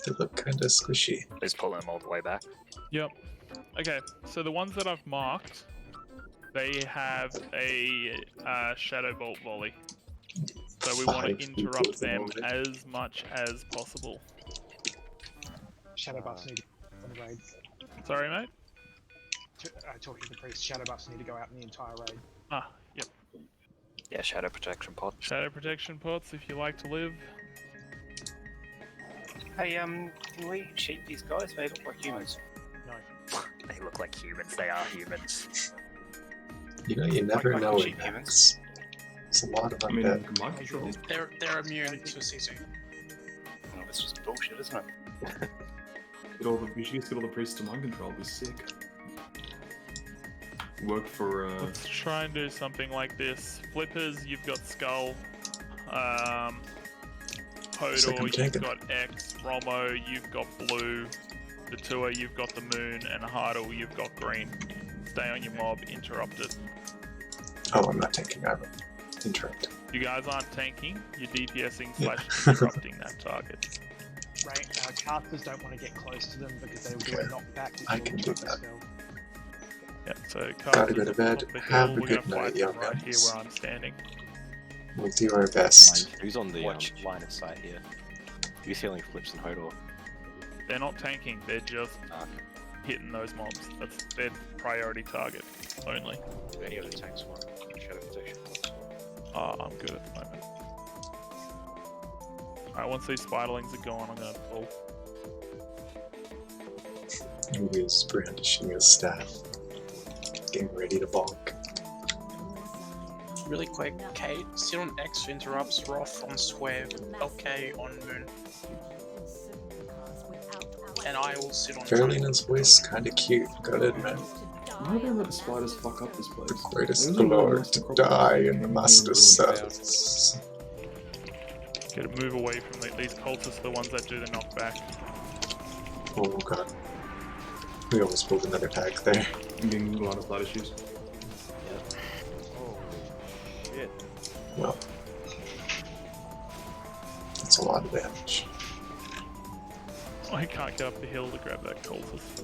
They look kinda squishy. Just pulling them all the way back. Yep. Okay, so the ones that I've marked, they have a Shadow Bolt volley. So we want 5 to people interrupt at the them moment. as much as possible. Shadow buffs need to go on the raid. Sorry, mate? Talking to the priest, shadow buffs need to go out in the entire raid. Ah, yep. Yeah, shadow protection pod. Shadow protection pots if you like to live. Hey, can we cheat these guys? They look like humans. No. They look like humans, they are humans. You know, you never Like know cheap in humans. It's a lot of I mean, undead. mind control. They're immune to CC. Oh, that's just bullshit, isn't it? We should just get all the priests to mind control. It'd be sick. Work for Let's try and do something like this. Flippers, you've got Skull. Second Hodor, you've taken. got X. Romo, you've got blue. The Tour, you've got the moon. And Hardle, you've got green. Stay on your mob, interrupt it. Oh, I'm not taking armor. Interrupt. You guys aren't tanking, you're DPSing / interrupting that target. Right, casters don't want to get close to them because they'll do a knockback. Which I will can do interrupt the that. spell. Yeah, so Gotta go casters to bed. up the Have hill, a we're good gonna night, fight young them right here guns. where I'm standing. We'll do our best. Who's on the line of sight here? Who's healing Flips and Hodor? They're not tanking, they're just hitting those mobs. That's their priority target only. Any of the tanks want shadow protection. Oh, I'm good at the moment. Alright, once these spiderlings are gone, I'm gonna pull. He is brandishing his staff. Getting ready to bonk. Really quick, Kate, sit on X interrupts, Roth on Swear, LK on Moon. And I will sit on Carolina's voice kinda cute, gotta admit. Why do they let the spiders fuck up this place? The greatest Those are lord master to crocodiles. die in the master Really cells. Gotta move away from these cultists, the ones that do the knockback. Oh god. We almost pulled another tag there. I'm getting a lot of blood issues. Shit. Well. That's a lot of damage. I can't get up the hill to grab that cultist.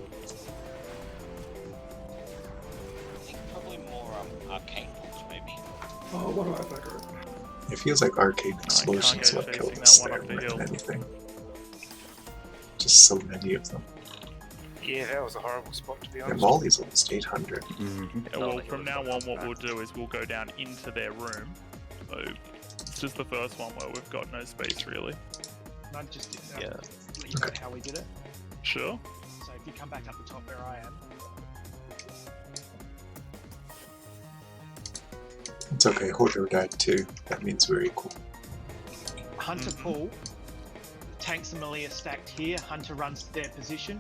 I think probably more arcane bolts, maybe. Oh, what do I fucker? It feels like arcane explosions go what killed chasing us that one there up the more than hill. anything. Just so many of them. Yeah, that was a horrible spot to be Their honest. Molly's almost 800. Yeah, well, from now on, what we'll do is we'll go down into their room. So it's just the first one where we've got no space really. Can I just Yeah. let you know how we did it? Sure. So if you come back up the top where I am, It's okay, Hodor died too. That means we're equal. Hunter pull, tanks and melee are stacked here, Hunter runs to their position.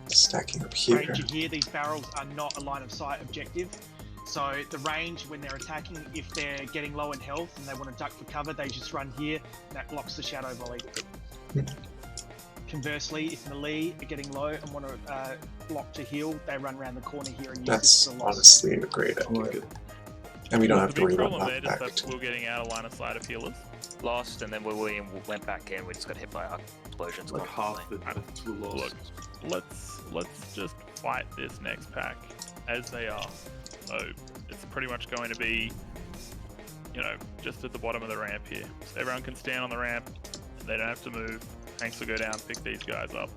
Stacking up here. Ranger here, these barrels are not a line of sight objective. So the range, when they're attacking, if they're getting low in health and they want to duck for cover, they just run here. That blocks the shadow volley. Conversely, if melee are getting low and want to block to heal, they run around the corner here and use this That's as a loss. honestly a great idea. And we don't have to worry about problem there that is back. that we're getting out of line of sight of healers. Lost, and then when we went back in, we just got hit by explosions. Like half the were lost. Look, let's just fight this next pack as they are. So it's pretty much going to be, you know, just at the bottom of the ramp here. So everyone can stand on the ramp. They don't have to move. Tanks will go down, pick these guys up.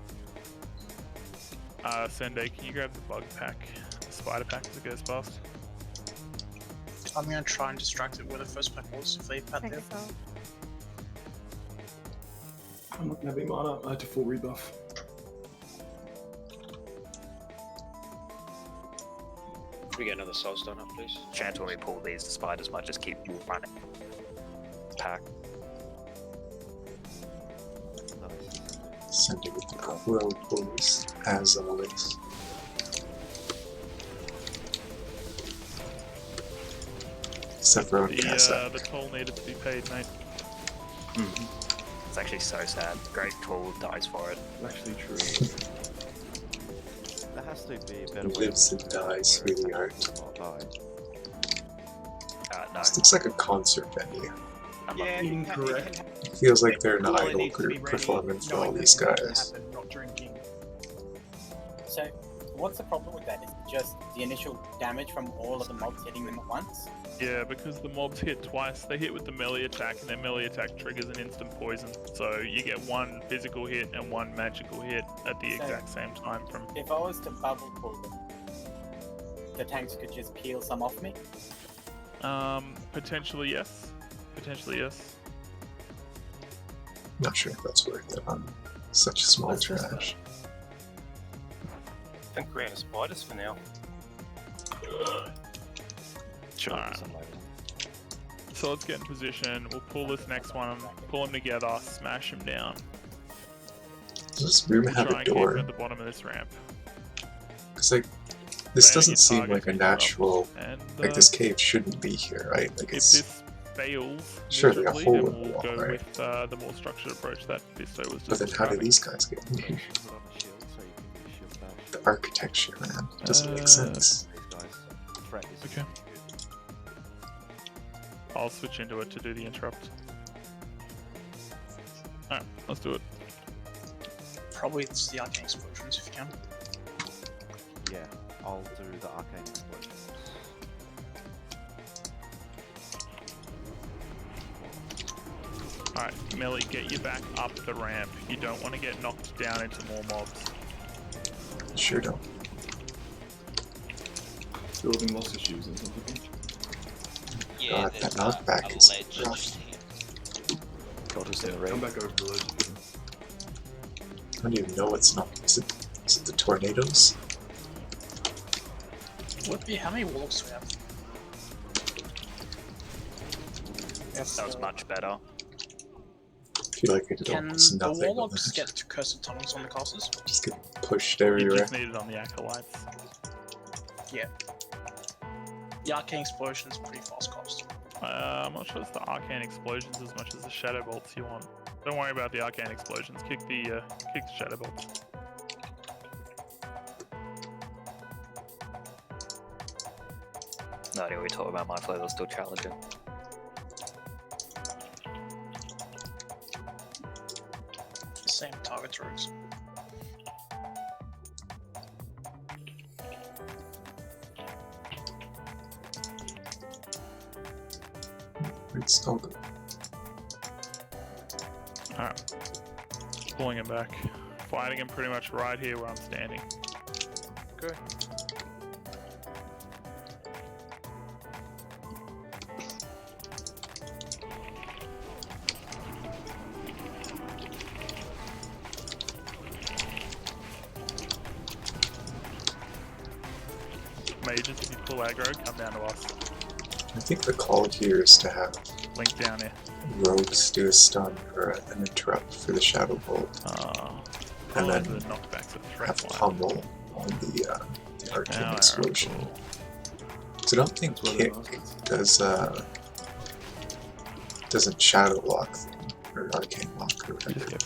Sende, can you grab the bug pack, the spider pack as it goes past? I'm gonna try and distract it where the first pack was if they pat there. I'm not gonna be mana. I had to full rebuff. Can we get another soulstone up, please? Chance when we pull these, the spiders might just keep running. Pack. Sending with the crow pulls, as always. Except for the toll needed to be paid, mate. It's actually so sad. Great tool dies for it. Actually true. There has to be a better way. Lives and dies for the art. No. This looks like a concert venue. Yeah, incorrect. It feels like they're an All it idol needs to be group ready, performing for all knowing these that it's gonna guys. happen, not drinking. So, what's the problem with that? Is it just the initial damage from all of the mobs hitting them at once? Yeah, because the mobs hit twice. They hit with the melee attack, and their melee attack triggers an instant poison. So you get one physical hit and one magical hit at the exact same time from... If I was to bubble pull them, the tanks could just peel some off me? Potentially yes. Potentially yes. Not sure if that's worth it on such small trash. I think we're out of spiders for now. Alright. So let's get in position. We'll pull this next one, pull them together, smash them down. Does this room have Try a and keep door? them at the bottom of this ramp. Because like, this They doesn't get seem targets like a interrupt, natural. and, Like this cave shouldn't be here, right? Like If it's this fails, surely a miserably, hole then in the we'll wall, go right? with the more structured approach that Visto was just But then how do describing. these guys get in here? The architecture, man, doesn't make sense. Okay. I'll switch into it to do the interrupt. Alright, let's do it. Probably it's the arcane explosions if you can. Yeah, I'll do the arcane explosion. Alright, Melly, get you back up the ramp. You don't want to get knocked down into more mobs. Sure don't. Still having lost issues or something. Yeah, God, that knockback is ledge rough. just here. God, is there a Come raid? back over the ledge again. I don't even know what's not. Is it the tornadoes? How many warlocks do we have? Yes, That was much better. I feel like I did Can almost the nothing on warlocks that. get cursed tunnels on the casters? Just get pushed You everywhere. just need it on the acolytes. Yeah. The arcane explosion is pretty fast cast. I'm not sure it's the arcane explosions as much as the shadow bolts you want. Don't worry about the arcane explosions. Kick the shadow bolts. No idea what you're talking about. My flavor's still challenging. Same target routes. It's all good. Alright. Pulling him back. Fighting him pretty much right here where I'm standing. Okay. Mages, if you pull aggro, come down to us. I think the call here is to have Link down here. rogues do a stun or an interrupt for the shadow bolt, and then the knockbacks of have threat line. pummel on the arcane Now explosion. arrow. So I don't think kick doesn't shadow lock them, or arcane lock or whatever.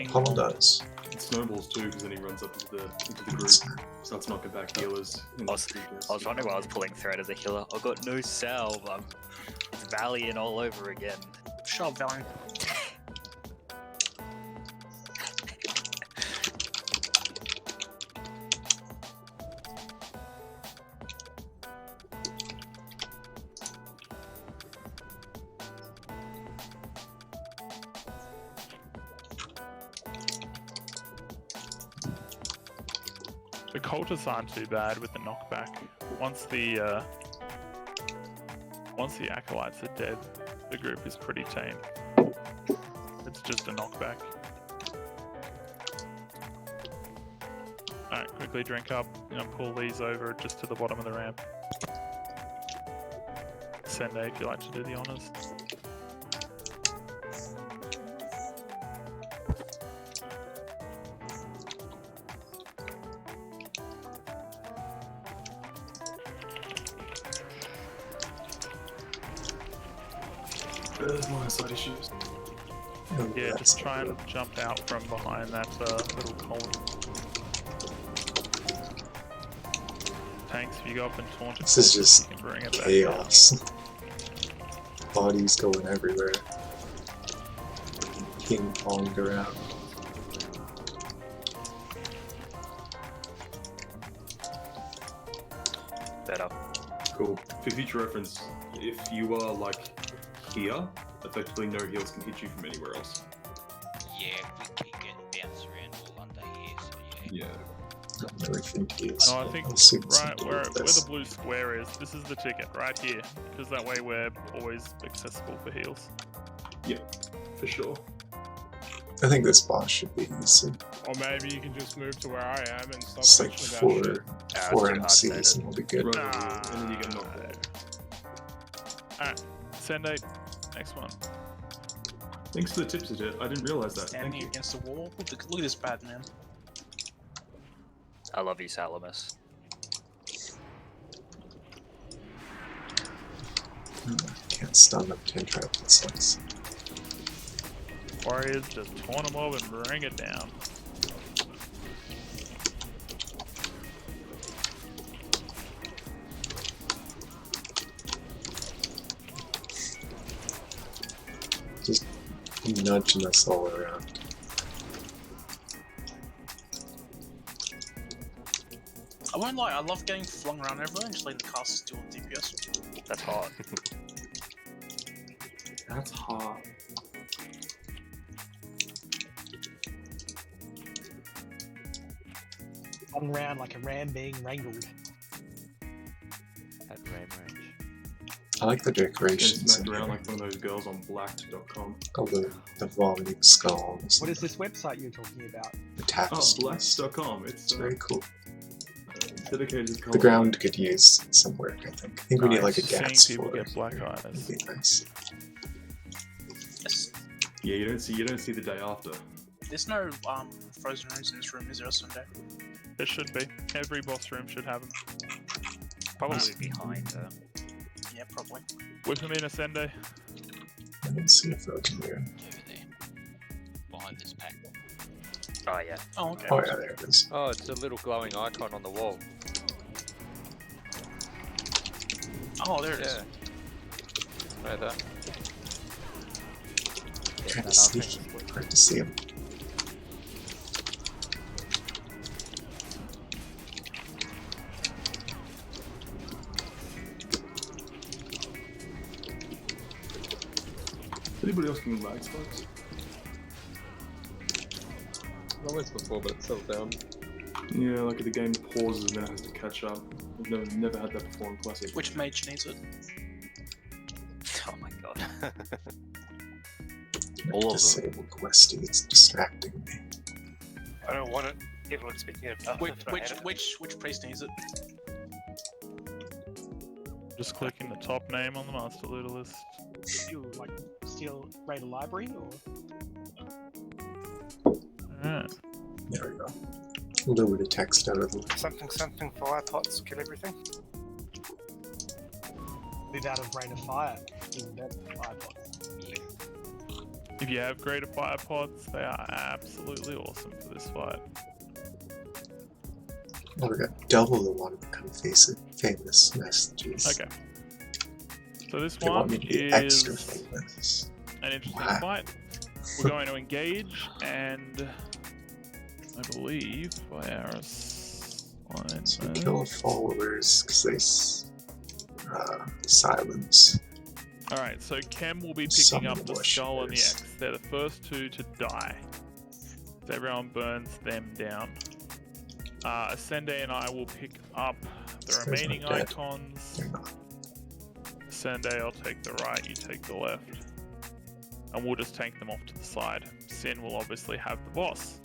Pummel does. It snowballs too, because then he runs up into the group, starts knocking back healers. I was wondering why I was pulling thread as a healer. I've got no salve. It's Valiant all over again. Shut up, Valiant. The cultists aren't too bad with the knockback. Once the acolytes are dead, the group is pretty tame. It's just a knockback. Alright, quickly drink up. You know, pull these over just to the bottom of the ramp. Send A if you like to do the honors. There's more side issues. Yeah, just try and jump out from behind that little column. Tanks, if you go up and taunt it, This is just you can bring it back chaos. Bodies going everywhere. Ping ponged around. Better. Cool. For future reference, if you are like here, effectively no heals can hit you from anywhere else. Yeah, we keep getting bounced around all under here, so yeah. I don't really think he is. No, I think right where the blue square is, this is the ticket, right here. Because that way we're always accessible for heals. Yeah, for sure. I think this boss should be easy. Or maybe you can just move to where I am and stop It's like bitching about shit. four MCs and we'll be good. Right, and then you get knocked out. Alright, send 8. Next one. Thanks for the tips, Ajit. I didn't realize that. Standing Thank you. against the wall. Look at this bad man. I love you, Salamis. Can't stun them, can't trap, that sucks. Warriors, just taunt them over and bring it down. Just nudging us all around. I won't lie, I love getting flung around everywhere and just letting the casters do all DPS. That's hard. That's hard. One round like a ram being wrangled. At ram range. I like the decorations. Smacked around like one of those girls on blacked.com. Oh, the vomiting skulls. What is this website you're talking about? The Oh, tapestries. blacked.com. It's very cool. Dedicated The ground could use some work, I think. I think we need like a gas people floor. get black eyes. That'd be nice. Yes. Yeah, you don't see the day after. There's no frozen rooms in this room, is there, Sunday? There should be. Every boss room should have them. Probably behind her. Yeah, probably. Whip him in, Ascende. I didn't see a frozen room. Over there. Behind this pack. Oh yeah. Oh, okay. Oh yeah, there it is. Oh, it's a little glowing icon on the wall. Oh, there it is. Right there. Kind of sneaky. Great to see him. Anybody else can lag spikes? Always before, but it's settled down. Yeah, like the game pauses and then it has to catch up. I've never had that before in Classic. Which mage needs it? Oh my god. All of disable questy, it's distracting me. I don't want it. Everyone's speaking about Which priest needs it? Just clicking the top name on the master looter list. You like steal raid a library or? Alright. There we go. A little bit of text out of the something fire pots, kill everything. live out of rain of fire. Even better, fire pots. If you have greater fire pods, they are absolutely awesome for this fight. Oh, we got double the one become famous messages. Okay. So this They want one me to be extra is famous. an interesting Wow. fight. We're going to engage, and I believe by our So kill the followers because they silence. Alright, so Chem will be picking Summon up the worshippers. Skull and the X. They're the first two to die. So everyone burns them down. Ascende and I will pick up the These guys remaining aren't dead. icons. They're not. Ascende, I'll take the right, you take the left. And we'll just tank them off to the side. Sin will obviously have the boss.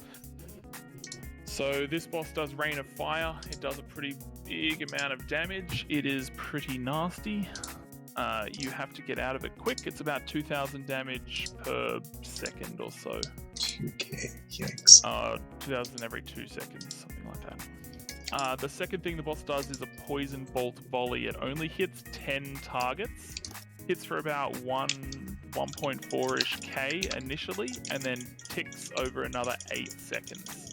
So this boss does Rain of Fire. It does a pretty big amount of damage. It is pretty nasty. You have to get out of it quick. It's about 2,000 damage per second or so. 2k, yikes. 2,000 every 2 seconds, something like that. The second thing the boss does is a Poison Bolt Volley. It only hits 10 targets. Hits for about 1.4-ish K initially, and then ticks over another 8 seconds.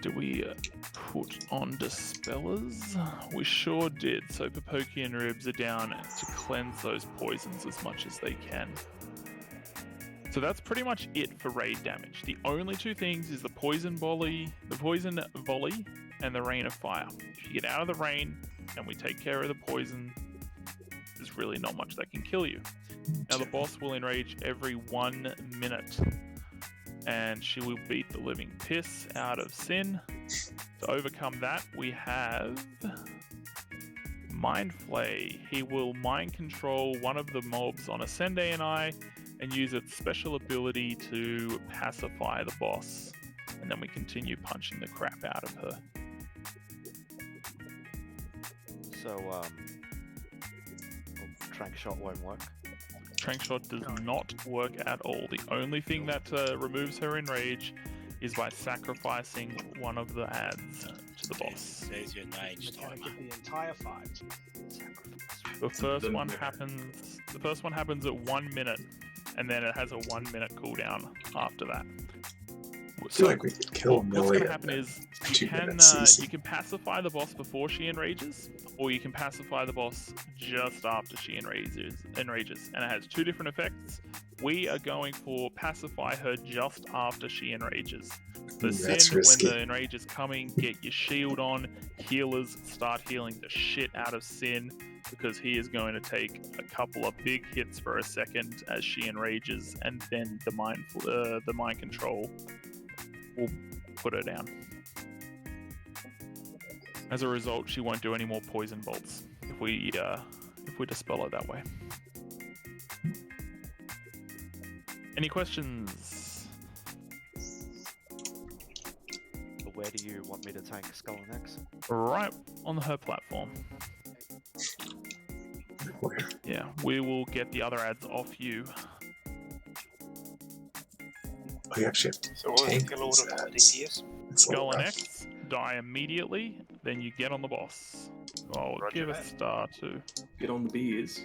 Do we put on Dispellers? We sure did. So Popoki and Ribs are down to cleanse those poisons as much as they can. So that's pretty much it for raid damage. The only two things is the poison volley, and the Rain of Fire. If you get out of the rain and we take care of the poison, there's really not much that can kill you. Now the boss will enrage every 1 minute, and she will beat the living piss out of Sin. To overcome that, we have Mind Flay. He will mind control one of the mobs on Ascende and I, and use its special ability to pacify the boss. And then we continue punching the crap out of her. So, Trank Shot won't work. Trank Shot does not work at all. The only thing that removes her enrage is by sacrificing one of the ads to the boss. There's your enrage Mechanic timer. of the entire fight. The first one happens. The first one happens at 1 minute, and then it has a 1 minute cooldown after that. I feel like we could kill What's Millie going to at happen is you 2 can minutes easy. you can pacify the boss before she enrages, or you can pacify the boss just after she enrages, and it has two different effects. We are going for pacify her just after she enrages. So Ooh, Sin, that's risky. when the enrage is coming, get your shield on. Healers start healing the shit out of Sin, because he is going to take a couple of big hits for a second as she enrages, and then the mind control will put her down. As a result, she won't do any more poison bolts if we dispel her that way. Any questions? Where do you want me to tank Skull and X? Right on her platform. Where? Yeah, we will get the other ads off you. Oh, you actually have to So what was the tank kill these order for ads. DPS? It's a Skull little and rough. X, die immediately, then you get on the boss. Oh, Roger give a that. star too. Get on the beers.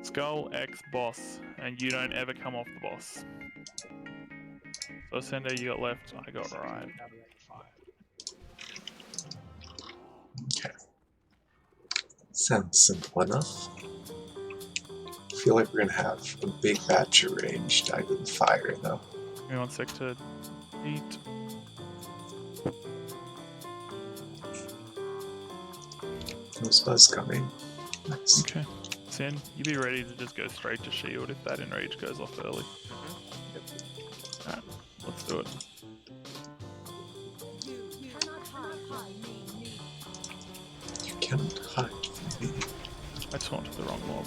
Skull X boss, and you don't ever come off the boss. So Sender, you got left, I got right. Okay. Sounds simple enough. I feel like we're gonna have a big batch of range died in the fire though. Give me 1 sec to eat. There's buzz coming. Nice. Okay. Sin, you be ready to just go straight to shield if that enrage goes off early. Alright, let's do it. You cannot hide from me. I taunted the wrong mob.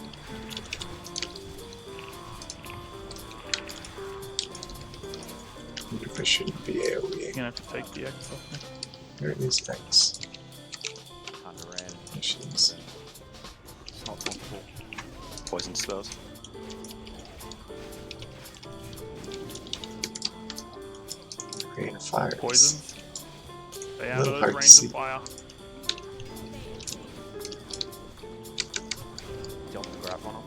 I wonder if I shouldn't be AoE. You're gonna have to take the X off me. There it is, X. Kinda ran. Missions. It's not comfortable. Poison spells. Rain of fire. Poisons. Stay out Little of hard those to rings see. of fire. up on them.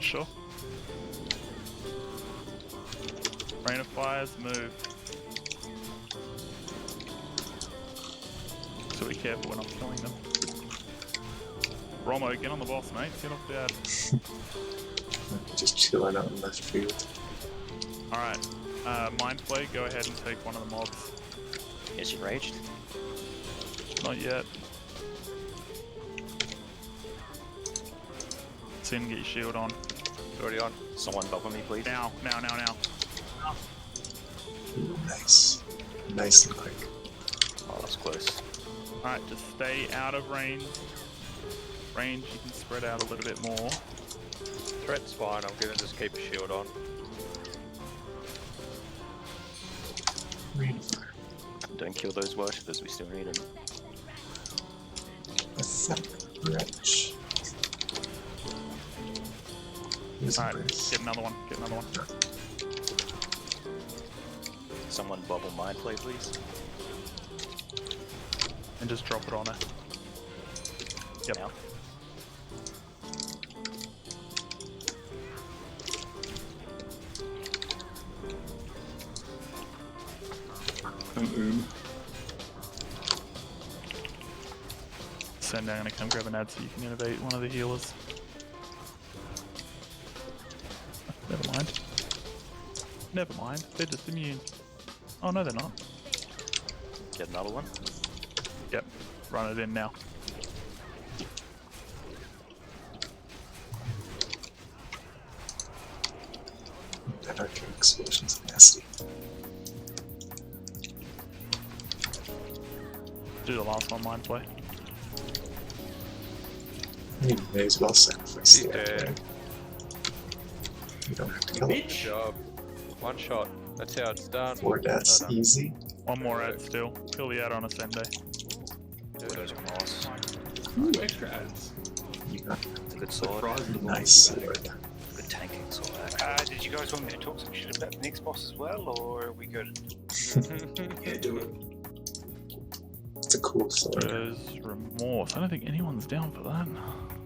Sure. Rain of fires, move. So be careful when I'm killing them. Romo, get on the boss, mate. Get off the ad. Just chilling out in left field. Alright. Mind Flay, go ahead and take one of the mobs. Is it raged? Not yet. Sin, get your shield on. It's already on. Someone bubble me, please. Now. Ooh, nice. Nice and quick. Oh, that's close. Alright, just stay out of range. You can spread out a little bit more. Threat's fine, I'm gonna just keep a shield on. Rain of fire. Don't kill those worshippers, we still need them. Pathetic wretch. Alright, get another one. Someone bubble mind play, please. And just drop it on her. Yep. Now. Send down, gonna come grab an ad so you can innovate one of the healers. Never mind, they're just immune. Oh no, they're not. Get another one. Yep, run it in now. That arcane explosion's nasty. Do the last one, mind play. You may as well sacrifice the dead. right? You don't have to kill Good it. job. One shot. That's how it's done. 4 deaths, easy. One more ad still. Kill the ad on a Sunday. Those are nice. Ooh, extra ads. You got It's a good sword. nice sword. Good tanking sword. Did you guys want me to talk some shit about the next boss as well, or are we good? Yeah, do it. It's a cool sword. There's remorse. I don't think anyone's down for that. I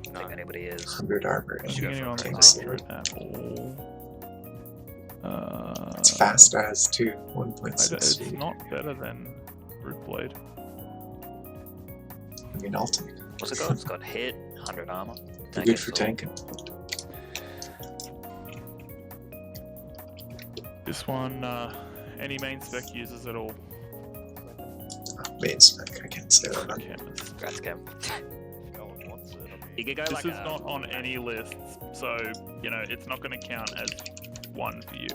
don't think anybody is. 100 armor I don't think anyone's tank down for sword. it at all. It's fast as too. 1.6 It's speed. not better than Root Blade. I mean, I'll take it. What's it got? It's got hit, 100 armor. Good for tanking. This one, any main spec uses it all. Main spec, I can't say that. Congrats, Cam. You could go This like is not on any lists, so, you know, it's not going to count as one for you.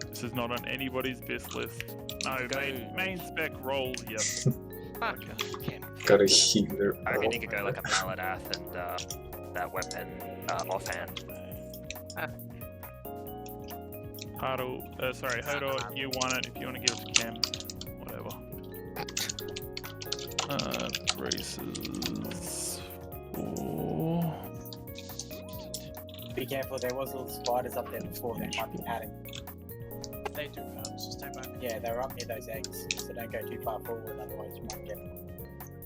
This is not on anybody's BIS list. No, main spec rolls, yes. Got a healer. I reckon you could go like a Maladath and that weapon offhand. Hodor, you want it if you want to give it to Cam. Whatever. Braces. Oh. Be careful, there was little spiders up there before that might be padding. They do that, so stay back. Yeah, they're up near those eggs, so don't go too far forward, otherwise you might get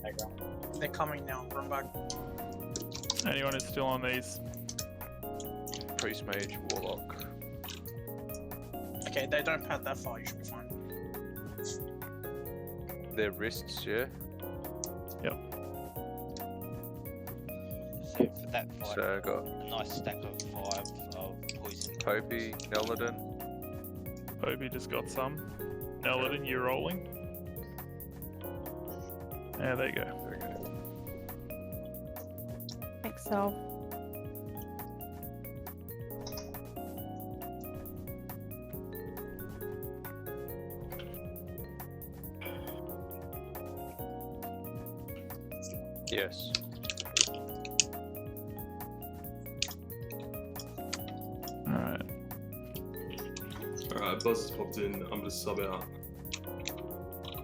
aggro. They're coming now, run back. Anyone is still on these? Priest, mage, warlock. Okay, they don't pad that far, you should be fine. Their wrists, yeah? Yep. So for that fight, So I got a nice stack of 5 of poison. Popey, Neladin. Obi just got some. Neladin, you rolling? Yeah, there you go. Excel. Yes. Alright. Alright, Buzz has popped in. I'm gonna sub out.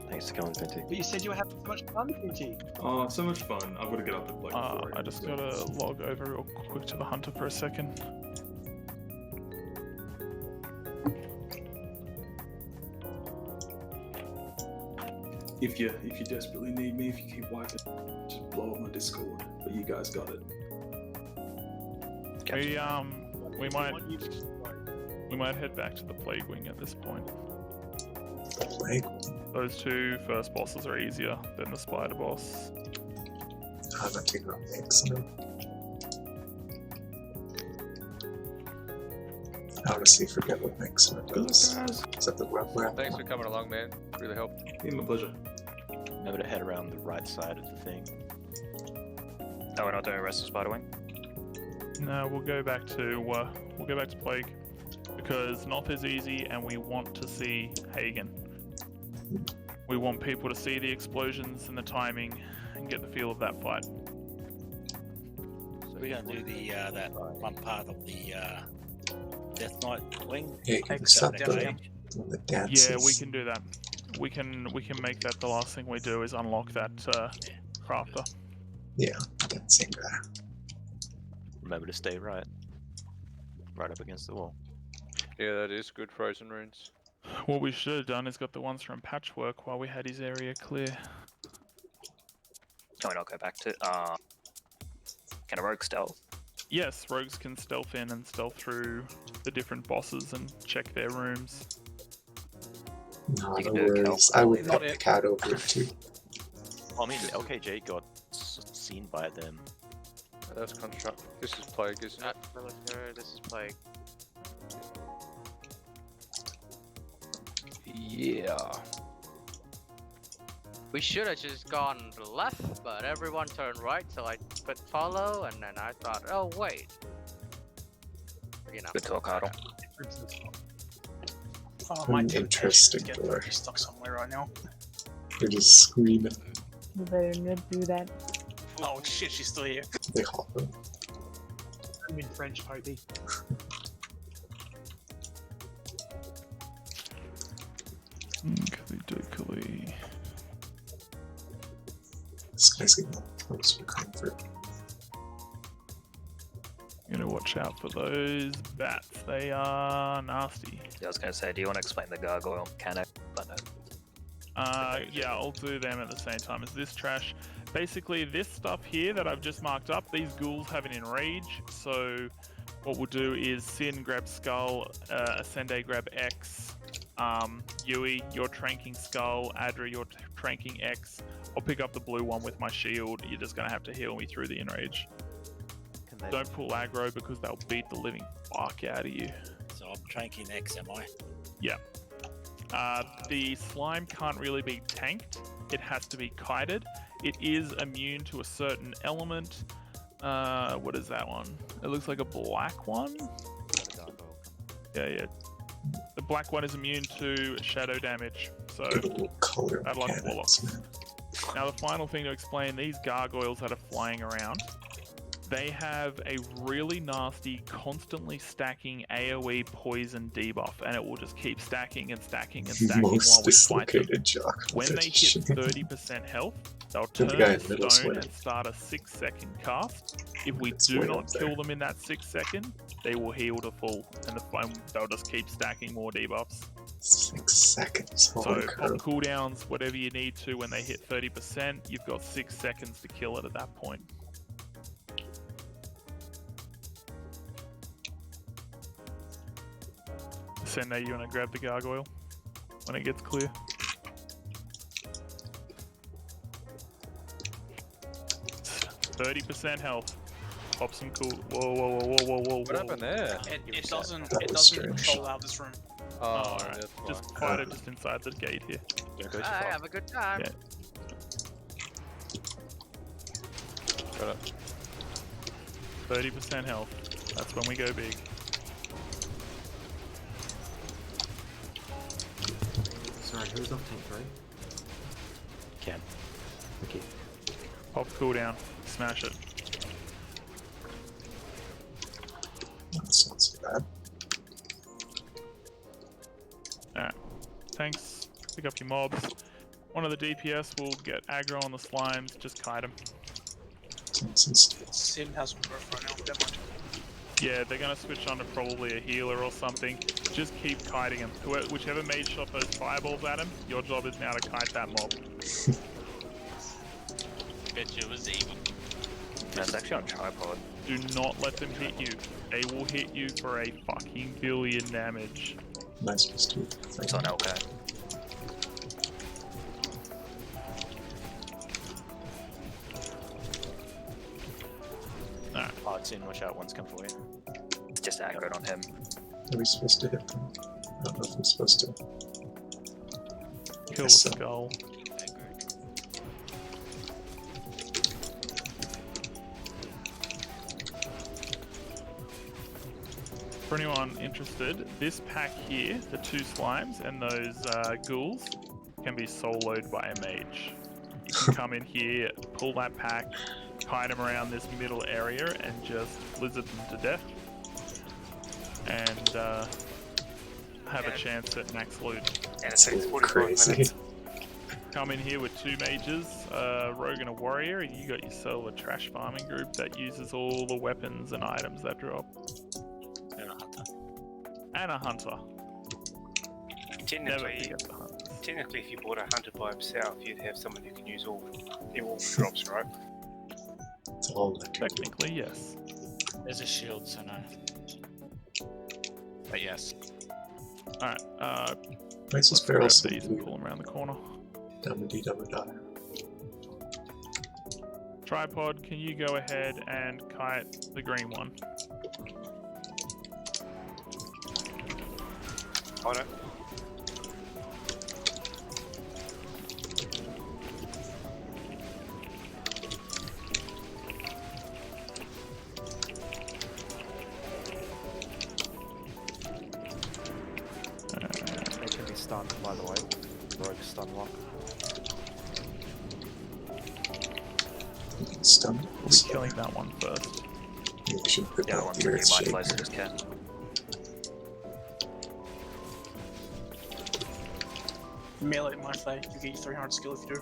Thanks for coming, Pinty. But you said you were having so much fun, Pinty. Oh, so much fun. I've got to get up at like 4 I just gotta log over real quick to the hunter for a second. If you desperately need me, if you keep wiping, just blow up my Discord. But you guys got it. We might head back to the Plague Wing at this point. Plague? Those two first bosses are easier than the Spider boss. I'm not taking on Naxx. I honestly forget what Naxx does. Is that the web? Thanks for coming along, man. Really helped. My pleasure. Remember to head around the right side of the thing. No, we're not doing rest of Spider Wing. No, we'll go back to Plague because North is easy, and we want to see Hagen. We want people to see the explosions and the timing and get the feel of that fight. So we're going to do the that one part of the Death Knight wing. Yeah, you can stop the dances. Yeah, we can do that. We can make that the last thing we do is unlock that crafter. Yeah, dancing guy. Remember to stay right up against the wall. Yeah, that is good frozen runes. What we should have done is got the ones from Patchwork while we had his area clear. Can we not go back to can a rogue stealth? Yes, rogues can stealth in and stealth through the different bosses and check their rooms. No worries. I would put the cat over it too. Well, I mean, LKJ got seen by them. That's construct. This is Plague, isn't it? Military, this is Plague. Yeah. We should have just gone left, but everyone turned right, so I put follow, and then I thought, oh wait. You know. Good talk, Idle. Oh, my team interesting is door. getting stuck somewhere right now. They're just screaming. You better not do that. Oh shit, she's still here. They hop in. I'm in French, Popey. Dickly. This guy's getting close for comfort. You gotta watch out for those bats. They are nasty. Yeah, I was gonna say, do you want to explain the gargoyle mechanic? But no. Yeah, I'll do them at the same time as this trash. Basically, this stuff here that I've just marked up, these ghouls have an enrage. So what we'll do is Sin grab Skull, Ascende grab X, Yui, you're tranking Skull, Adra, you're tranking X. I'll pick up the blue one with my shield. You're just gonna have to heal me through the enrage. Don't pull aggro because they'll beat the living fuck out of you. So I'm tranking X, am I? Yeah. The slime can't really be tanked. It has to be kited. It is immune to a certain element. What is that one? It looks like a black one. Yeah. The black one is immune to shadow damage. So bad luck warlocks. Now the final thing to explain, these gargoyles that are flying around, they have a really nasty, constantly stacking AoE poison debuff, and it will just keep stacking and stacking and stacking while we fight them. When they hit 30% health, they'll turn to stone and start a 6-second cast. If we do not kill them in that 6 second, they will heal to full, and they'll just keep stacking more debuffs. 6 seconds. So pop cooldowns, whatever you need to when they hit 30%, you've got 6 seconds to kill it at that point. Sende, you want to grab the gargoyle when it gets clear? It's 30% health. Pop some cool. Whoa. What happened there? It doesn't control out this room. Oh, alright. Just fight it just inside the gate here. I have a good time. Yeah. Got it. 30% health. That's when we go big. Sorry, who's off tank 3? Cam. Okay. Pop cooldown. Smash it. That's not so bad. Alright. Tanks, pick up your mobs. One of the DPS will get aggro on the slimes, just kite them. Sin has one growth right now, that much. Yeah, they're gonna switch on to probably a healer or something. Just keep kiting them. Whichever mage shot those fireballs at him, your job is now to kite that mob. Bet you it was even. That's actually on tripod. Do not let them hit you. They will hit you for a fucking billion damage. Nice pistol. It's on LK. Alright. Oh, it's in. Watch out, one's come for you. It's just aggroed on him. Are we supposed to hit them? I don't know if I'm supposed to. Kill the Yes, so. skull. For anyone interested, this pack here, the 2 slimes and those ghouls, can be soloed by a mage. You can come in here, pull that pack, hide them around this middle area, and just blizzard them to death. And have a chance at max loot. And it takes 45 crazy. minutes. Come in here with 2 mages, a rogue and a warrior. You got yourself a trash farming group that uses all the weapons and items that drop. And a hunter. Technically, if you bought a hunter by himself, you'd have someone who can use all drops, right? It's all technically, yes. There's a shield, so no. But yes. Alright, Nice let's barrel grab some these and blue. pull them around the corner. Dumma-dee-dumma-die. Tripod, can you go ahead and kite the green one? On it. They can be stunned, by the way. Rogue stun lock. Stunned. We'll be killing that one first. Yeah, we should put Yeah, that one's the pretty earth much shaker. closer as can. Melee my play. You get your 300 skill if you do.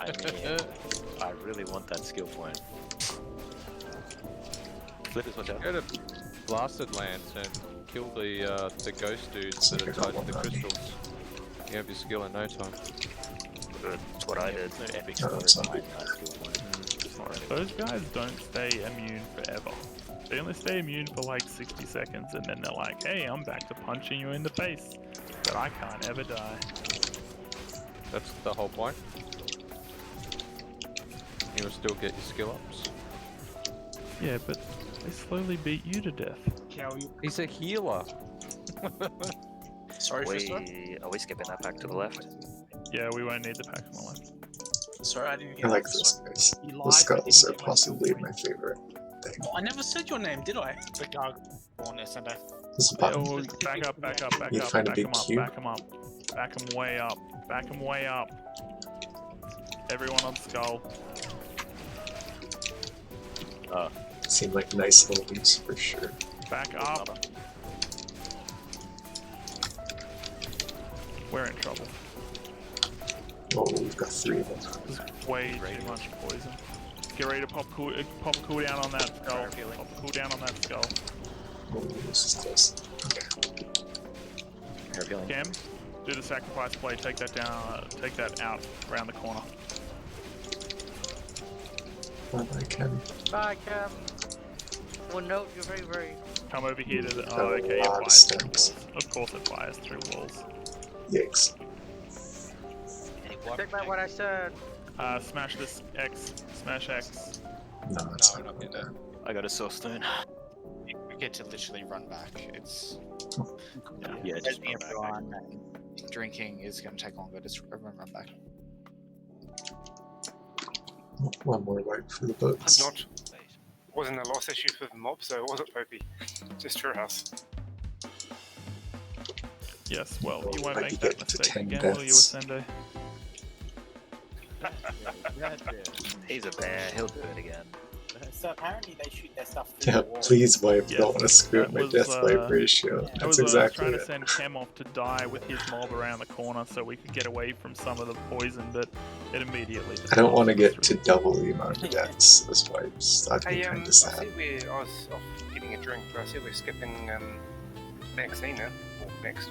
I mean, I really want that skill point. Flippers, watch out. Go to Blasted Lance and kill the ghost dudes that are tied to the crystals. You have your skill in no time. Good. That's what I did. There's no epic No, story that's not behind that skill point. Those guys don't stay immune forever. They only stay immune for like 60 seconds and then they're like, hey, I'm back to punching you in the face. But I can't ever die. That's the whole point. You'll still get your skill ups. Yeah, but they slowly beat you to death. Cal, you He's a healer. Sorry, Fister. Are we skipping that back to the left? Yeah, we won't need the pack on the left. Sorry, I didn't hear I like that. those guys. You The lied, skulls but are didn't get my possibly skill my favorite thing. Oh, I never said your name, did I? The dog on this and This is button. Oh, back up, back up, back You up, find a back big them up, cube? back them up. Back them way up, back them way up. Everyone on skull. Seem like nice little leaves for sure. Back up. We're in trouble. Oh, we've got 3 of them. There's way too much poison. Get ready to pop a cooldown on that skull. Pop a cooldown on that skull. Oh, this is close. Okay. Cam, do the sacrifice play. Take that down. Take that out around the corner. Bye bye, Ken. Bye, Cam. One note, you're very, very. Come over here to the. A Oh, okay. It lot of fires through steps. walls. Of course, it fires through walls. Yikes. Take back what I said. Smash this X. Smash X. No, it's not going down. I got a soul stone. you get to literally run back. It's Yeah, just run back. Everyone drinking is going to take longer. Just everyone run back. One more wipe for the boats. Wasn't a loss issue for the mob, so it wasn't Popey. Just for us. Yes. Well, you I won't make could that get to mistake 10 again, will you, deaths. Ascendo? He's a bear. He'll do it again. So apparently they shoot their stuff through Yeah, the wall. please wipe. Yes, Don't want to screw up that my was, death wipe ratio. That That's was what exactly I was it. trying to send Chem off to die with his mob around the corner so we could get away from some of the poison, but it immediately just I don't want to passes get to double the amount of deaths as wipes. That'd be Hey, kind I of sad. said I was off getting a drink, but I said we're skipping Maxina, or next.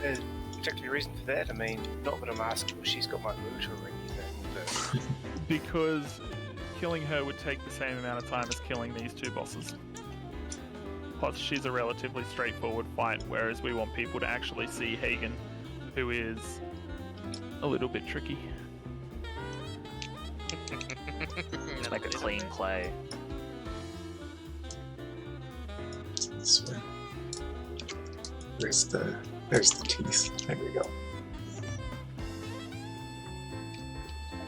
There's a particular reason for that. I mean, not that I'm asking if she's got my loot or anything. Because killing her would take the same amount of time as killing these two bosses. Plus, she's a relatively straightforward fight, whereas we want people to actually see Hagen, who is a little bit tricky. It's like a clean play. This way. There's the teeth. There we go.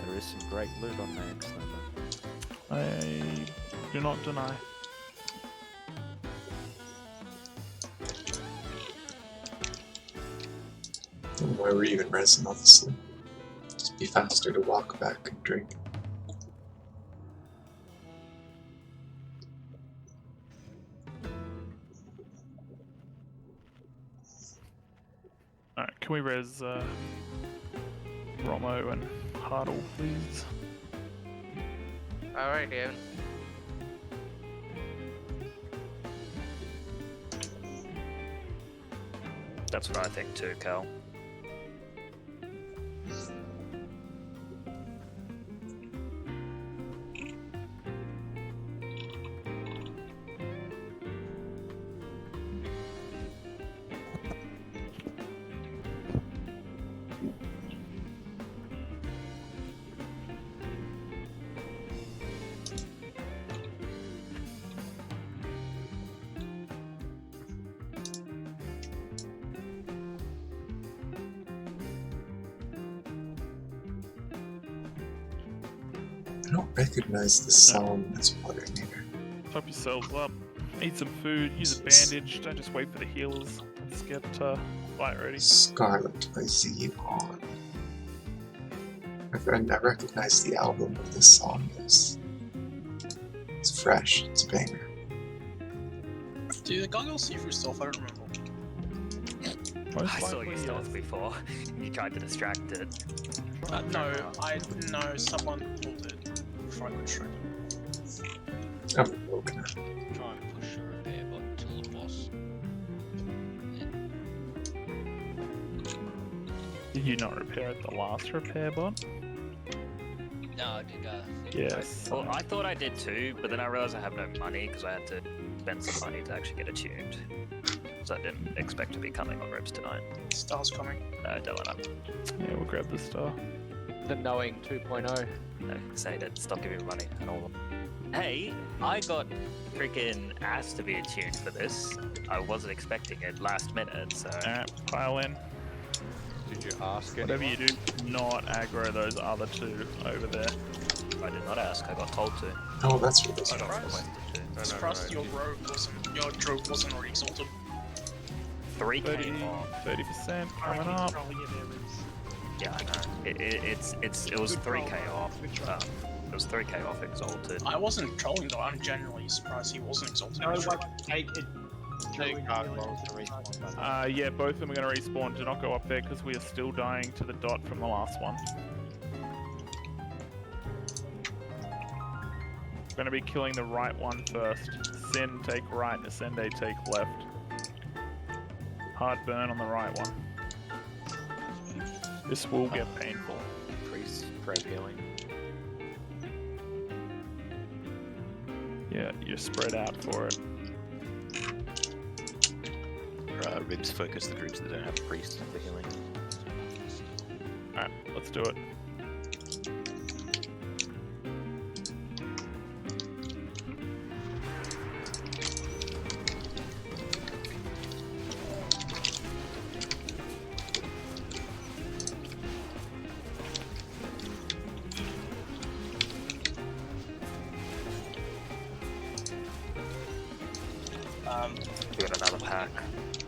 There is some great loot on Naxx, though. I do not deny. And why we're even resting, obviously. Just be faster to walk back and drink. Alright, can we res Romo and Hardle, please? Alright, Evan. That's what I think too, Cal. I don't recognize the song that's playing here. Top yourselves up. Eat some food, use a bandage, don't just wait for the healers. Let's get fight ready. Scarlet by Zeon. I recognize the album of this song. It's fresh, it's a banger. Do the goggles see through stuff? I don't remember. I saw you stealth before. You tried to distract it. No, someone pulled it before I could shrink it. I'm broken. Try and push your repair button till the boss. Did you not repair at the last repair bot? No, I did. Yes. Well, I thought I did too, but then I realized I have no money because I had to spend some money to actually get it tuned. So I didn't expect to be coming on ribs tonight. Star's coming. Dylan up. Yeah, we'll grab the star. The knowing 2.0. No, say that. Stop giving me money and all. Hey, I got freaking asked to be attuned for this. I wasn't expecting it last minute, so. Alright, pile in. Did you ask Whatever anyone? you do, not aggro those other two over there. I did not ask, I got told to. Oh, that's what this I is. got requested to. I'm surprised your drove wasn't already exalted. 3k more. 30% coming up. Yeah, I know. It was 3k off. It was 3k off exalted. I wasn't trolling though. I'm genuinely surprised he wasn't exalted. Yeah, both of them are going to respawn. Do not go up there because we are still dying to the dot from the last one. Going to be killing the right one first. Sin, take right. Ascende, take left. Hard burn on the right one. This will get painful. Priest, probe healing. Yeah, you're spread out for it. Ribs focus the groups that don't have priests for healing. Alright, let's do it. We got another pack.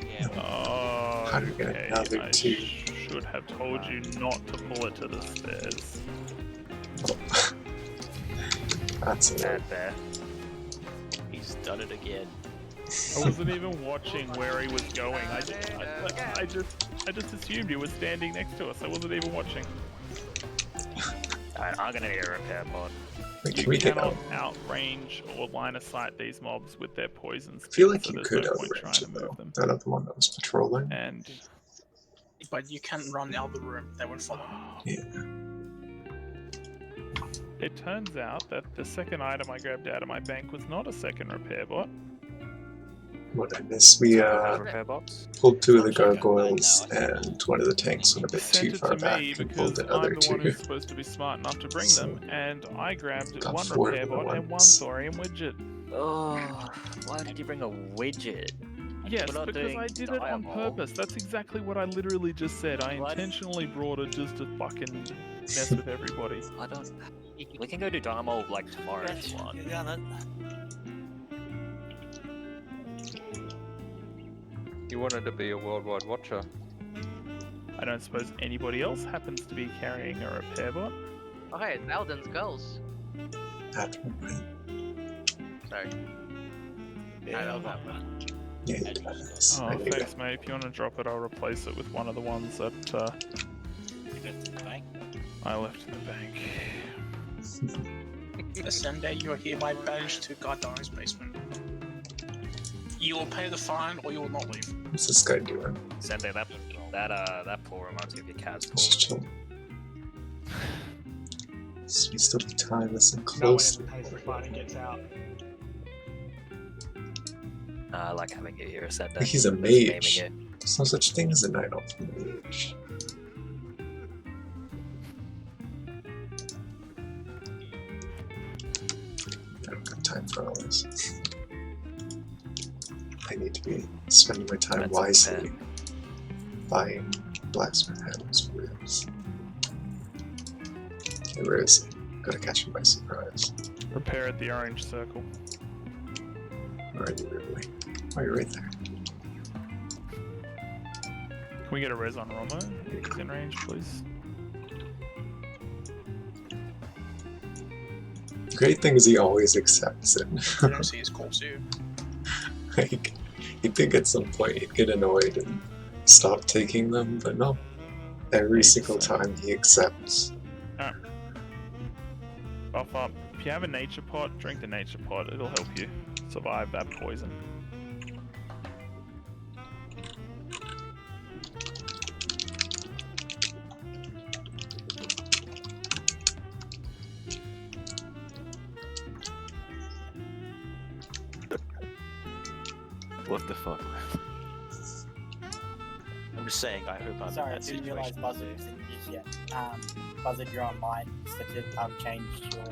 Yeah. Oh, How do you get okay. another I two? should have told you not to pull it to the stairs. That's it. Bad there. He's done it again. I wasn't even watching where he was going. I just assumed he was standing next to us. I wasn't even watching. Alright, I'm gonna need a repair bot. Like, You can we get cannot out? outrange or line of sight these mobs with their poisons. I feel like so you there's could no point outrange trying to it though. move them. That other one that was patrolling. And But you can't run out of the room. They won't follow. Yeah. It turns out that the second item I grabbed out of my bank was not a second repair bot. What I missed, we pulled 2 of the gargoyles, and one of the tanks went a bit too Sent it far to back me and because pulled another I'm the one 2. who's supposed to be smart enough to bring them, and I grabbed Got 1 4 repair bot and 1 ones. thorium widget. Oh, why did you bring a widget? Yes, We're not because doing I did it on diamol. purpose. That's exactly what I literally just said. I intentionally brought it just to fucking mess with everybody. I don't. We can go do Diamol like tomorrow if you want. You wanted to be a worldwide watcher. I don't suppose anybody else happens to be carrying a repair bot. Okay, it's Alden's goals. Sorry. Yeah, I I'll don't go. know. Yeah, you got this. Oh, I knew thanks, mate. If you want to drop it, I'll replace it with one of the ones that You left in the bank. I left in the bank. Sunday, you are hereby banished to Gardona's basement. You will pay the fine, or you will not leave. What's this guy doing? Sunday, that poor reminds me of your cat's paw. Just chill. We still have time, listen No one close. ever pays the fine and gets out. I like having you here, Sunday. He's a Just naming mage. it. There's no such thing as a night elf mage. I don't got time for all this. I need to be spending my time wisely, buying blacksmith handles for ribs. Okay, where is he? Gotta catch him by surprise. Repair at the orange circle. Where are you really? Oh, you're right there. Can we get a res on Romo? If he's in range, please. The great thing is he always accepts it. I don't see his calls too. Like, you'd think at some point he'd get annoyed and stop taking them, but no. Every single time he accepts. Alright. Buff up. If you have a nature pot, drink the nature pot. It'll help you survive that poison. What the fuck? I'm just saying, I hope I'm Sorry, I in that didn't realise situation. Buzzard was in use yet. Buzzard, you're online. Instead, I've changed your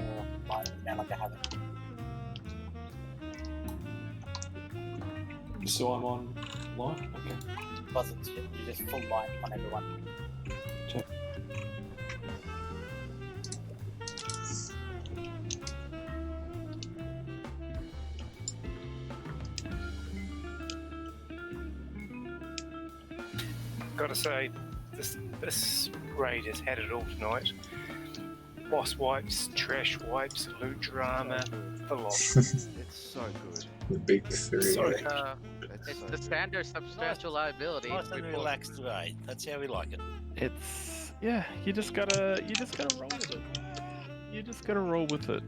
line now like I haven't. So I'm on line? Okay. Buzzard, you're just full line on everyone. Check. Gotta say, this raid has had it all tonight. Boss wipes, trash wipes, loot drama, the lot. It's so good. The big 3. So It's the standard substantial liability. Nice and report. relaxed raid. That's how we like it. It's yeah, you just gotta roll with it. You just gotta roll with it.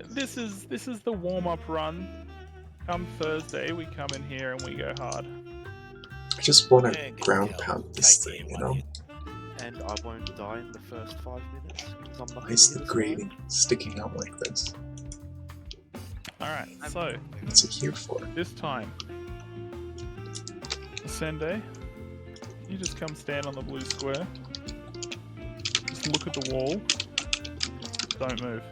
This is the warm-up run. Come Thursday, we come in here and we go hard. I just want to ground pound this thing, you know? And I won't die in the first 5 minutes. 'Cause I'm not Why is the grating sticking out like this? Alright, so What's it here for? this time, Sunday, you just come stand on the blue square. Just look at the wall. Don't move.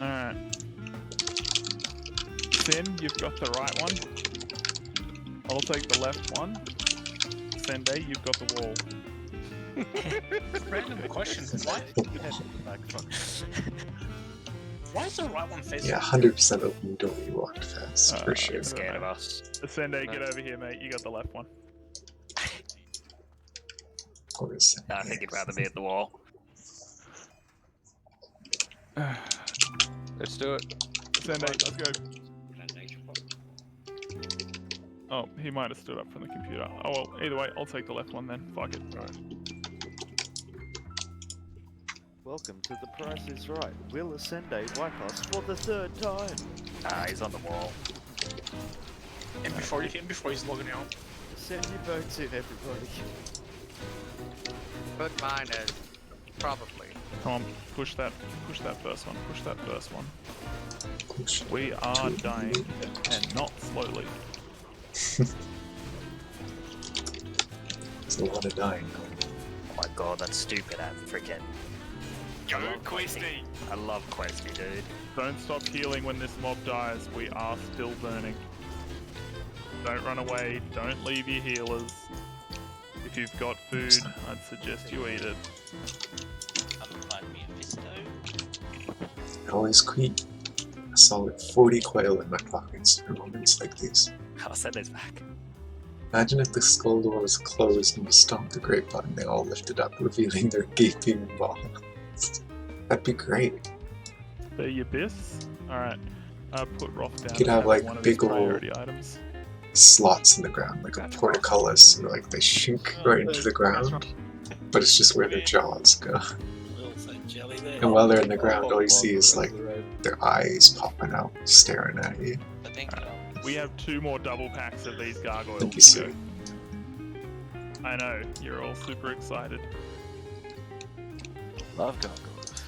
Alright. Sin, you've got the right one. I'll take the left one. Sunday, you've got the wall. Random question. Why is the right one facing? Yeah, 100% open door you walked fast, for sure. Scared of us. Sunday, get over here, mate. You got the left one. Or is it? I think you'd rather be at the wall. Let's do it. Sunday, let's go. Oh, he might have stood up from the computer. Oh well, either way, I'll take the left one then. Fuck it. Welcome to The Price is Right. Will Ascende wipe us for the 3rd time? Ah, he's on the wall. And before he's logging out. Send your votes in, everybody. Put mine as Probably. Come on, push that first one, push that first one. Push We are dying, and not slowly. There's a lot of dying. Oh my god, that's stupid at freaking. Go, Questy! I love Questy, dude. Don't stop healing when this mob dies. We are still burning. Don't run away. Don't leave your healers. If you've got food, I'd suggest you eat it. Come find me a Fisto. I always keep a solid 40 quail in my pockets for moments like these. I'll send this back. Imagine if the skull door was closed and you stomped the great button, they all lifted up, revealing their gaping maws. That'd be great. The abyss. All right. Put Roth down. You could have as like one of big his old priority items. slots in the ground, like a portcullis, or like they sink right into the ground, but it's just where their jaws go. And while they're in the ground, all you see is like their eyes popping out, staring at you. We have 2 more double packs of these gargoyles. Thank you, to sir. go. I know, you're all super excited. Love gargoyles.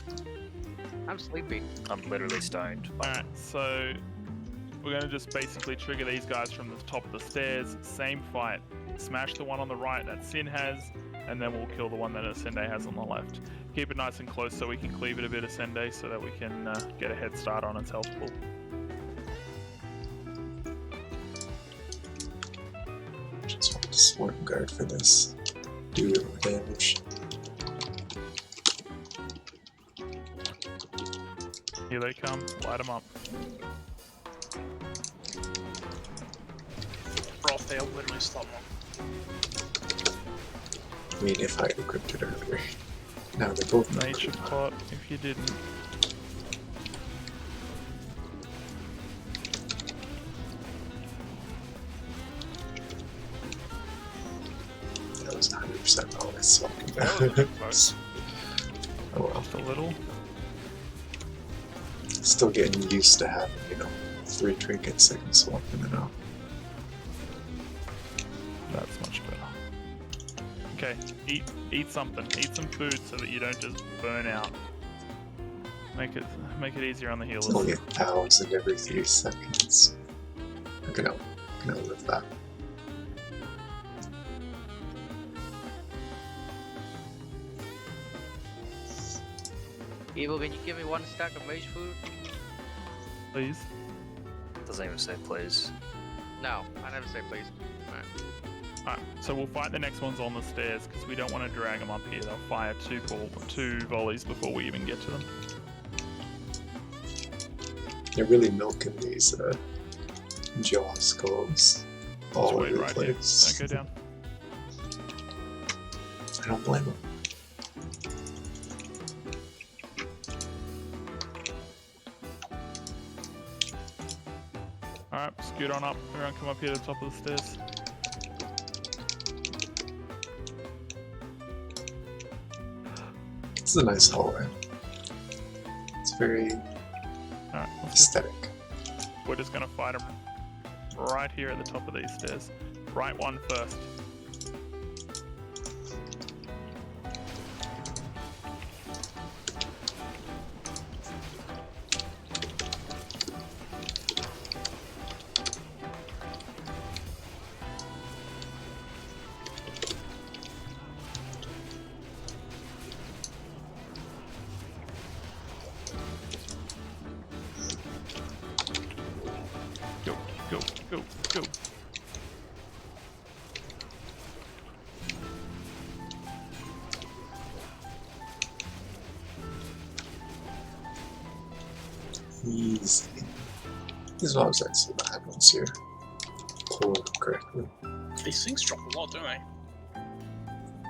I'm sleepy. I'm literally stoned. Alright, so we're going to just basically trigger these guys from the top of the stairs. Same fight. Smash the one on the right that Sin has, and then we'll kill the one that Ascende has on the left. Keep it nice and close so we can cleave it a bit Ascende so that we can get a head start on its health pool. Just want to swarm guard for this. Do real damage. Here they come. Light them up. Roth, they'll literally slum one. I mean, if I equipped it earlier. Now they're both not Nature equipped. pot if you didn't. That was 100% all I saw. Oh well. Just a little. Still getting used to having, 3 trinkets I can swap in and out. That's much better. Okay, eat something. Eat some food so that you don't just burn out. Make it easier on the healers. Only 1,000 every 3 seconds. I'm gonna live that. Evil, can you give me 1 stack of mage food? Please. Doesn't even say please. No, I never say please. Alright. Alright, so we'll fight the next ones on the stairs because we don't want to drag them up here. They'll fire 2 volleys before we even get to them. They're really milking these jaw skulls all Just over wait the right place. here. Don't go down. I don't blame them. Alright, scoot on up. Everyone come up here to the top of the stairs. It's a nice hallway. It's very Alright, aesthetic. We're just gonna fight them right here at the top of these stairs. Right one first. Go, go, go, go. Easy. These mobs aren't so bad once you're pulling them correctly. These things drop a lot, don't they?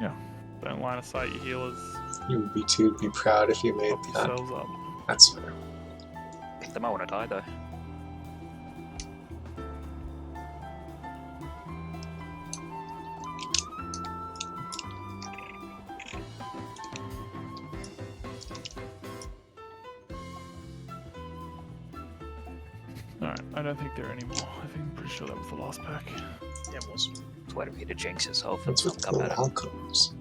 Yeah. Don't line of sight your healers. You would be too be proud if you made Pop that. yourselves up. That's fair. They might want to die though. Alright, I don't think there are any more. I'm pretty sure that was the last pack. Yeah, it was. Just waiting for you to jinx yourself and What's with come the at it. alcoves?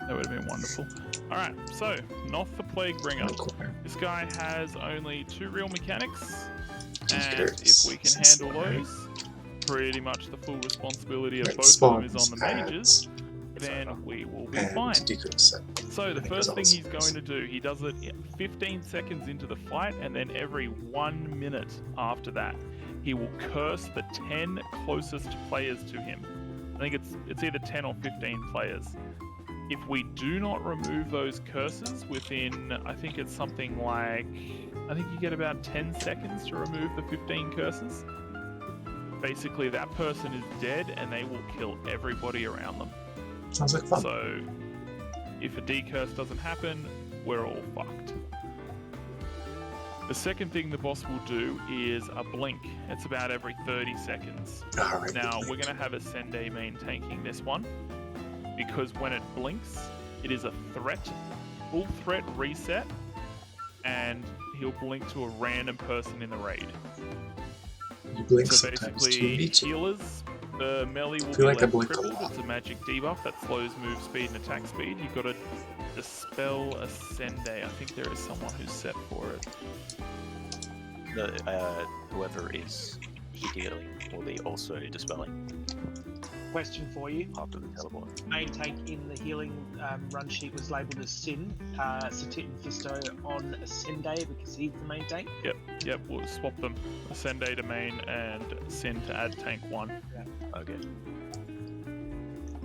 That would have been wonderful. Alright, so, Noth the Plaguebringer. This guy has only 2 real mechanics, and if we can handle those, pretty much the full responsibility of both of them is on the mages, then we will be fine. So the first thing he's going to do, he does it 15 seconds into the fight, and then every 1 minute after that, he will curse the 10 closest players to him. I think it's either 10 or 15 players. If we do not remove those curses within, I think it's something like, I think you get about 10 seconds to remove the 15 curses. Basically, that person is dead and they will kill everybody around them. Sounds like fun. So, if a decurse doesn't happen, we're all fucked. The second thing the boss will do is a blink. It's about every 30 seconds. Alright. Now, we're going to have a Sende main tanking this one, because when it blinks, it is a threat, full threat reset, and he'll blink to a random person in the raid. You blink So sometimes basically, too, healers, the melee will feel be like I left blink a crippled. lot. It's a magic debuff that slows move speed and attack speed. You've got to dispel a Sende. I think there is someone who's set for it. Whoever is healing will be also dispelling Question for you. after the teleport. Main tank in the healing run sheet was labelled as Sin. Satit and Fisto on Sende because he's the main tank. Yep, we'll swap them. Sende to main and Sin to add tank 1. Okay.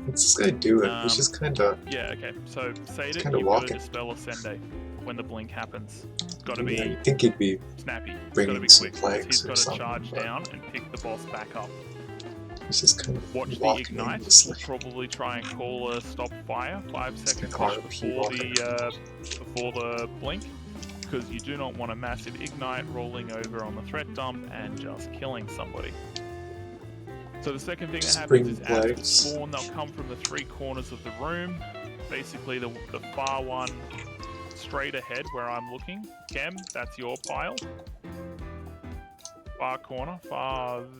What's this guy doing? He's just kinda... Yeah, okay. So, Sated, kinda you've got to walking. dispel a Sende when the blink happens. It's got to Yeah, be you'd think he'd be snappy. It's got to bringing be some quick. 'Cause flags he's or got to something, charge but down and pick the boss back up. he's just kind of Watch the walking ignite. aimlessly. We'll probably try and call a stop fire 5 seconds RP before the blink, because you do not want a massive ignite rolling over on the threat dump and just killing somebody. So the second thing that happens is ads will spawn. They'll come from the 3 corners of the room. Basically, the far one straight ahead where I'm looking. Kem, that's your pile. Far corner,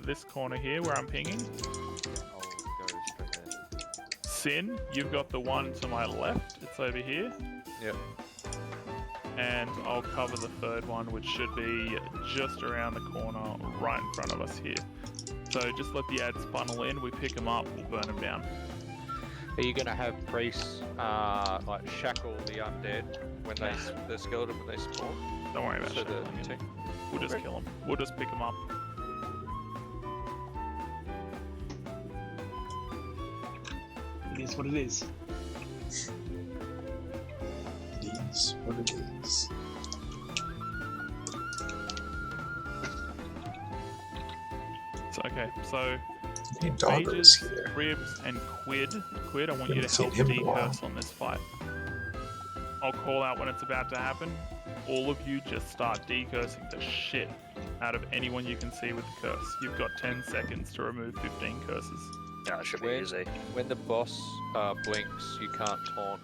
this corner here where I'm pinging. Sin, you've got the one to my left. It's over here. Yep. And I'll cover the third one, which should be just around the corner, right in front of us here. So just let the ads funnel in. We pick them up. We'll burn them down. Are you gonna have priests like shackle the undead when the skeleton when they spawn? Don't worry about So shackling the them. We'll just kill them. We'll just pick them up. It is what it is. It is what it is. So, okay, so Hey, Doggo's mages, here. Ribs, and Quid. Quid, I want you Haven't to help seen him in a while. decurse on this fight. I'll call out when it's about to happen. All of you just start decursing the shit out of anyone you can see with the curse. You've got 10 seconds to remove 15 curses. Yeah, it should be easy. When the boss blinks, you can't taunt.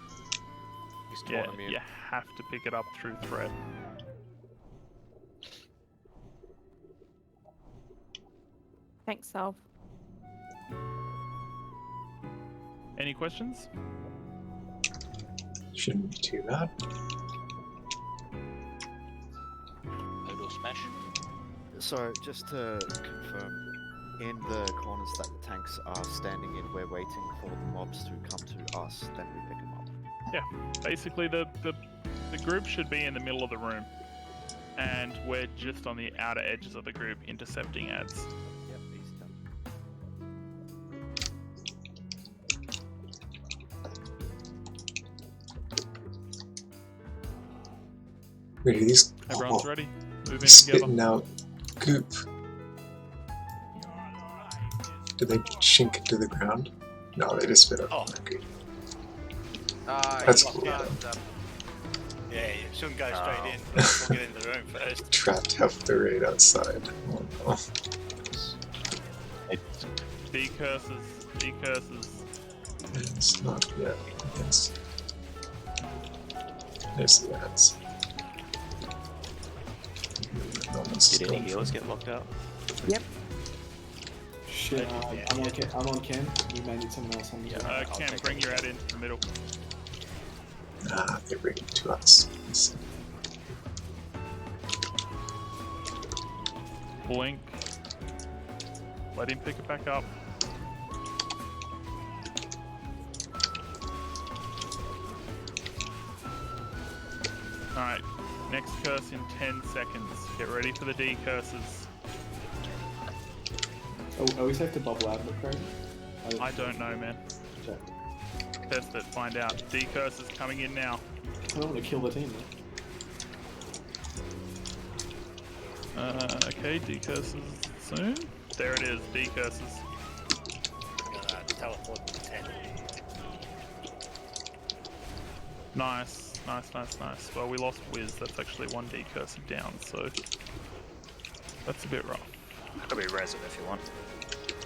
He's taunt immune. You have to pick it up through threat. Thanks, Salve. Any questions? Shouldn't be too bad. Noodle smash. So, just to confirm, in the corners that the tanks are standing in, we're waiting for the mobs to come to us, then we pick them up. Yeah, basically the group should be in the middle of the room, and we're just on the outer edges of the group intercepting ads. Yep, easy done. Wait, are these... Everyone's ready? Move in He's together. spitting out goop. Do they shink into the ground? No, they just spit out goop. That's cool. Yeah, you shouldn't go straight in. Let's get into the room first. Trapped half the raid outside. Oh no. Decurses. It's not yet. Yes. There's the ads. Did any healers get locked out? Yep. Shit, I'm on Cam. You may need someone else on the Cam, bring your ad into the middle. They bring it to us. Blink. Let him pick it back up. Alright, next curse in 10 seconds. Get ready for the D curses. Oh, are we safe to bubble out of the crate? I don't know, man. Check. Test it, find out. D curses coming in now. I don't want to kill the team Okay, D curses soon. There it is, D curses. Gonna teleport to 10. Nice, nice, nice, nice. Well, we lost Wiz. That's actually one D curse down, so that's a bit rough. I could be resin if you want.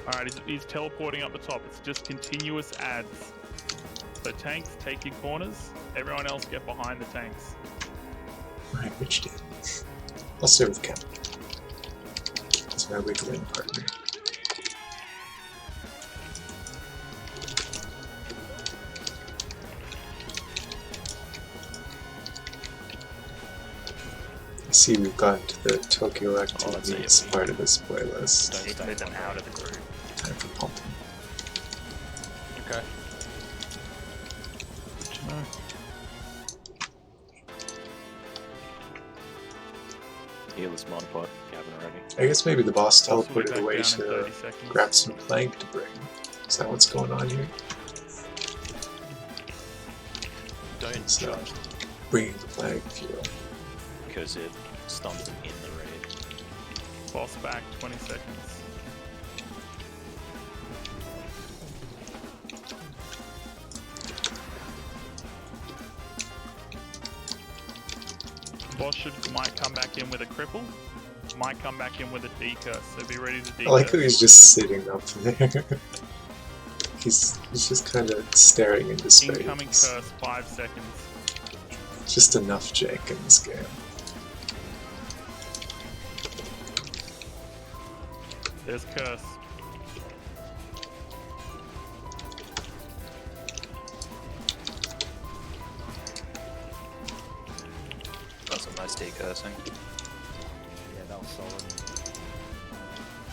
Alright, he's teleporting up the top. It's just continuous adds. So tanks, take your corners. Everyone else get behind the tanks. Right, which team? Let's start with Cap. That's my wiggling partner. I see we've gotten to the Tokyo activities part of the spoilers. Don't need to move them out of the group. Time for pumping. Okay. Good to know. Heal this monopod if you haven't already. I guess maybe the boss Boss will be teleported back away down in to 30 seconds. grab some plank to bring. Is that what's going on here? Don't So, charge them bringing the plank, if you will. because it stuns them in the raid. Boss back, 20 seconds. Boss might come back in with a cripple, might come back in with a D curse, so be ready to D I like how curse. he's just sitting up there. he's just kind of staring into space. Incoming curse, 5 seconds. Just enough jank in this game. There's curse. That's some nice decursing. Yeah, that was solid.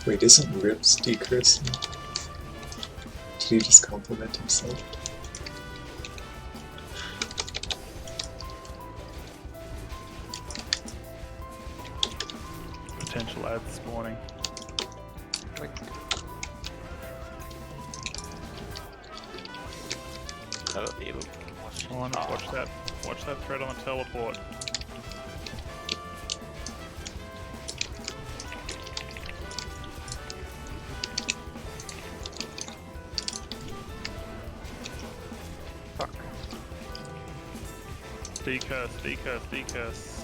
Wait, isn't Ribs decursing? Did he just compliment himself? Potential ads spawning. Oh, evil. Watch that thread on the teleport. Fuck. Decurse, decurse, decurse.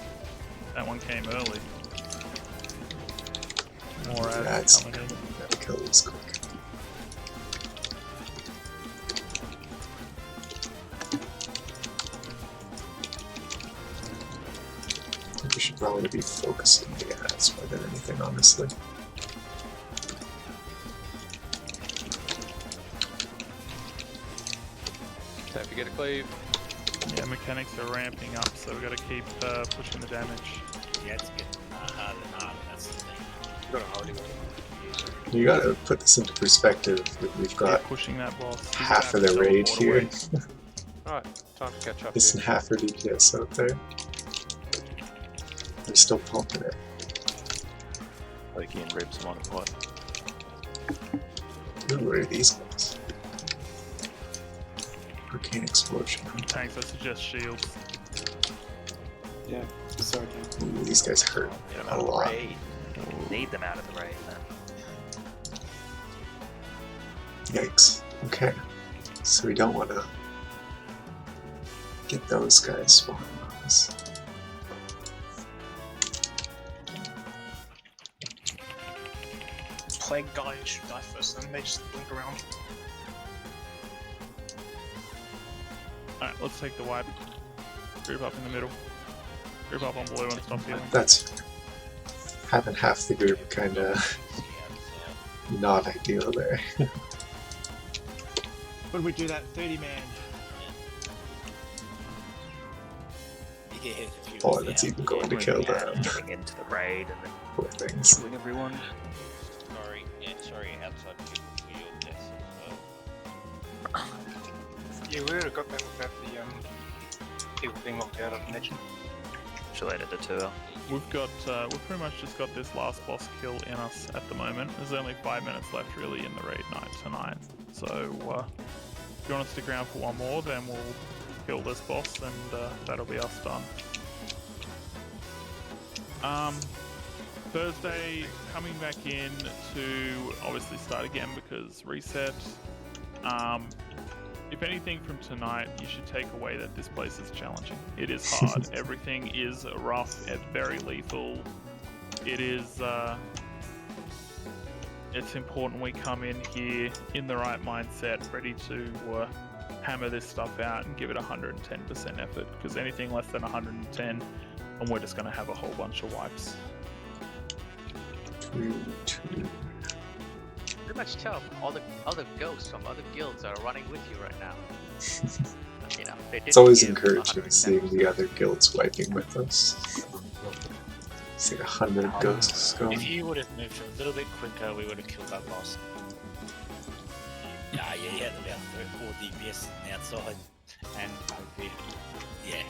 That one came early. More ads coming in. Gotta kill these quick. I think we should probably be focused on the ads more than anything, honestly. Time to get a cleave. Yeah, mechanics are ramping up, so we gotta keep pushing the damage. Yeah, it's getting harder and harder, that's the thing. You gotta hold him. You gotta put this into perspective that we've got Pushing that boss. He's half of about the to raid teleport here. away. Alright, time to catch up It's here. in half our DPS out there. They're still pumping it. Loki and Ribs monopod. Ooh, what are these guys? Arcane Explosion. Tanks, I suggest shields. Yeah, sorry, Cam. Ooh, these guys hurt Get them a out of the lot. raid. Need them out of the raid, man. Yikes. Okay. So we don't want to get those guys spawning on us. Plague guys should die first, then they just blink around. Alright, let's take the wipe. Group up in the middle. Group up on blue and stop healing. That's having half the group kind of not ideal there. When we do that 30 man. Yeah. Oh, let's even go in to kill them. Getting into the raid and then Poor things. killing everyone. Sorry, outside people for your deaths as well. Yeah, we would have got that without the people being locked out on the legend. Related to tour. We've pretty much just got this last boss kill in us at the moment. There's only 5 minutes left really in the raid night tonight. So if you want to stick around for one more, then we'll kill this boss and that'll be us done. Thursday, coming back in to obviously start again because reset. If anything from tonight, you should take away that this place is challenging. It is hard. Everything is rough and very lethal. It is. It's important we come in here in the right mindset, ready to hammer this stuff out and give it 110% effort. Because anything less than 110, and we're just going to have a whole bunch of wipes. Pretty much tell all the other ghosts from other guilds are running with you right now. You know, they It's always didn't give encouraging seeing the other guilds wiping with us. It's like 100 ghosts going. If you would have moved a little bit quicker, we would have killed that boss. Yeah, you had about 4 DPS on the outside, and yeah.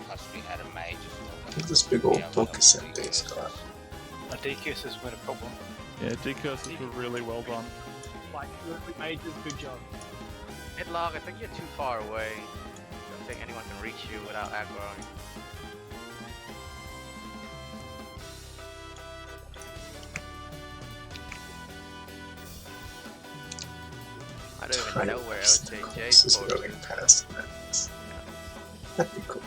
Plus we had a mage as well. Look at this big old book Ascende's got. Decurses were a problem. Yeah, decurses were really well done. Like, mages, good job. Midlog, I think you're too far away. I don't think anyone can reach you without aggroing. I don't even know where else to This is going past that. That'd be cool.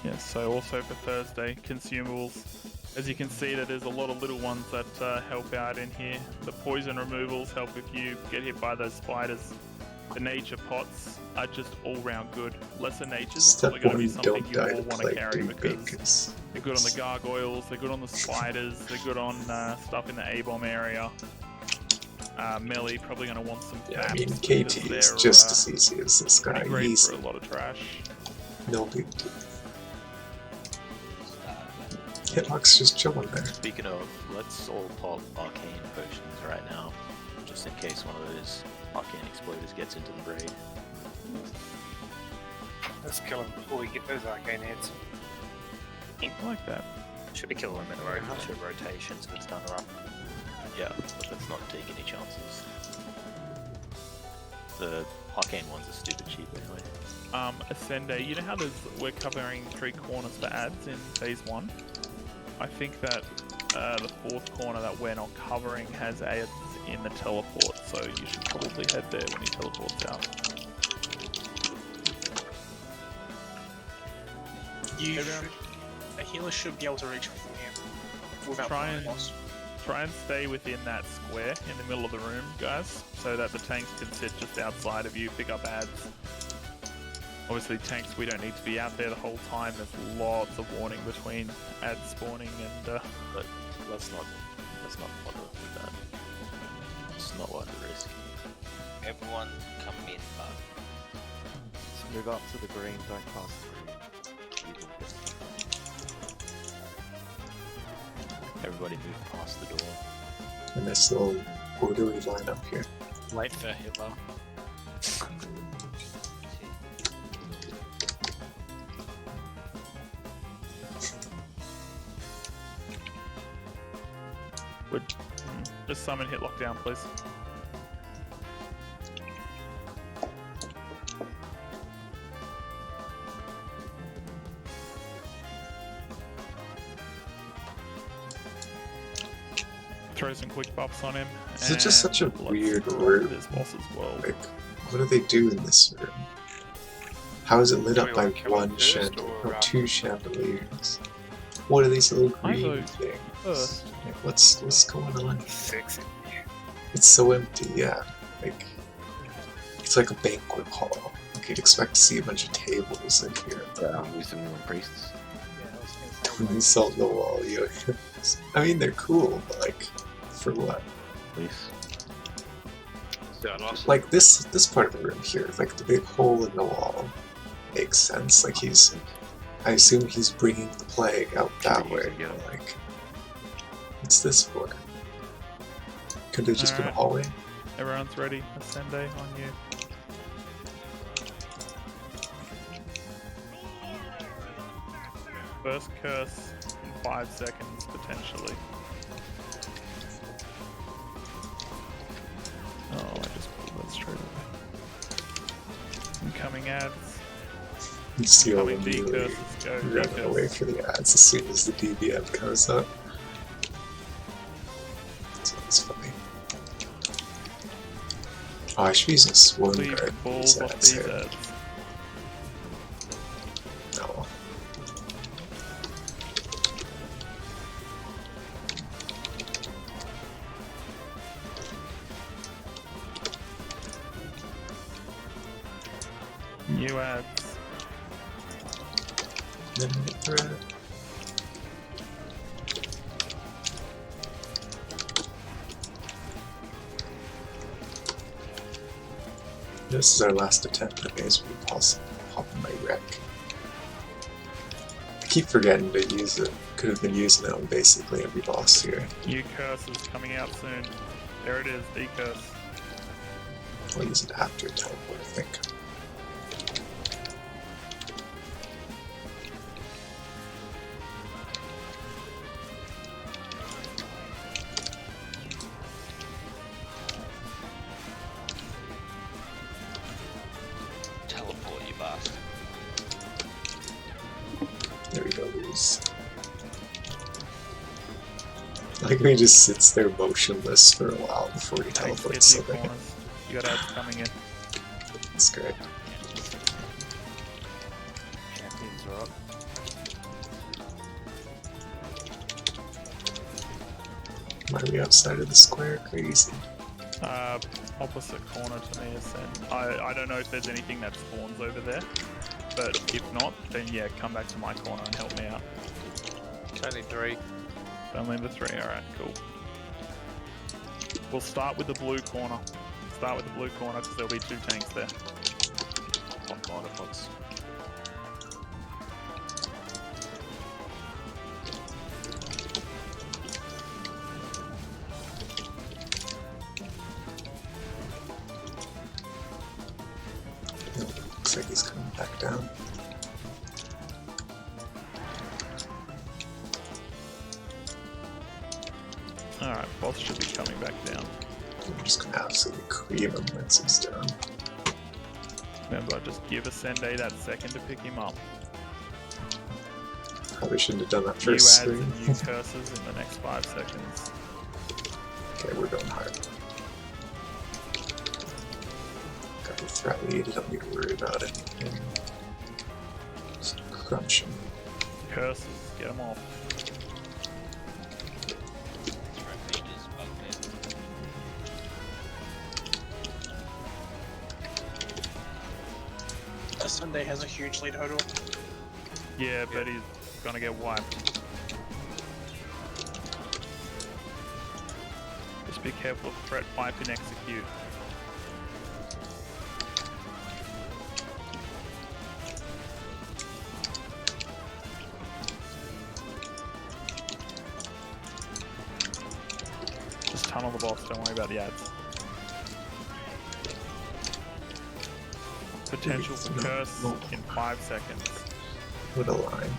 Yes, so also for Thursday, consumables. As you can see, that there's a lot of little ones that help out in here. The poison removals help if you get hit by those spiders. The nature pots are just all round good. Lesser natures is probably going to be something you all want to carry because they're good on the gargoyles, they're good on the spiders, they're good on stuff in the A-bomb area. Melee probably going to want some Yeah, I taps mean, KT is just as easy as this guy. great He's for a lot of trash. no big deal. Hitlock's just chilling there. Speaking of, let's all pop arcane potions right now, just in case one of those arcane exploders gets into the raid. Let's kill him before we get those arcane heads. I like that. Should be killing them in a row for 2 rotations if it's done right. Yeah, but let's not take any chances. The arcane ones are stupid cheap anyway. Ascende, you know how we're covering 3 corners for ads in phase 1? I think that the 4th corner that we're not covering has ads in the teleport, so you should probably head there when he teleports out. A healer should be able to reach from here without Try and loss. Try and stay within that square in the middle of the room, guys, so that the tanks can sit just outside of you, pick up ads. Obviously tanks, we don't need to be out there the whole time. There's lots of warning between ads spawning and but let's not bother with that. It's not worth the risk. Everyone come in, but Just move up to the green, don't pass the green. Everybody move past the door. And this little orderly line up here. Wait for Hitler. would just summon hit lockdown, please. Throw some quick buffs on him. This is just such a weird room. This boss as well. Like, what do they do in this room? How is it lit up by one chandelier or 2 chandeliers? What are these little green things? Like, what's going on? Sexy. It's so empty, yeah. Like, it's like a banquet hall. Like, you'd expect to see a bunch of tables in here. Yeah, wisdom and priests. Insult the wall, yo. I mean, they're cool, but like, for what? Like this part of the room here, like the big hole in the wall, makes sense. Like I assume he's bringing the plague out that way. You know, like, what's this for? Could have just been a hallway. Everyone's ready. Ascende on you. First curse in 5 seconds, potentially. Oh, I just pulled that straight away. Incoming ads. You see all Incoming immediately decurses, go running away for the ads as soon as the DBM comes up. That's funny. Oh, I should be using Swarm Leave Guard. balls off these ads. No. New ads. This is our last attempt. I may as well pop in my wreck. I keep forgetting to use it. Could have been using it on basically every boss here. New curse is coming out soon. There it is, decurse. I'll use it after teleport, I think. Teleport, you bastard. There we go, Luz. Like he just sits there motionless for a while before he teleports something. You got ads coming in. That's great. Champions are up. Why are we outside of the square? Crazy. Opposite corner to me is then. I don't know if there's anything that spawns over there, but if not, then yeah, come back to my corner and help me out. Only 3. Only the 3, alright, cool. We'll start with the blue corner. Start with the blue corner because there'll be 2 tanks there. One corner pods. Looks like he's coming back down. Alright, boss should be coming back down. I'm just gonna absolutely cream him once he's down. Remember, just give Ascende that second to pick him up. Probably shouldn't have done that New first ads swing. and new curses in the next 5 seconds. Okay, we're going hard. Got your threat lead, you don't need to worry about it. Just crunch him. Curses, get them off. Sunday has a huge lead total. Yeah, but he's gonna get wiped. Just be careful of threat, wipe, and execute. Just tunnel the boss, don't worry about the ads. Potential for curse in 5 seconds. What a line.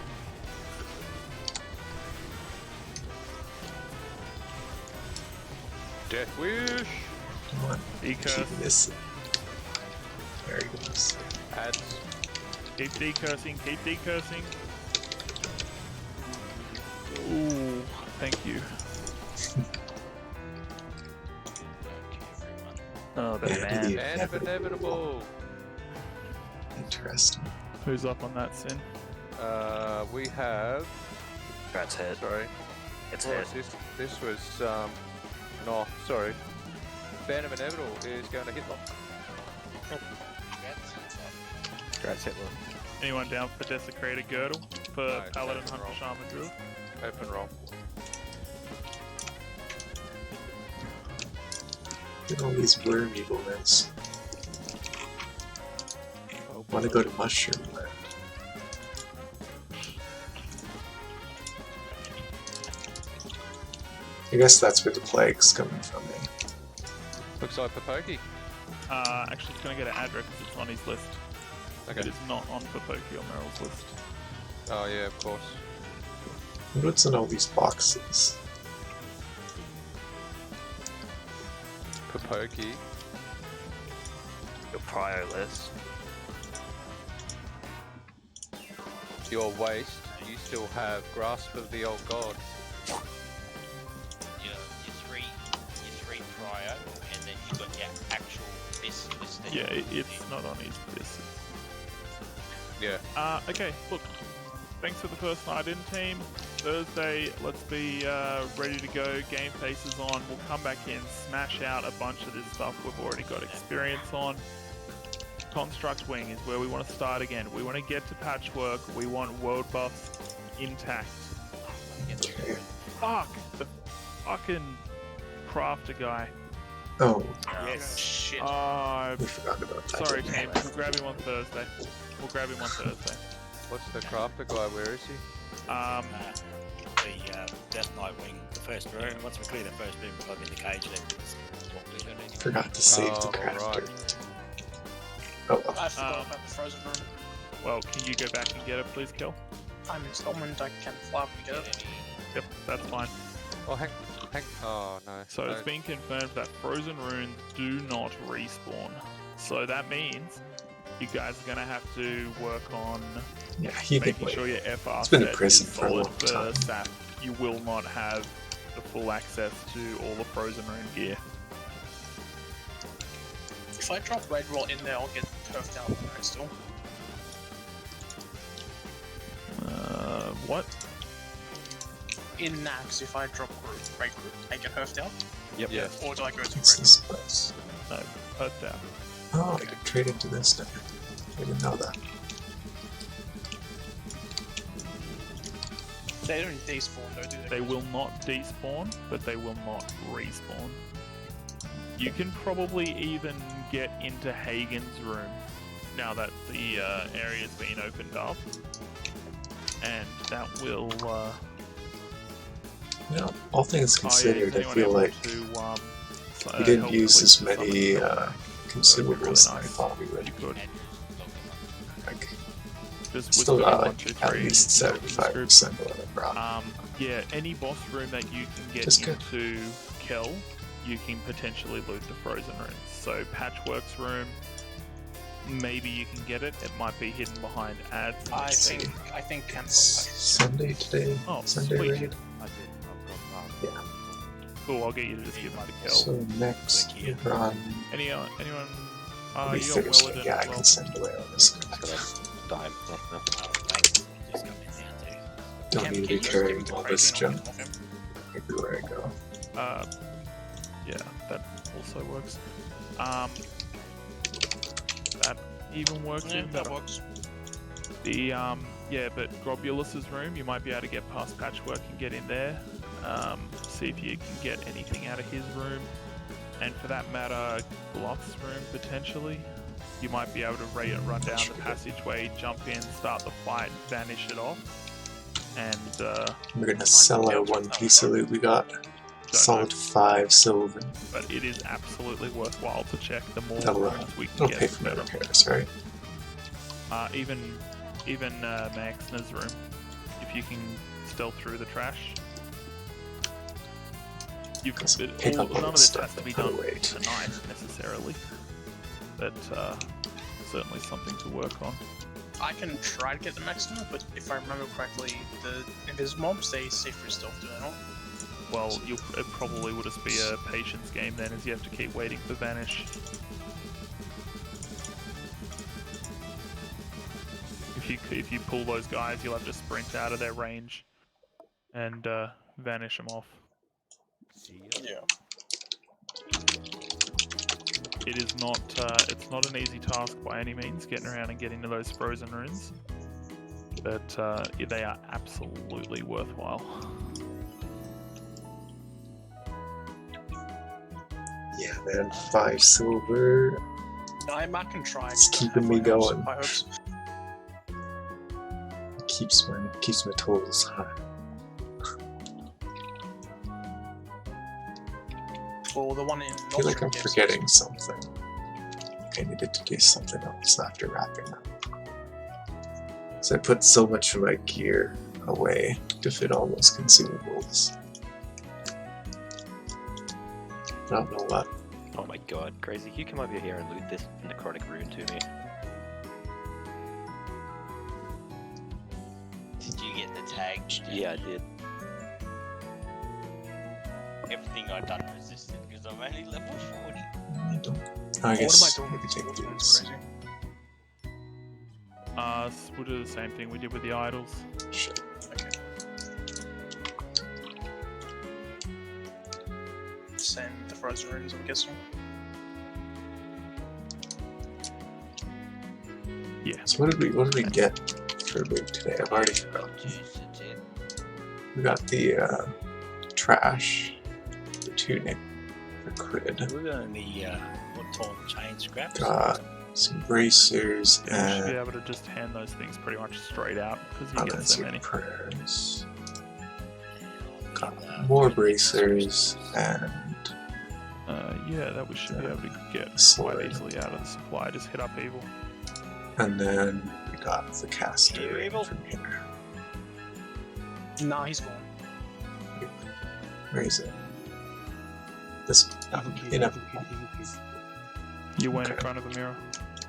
Death wish. Come on. Decurse. Keep missing. There he goes. Ads. Keep decursing, keep decursing. Ooh, thank you. Oh, the man. Man of inevitable. Interesting. Who's up on that, Sin? We have. Rat's head. Sorry. It's What head. was this was no, sorry. Band of Inevitable is going to Hitler. Congrats, Hitler. Anyone down for Desecrated Girdle? for No, Paladin, open Hunter, roll. Shaman, Druid. Open roll. Look at all these worm evilness. Want to go to Mushroom Land. I guess that's where the plague's coming from, eh? Looks like Papoki. Actually, it's going to get an address because it's on his list. Okay. It is not on Papoki or Meryl's list. Oh yeah, of course. What's in all these boxes? Papoki. Your prior list. Your waste. You still have Grasp of the Old God. Your three prior, and then you've got your actual this list. that Yeah, you- it's not on his list. Yeah. Okay, look. Thanks for the first night in, team. Thursday, let's be ready to go. Game face is on. We'll come back in, smash out a bunch of this stuff we've already got experience on. Construct Wing is where we want to start again. We want to get to Patchwork. We want world buffs intact. Fuck! The fucking crafter guy. Oh, Yes. Shit. we forgot about that. Sorry, team. We'll grab him on Thursday. What's the crafter guy? Where is he? The Death Knight wing, the first room. Once we clear the first room, we'll go in the cage. Forgot to save the crafter. Oh, well. I forgot about the frozen room. Well, can you go back and get it, please, Kel? I'm installment, I can fly up and get it. Yep, that's fine. Oh, hang. Oh no. So it's been confirmed that frozen runes do not respawn. So that means you guys are gonna have to work on making sure your FR It's been a set prison is for a solid long for time. SAP. You will not have the full access to all the frozen rune gear. If I drop Red Roll in there, I'll get perfed out on it still. What? In Naxx, if I drop Red Group, I get perfed out? Yep. Yeah. Or do I go to What's Red? this place? No, perfed out. Oh, I could trade into this now. I didn't know that. They don't despawn though, do they? They will not despawn, but they will not respawn. You can probably even get into Hagen's room now that the area's been opened up, and that will. You know, all things considered, I anyone feel able like to, we didn't help use place as some many consumables as I nice. thought we would. You could. Like, Just still whisper got one, like two, at three, least 75% of what I brought. Yeah, any boss room that you can get Just good. into Kel, you can potentially loot the frozen runes. So Patchwork's room, maybe you can get it. It might be hidden behind ads. I think cancel. Sunday today. Oh, Sunday sweet. raid. I did. I've got Yeah. Cool, I'll get you to just give it to Kel. So next run. Anyone? We You got Thursday. Willardin Yeah, I as well. can send away all this. Dime. Don't need to be carrying all this junk everywhere I go. Yeah, that also works. That even works. Yeah, even that better. works. The yeah, but Grobulus's room, you might be able to get past Patchwork and get in there. See if you can get anything out of his room, and for that matter, Glock's room potentially. You might be able to run down the passageway, jump in, start the fight, vanish it off, and We're gonna sell our one piece of loot we got. Solid 5 silver. but it is absolutely worthwhile to check. The more That'll rooms we can it'll get, pay the for my better. repairs, right? Even Maxner's room, if you can stealth through the trash. None of this has to be done tonight necessarily, but certainly something to work on. I can try to get the maximum, but if I remember correctly, the invis mobs they safe for stealth, do they not? Well, it probably will just be a patience game then, as you have to keep waiting for vanish. If you pull those guys, you'll have to sprint out of their range and vanish them off. Yeah. It is not. It's not an easy task by any means, getting around and getting to those frozen runes. but they are absolutely worthwhile. Yeah, man, 5 silver. I can try. It's keeping me going. Keeps my totals high. Or the one in. I feel like I'm forgetting something. I needed to do something else after wrapping up. So I put so much of my gear away to fit all those consumables. I don't know what. Oh my god, Crazy, can you come over here and loot this necrotic rune to me? Did you get the tag? Yeah, I did. Everything I've done resisted because I'm only level 40. I guess what am I doing maybe take these. We'll do the same thing we did with the idols. Sure. Okay. Send the frozen runes, I'm guessing. Yeah. So what did we get for loot today? I've already forgotten. We got the trash, the tunic, the quid. We're going the torn chain scraps. Got some bracers Yeah, you should be and able to just hand those things pretty much straight out because you get so many. prayers. Got more bracers and Yeah, that we should be able to get quite sword. easily out of the supply. Just hit up evil. And then we got the caster Evil? from here. Nah, he's gone. Where is it? This in a You went in front of a mirror.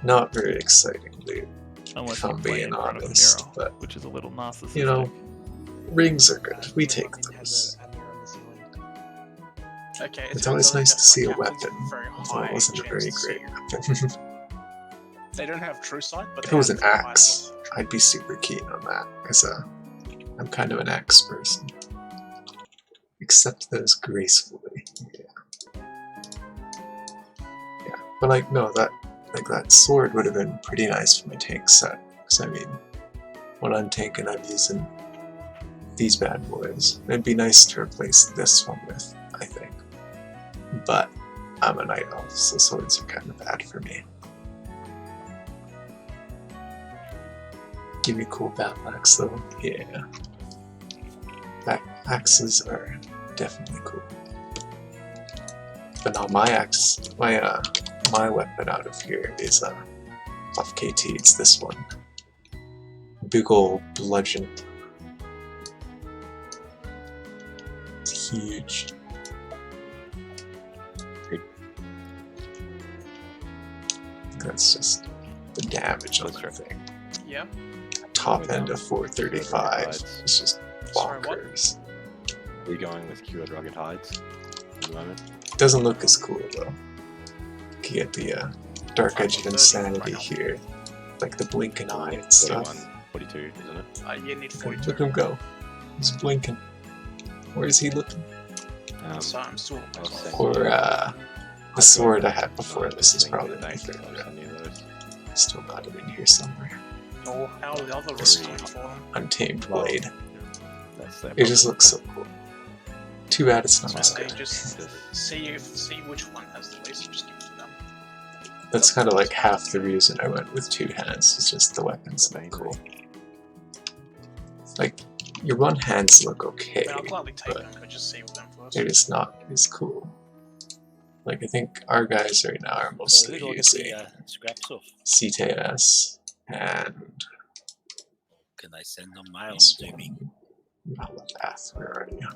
not very exciting loot. Unless If you I'm play being in front of a honest, mirror, but which is a little narcissistic. you know, rings are good. We take those. Okay, It's always nice to see a weapon, very although it high wasn't a very chance to great see. weapon. They don't have true sight, but If they it was have an high axe, I'd be super keen on that, because I'm kind of an axe person. Accept those gracefully. Yeah, but like no, that sword would have been pretty nice for my tank set. Because I mean, when I'm tanking, I'm using these bad boys. It'd be nice to replace this one with, I think. But I'm a night elf, so swords are kind of bad for me. Give me a cool battle axe though. Yeah. Axes are definitely cool. But now my axe, my weapon out of here is off KT. It's this one. Big ol' bludgeon. It's huge. That's just the damage on that thing. Yeah. Top end of 435. It's just Sorry, what? bonkers. Are you going with cured rugged hides at the moment? Doesn't look as cool though. You can get the Dark Edge of Insanity here. Like the blinking eye and stuff. 42, isn't it? You need 42. Look him go. He's blinking. Where is he looking? So I'm still. Or the sword I had before. This is probably my favorite. Still got it in here somewhere. Oh, how the other This rest going for them? Untamed Blade. That's It just looks so cool. Too bad it's not as Say, good. just see which one has the least. Just give it to them. That's kind of like half the reason I went with 2 hands. It's just the weapons look cool. Like your one hands look okay, I'll gladly take but them, but just see with them first. they're just not as cool. Like I think our guys right now are mostly who do I get using the scraps off? CTS and Can they send them mail to me? Path. Where are you?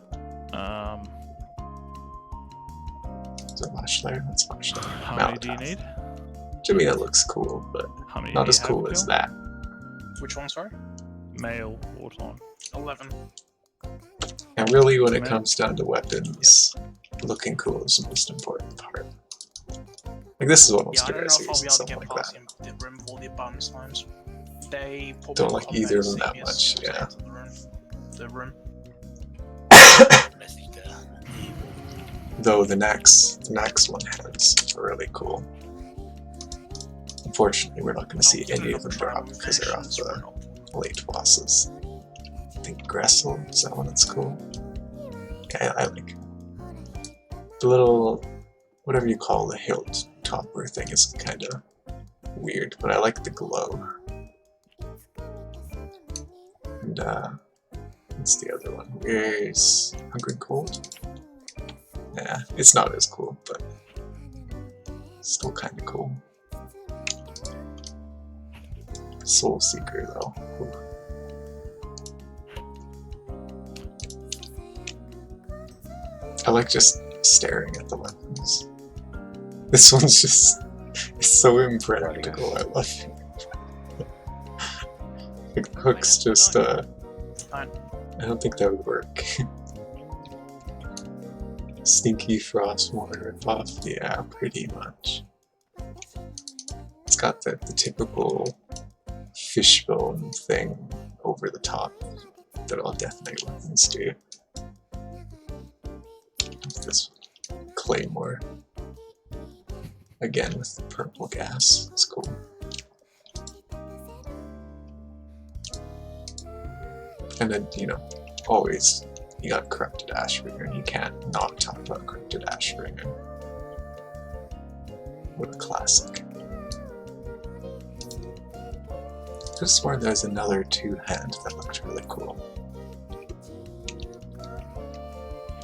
Is it Flashlight? That's Flashlight. How many do you need? To me, that looks cool, but How many not do as you have, cool as Phil? that. Which one, sorry? Male Auton. 11. And really, when it Man. comes down to weapons, looking cool is the most important part. Like this is what most Yeah, I don't know guys if are I'll using be able to something get like past that. the room with all the button slimes. They probably Don't like got either of them better that much, CPS yeah. to the room. Though the Naxx one hands are really cool. Unfortunately, we're not going to see any of them drop because they're off the late bosses. I think Gressel, is that one that's cool? Yeah, I like it. The little, whatever you call the hilt topper thing is kind of weird, but I like the glow. And what's the other one? Where's Hungry Cold? Yeah, it's not as cool, but still kind of cool. Soul Seeker though. Ooh. I like just staring at the weapons. This one's just, it's so impractical, I love it. Like the hook's just, I don't think that would work. Stinky Frostmourne ripoff, yeah, pretty much. It's got the typical fishbone thing over the top that all Death Knight weapons do. This claymore, again with the purple gas, it's cool. And then, you know, always you got Corrupted Ashbringer, you can't not talk about Corrupted Ashbringer. What a classic. I just sworn there's another two-hand that looked really cool.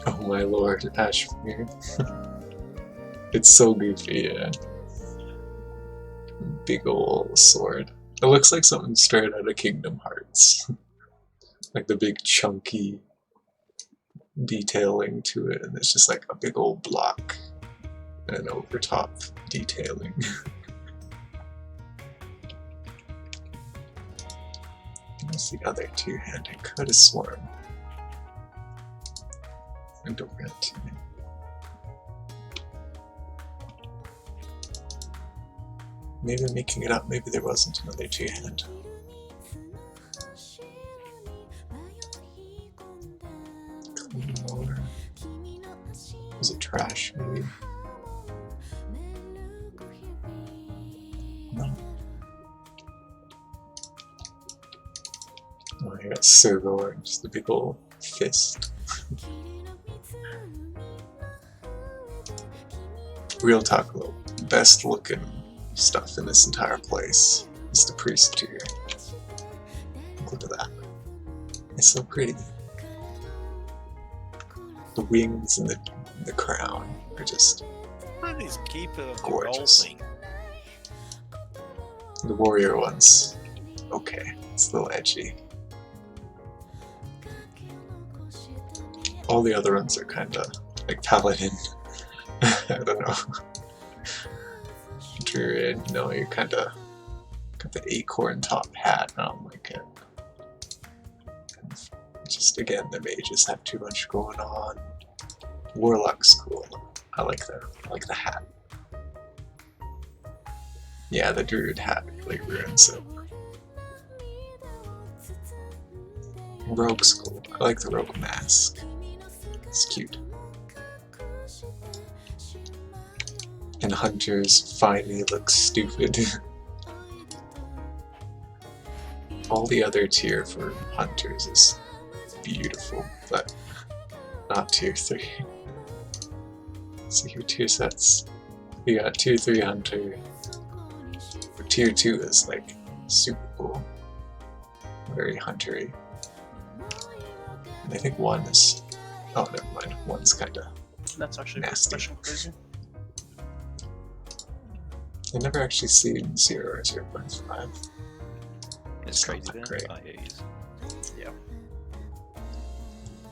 Oh my lord, Ashbringer. It's so goofy, yeah. Big ol' sword. It looks like something straight out of Kingdom Hearts. Like the big chunky detailing to it, and it's just like a big old block and an overtop detailing. What's the other two-hand? I could have sworn. I don't get to me. Maybe I'm making it up, maybe there wasn't another two-hand. Was it trash, maybe? No. Oh, I got Silver, just the big ol' fist. Real talk, though, best looking stuff in this entire place is the priest tier. Look at that. It's so pretty. The wings and the crown are just This keeper of the gorgeous. roll thing. The warrior one's okay. It's a little edgy. All the other ones are kind of like paladin. I don't know. Druid, no, you're kind of got the acorn top hat. I don't like it. Just again, the mages have too much going on. Warlock's cool. I like the hat. Yeah, the druid hat really ruins it. Rogue's cool. I like the rogue mask. It's cute. And hunters finally look stupid. All the other tier for hunters is beautiful, but not tier 3. So your tier sets, we got tier 3 hunter. For tier 2 is like super cool, very huntery. And I think 1 is, oh never mind, 1's kinda That's actually nasty. crazy. I've never actually seen 0 or 0.5. It's crazy not then? great. Oh, yeah, it is. Yeah.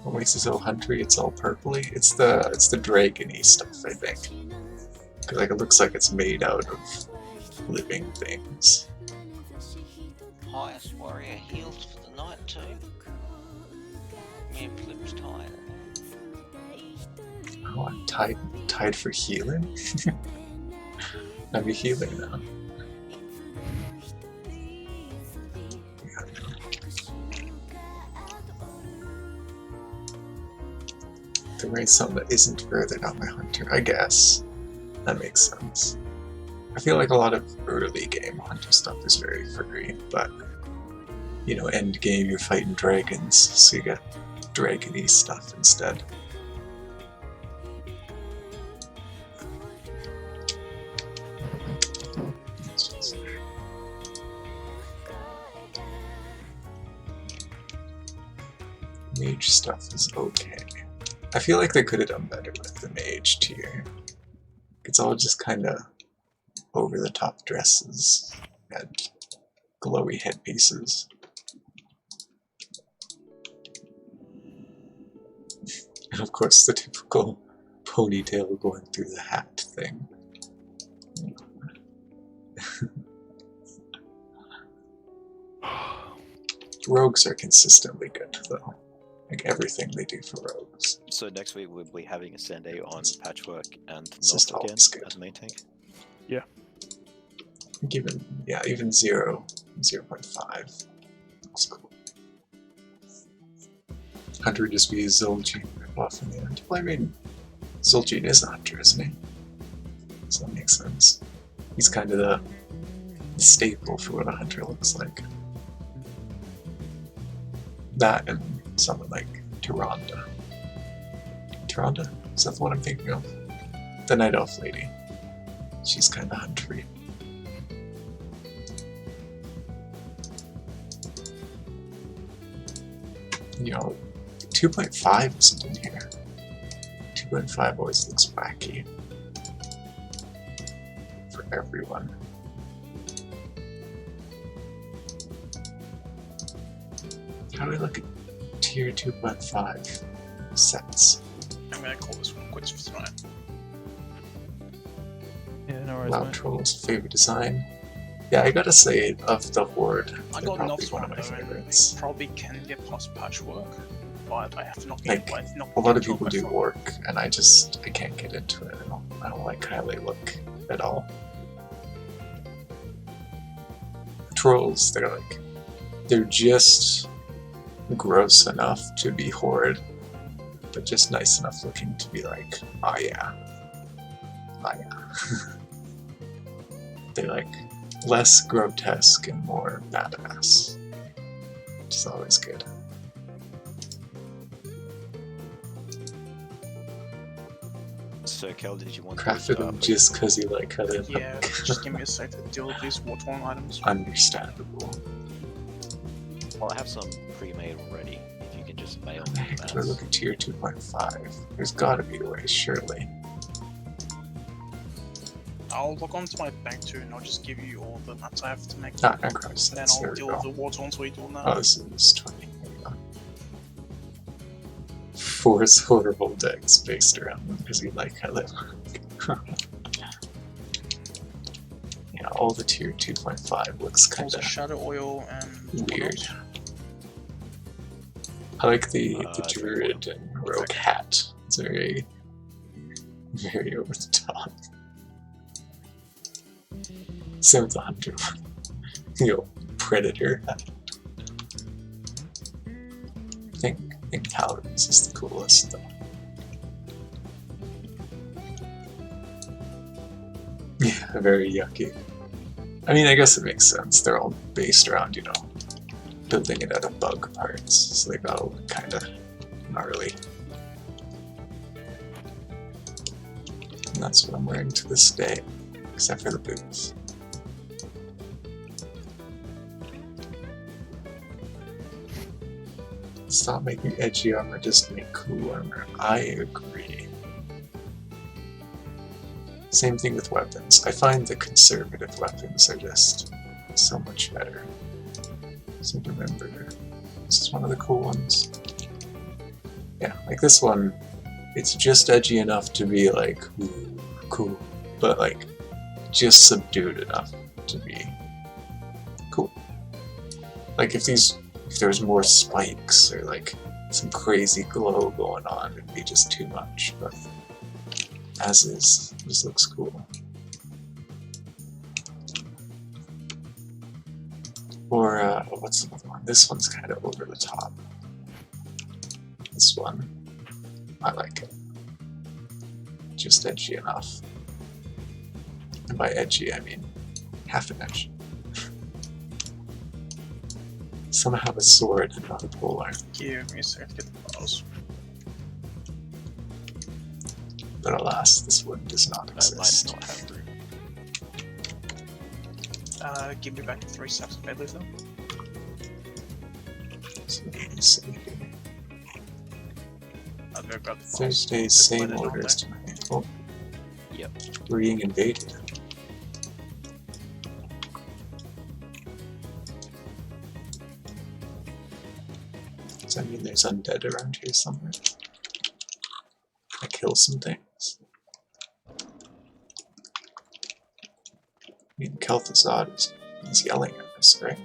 What makes it so huntery? It's all purpley. It's the dragony stuff, I think. Cause like it looks like it's made out of living things. Highest warrior heals for the night too. Me and Flip's tired. Oh, I'm tied for healing? I'll be healing now. To write something that isn't further down my hunter, I guess. That makes sense. I feel like a lot of early game hunter stuff is very furry, but you know, end game you're fighting dragons, so you get dragon-y stuff instead. Mage stuff is okay. I feel like they could have done better with the mage tier. It's all just kind of over-the-top dresses and glowy headpieces. And of course the typical ponytail going through the hat thing. Rogues are consistently good though. Like everything they do for rogues. So next week we'll be having a Sunday on Patchwork and just North again always good. as main tank. Yeah. Even, yeah, even 0.5. That's cool. Hunter would just be a Zolgene ripoff in the end. Well, I mean, Zolgene is a hunter, isn't he? So that makes sense. He's kind of the staple for what a hunter looks like. That and someone like Tyrande. Tyrande? Is that the one I'm thinking of? The Night Elf lady. She's kind of huntery. You know, 2.5 isn't in here. 2.5 always looks wacky. For everyone. How do I look at tier 2.5 sets? I'm gonna call this one quits for tonight. Yeah, no worries, Loud mate. Trolls, favorite design. Yeah, I gotta say, of the Horde, I they're got probably Naxx one of my though, and favorites. probably can get past Patchwork, but I have to not Like, get not a lot of get killed people by do Frog. work, and I can't get into it. I don't like how they look at all. Trolls, they're just gross enough to be Horde, but just nice enough looking to be like, oh yeah. Oh yeah. They're like less grotesque and more badass, which is always good. So Kel, did you want Crafted them just because you like how they look. Yeah, just give me a sec to deal with these war-torn items. Understandable. Well, I have some pre-made already. If you can just mail me Heck, that. do I look at tier 2.5? There's gotta be a way, surely. I'll log on to my bank too, and I'll just give you all the nuts I have to make. Ah, Necros, and then there I'll we deal go. with the war-torns we do now. Oh, this is 20. There we go. 4 horrible decks based around them because you like how they look. Yeah, all the tier 2.5 looks kind Also of shadow oil and weird. I like the druid and rogue hat. It's very, very over the top. Same with the hunter. You know, predator. I think paladins is the coolest though. Yeah, very yucky. I mean, I guess it makes sense. They're all based around, you know, building it out of bug parts, so they gotta look kind of gnarly. And that's what I'm wearing to this day, except for the boots. Stop making edgy armor, just make cool armor. I agree. Same thing with weapons. I find the conservative weapons are just so much better. So remember, this is one of the cool ones. Yeah, like this one, it's just edgy enough to be like, ooh, cool, but like, just subdued enough to be cool. Like if there's more spikes or like some crazy glow going on, it'd be just too much, but as is, this looks cool. Or, what's the other one? This one's kind of over the top. This one, I like it. Just edgy enough. And by edgy, I mean half an inch. Some have a sword and not a polearm. Give me a second to get the bows. But alas, this one does not I exist. might not have room. Give me back the 3 stacks of bedleaf then. So let me see here. I'll go grab the bows. Thursday's same orders tonight. Oh. Yep. We're being invaded. Does that mean there's undead around here somewhere? I kill some things. I mean, Kel'Thuzad is yelling at us, right?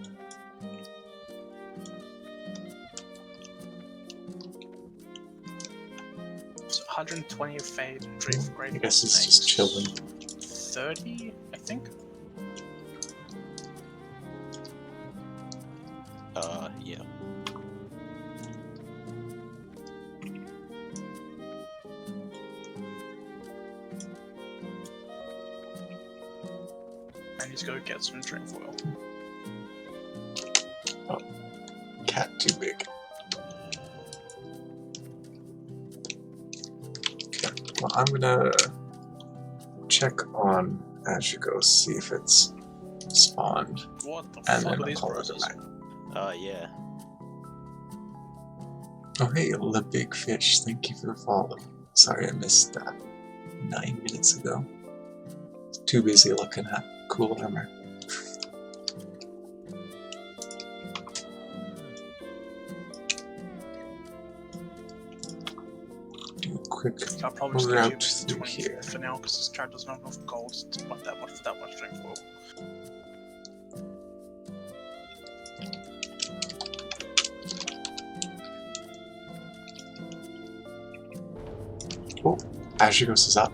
So 120 of fade, Drift, Great. I guess it's just chilling. 30, I think. Yeah. I need to go get some drink foil. Oh, cat too big. Okay, well, I'm gonna check on Azure, see if it's spawned, What the and fuck then are I'll these call it a roses? night. Yeah. Oh hey, the big fish, thank you for the follow. Sorry I missed that 9 minutes ago. Too busy looking at cool armor. Do a quick I'll probably just give route you through 20 here. for now because this character doesn't have enough gold to buy that much drink foil. Oh, Azure is up.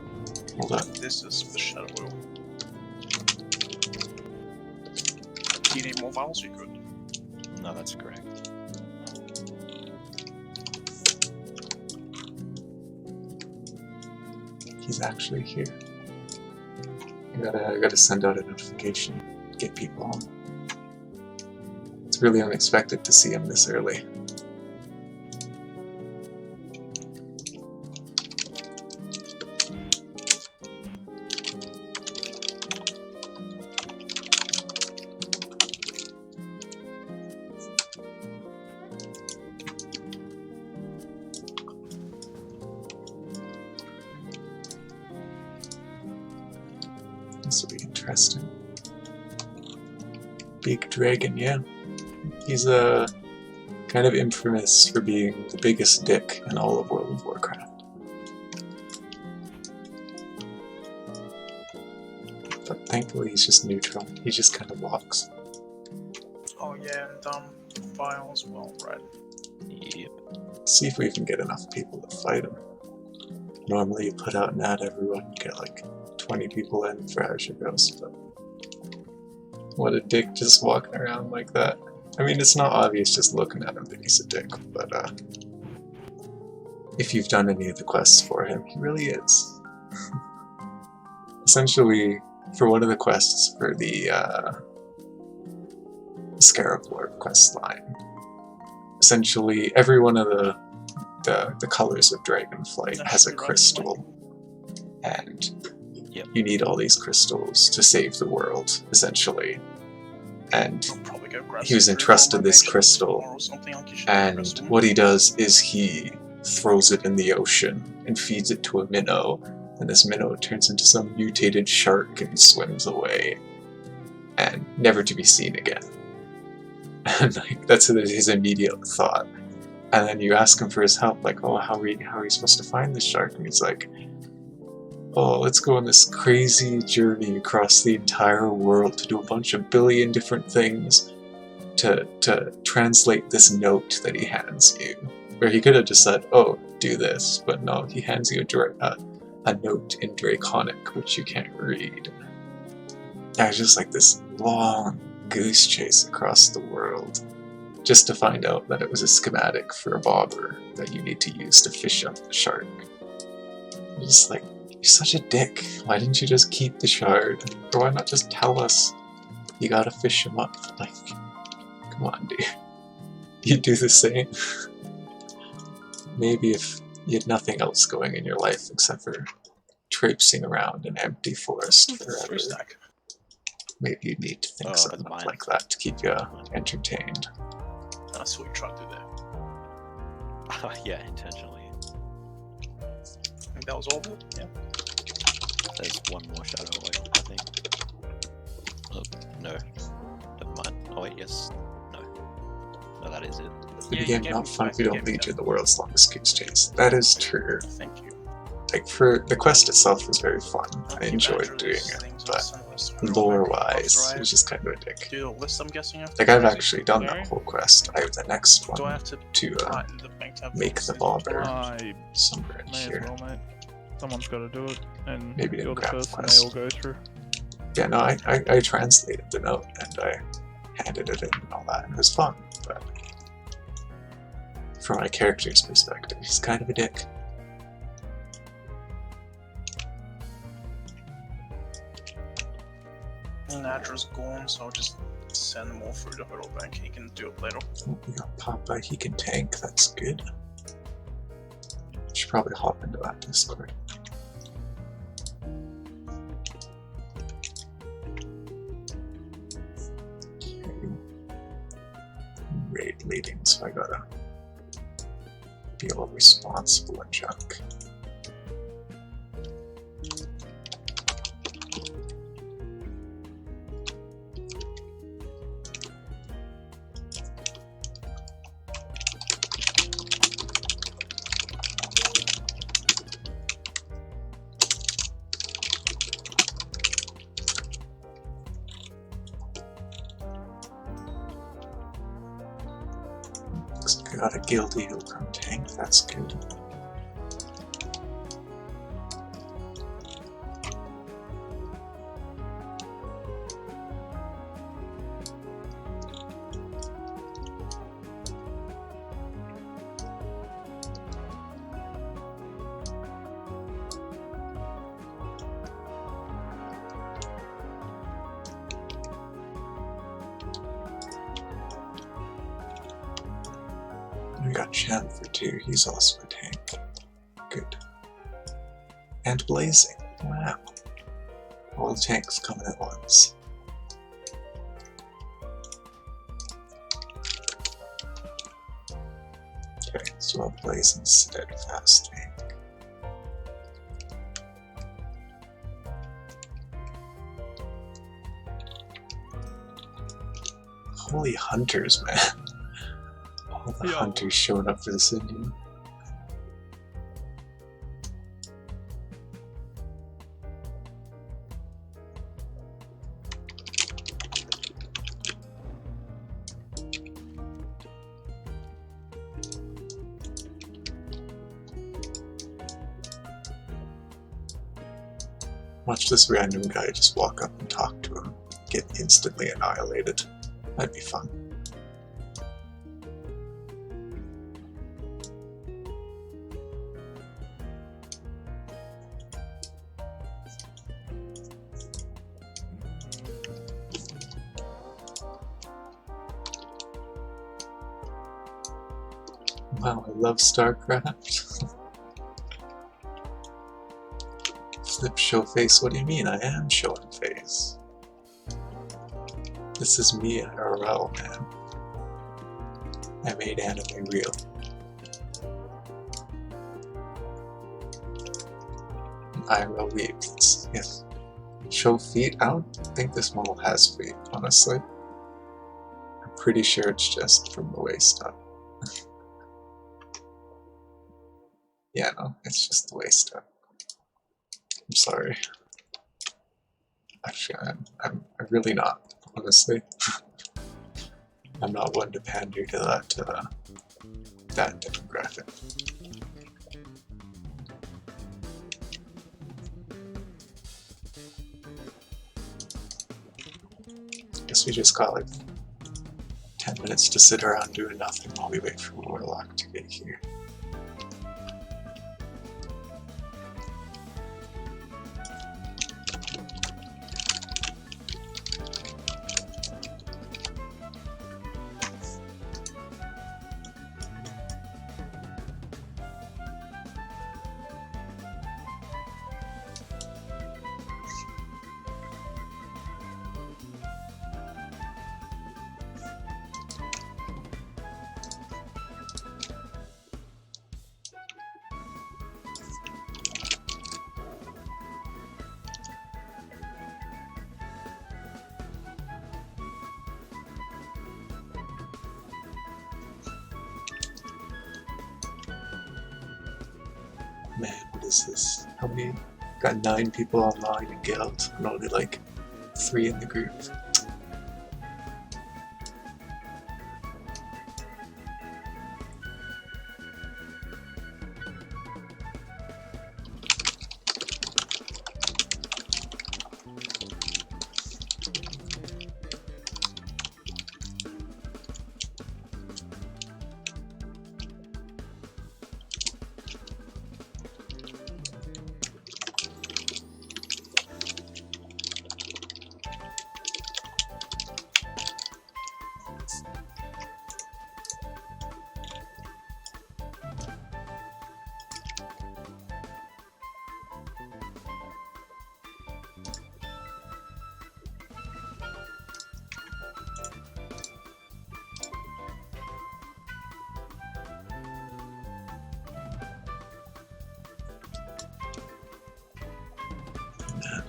Hold up. This is the shadow oil. Do you need more vials? You good? No, that's correct. He's actually here. I gotta send out a notification, get people home. It's really unexpected to see him this early. This will be interesting. Big dragon, yeah. He's kind of infamous for being the biggest dick in all of World of Warcraft. But thankfully he's just neutral. He just kind of walks. Oh yeah, and vial as well, right? Yep. See if we can get enough people to fight him. Normally you put out an ad everyone, you get like 20 people in for Azure Ghost, but what a dick just walking around like that. I mean, it's not obvious just looking at him that he's a dick, but if you've done any of the quests for him, he really is. Essentially, for one of the quests for the Scarab Lord quest line, essentially every one of the colors of Dragonflight has a crystal, and you need all these crystals to save the world, essentially. And he was entrusted this crystal, and what he does is he throws it in the ocean and feeds it to a minnow, and this minnow turns into some mutated shark and swims away, and never to be seen again. And like, that's his immediate thought. And then you ask him for his help, like, oh, how are you supposed to find this shark? And he's like, oh, let's go on this crazy journey across the entire world to do a bunch of billion different things to translate this note that he hands you. Where he could have just said, oh, do this, but no, he hands you a note in Draconic, which you can't read. Yeah, it's just like this long goose chase across the world, just to find out that it was a schematic for a bobber that you need to use to fish up the shark. It's just like, you're such a dick. Why didn't you just keep the shard? Or why not just tell us you gotta fish him up? Like, come on, dude. you'd do the same. Maybe if you had nothing else going in your life except for traipsing around an empty forest forever. Maybe you'd need to think something up like that to keep you entertained. That's what you tried to do there. Oh, yeah, intentionally. I think that was all of it, yeah. There's one more shadow away, I think. Oh, no. Never mind. Oh, wait, yes. No. No, that is it. The game not fun if you don't lead you in the world's longest goose chase. That is true. Thank you. Like, for the quest itself was very fun. I enjoyed doing it, but lore-wise, it was just kind of a dick. Do the list, I'm guessing. Like, I've actually done that whole quest. I have the next one Do I have to make the bobber I somewhere in may here. as well, mate. Someone's got to do it, and Maybe you're didn't the grab the person they quest. all go through. Yeah, no, I translated the note and I handed it in and all that, and it was fun, but from my character's perspective, he's kind of a dick. Nadra's gone, so I'll just send them all through the Hurdle Bank. He can do it later. We got Papa, he can tank, that's good. Should probably hop into that Discord. Raid leading, so I gotta be all responsible and junk. Got a guilty who can tank, that's good. We got Chan for 2, he's also a tank. Good. And Blazing, wow. All the tanks coming at once. Okay, so I'll Blazing steadfast tank. Holy hunters, man. All the hunters showing up for this Indian. Watch this random guy just walk up and talk to him, get instantly annihilated. That'd be fun. Wow, I love StarCraft. Flip show face, what do you mean? I am showing face. This is me IRL, man. I made anime real. IRL weeps. Yes. Show feet? I don't think this model has feet, honestly. I'm pretty sure it's just from the waist up. Yeah, no, it's just the waist up. I'm sorry. Actually, I'm really not, honestly. I'm not one to pander to that demographic. Guess we just got like 10 minutes to sit around doing nothing while we wait for Warlock to get here. Man, what is this? How many? Got 9 people online in Guild and only like 3 in the group.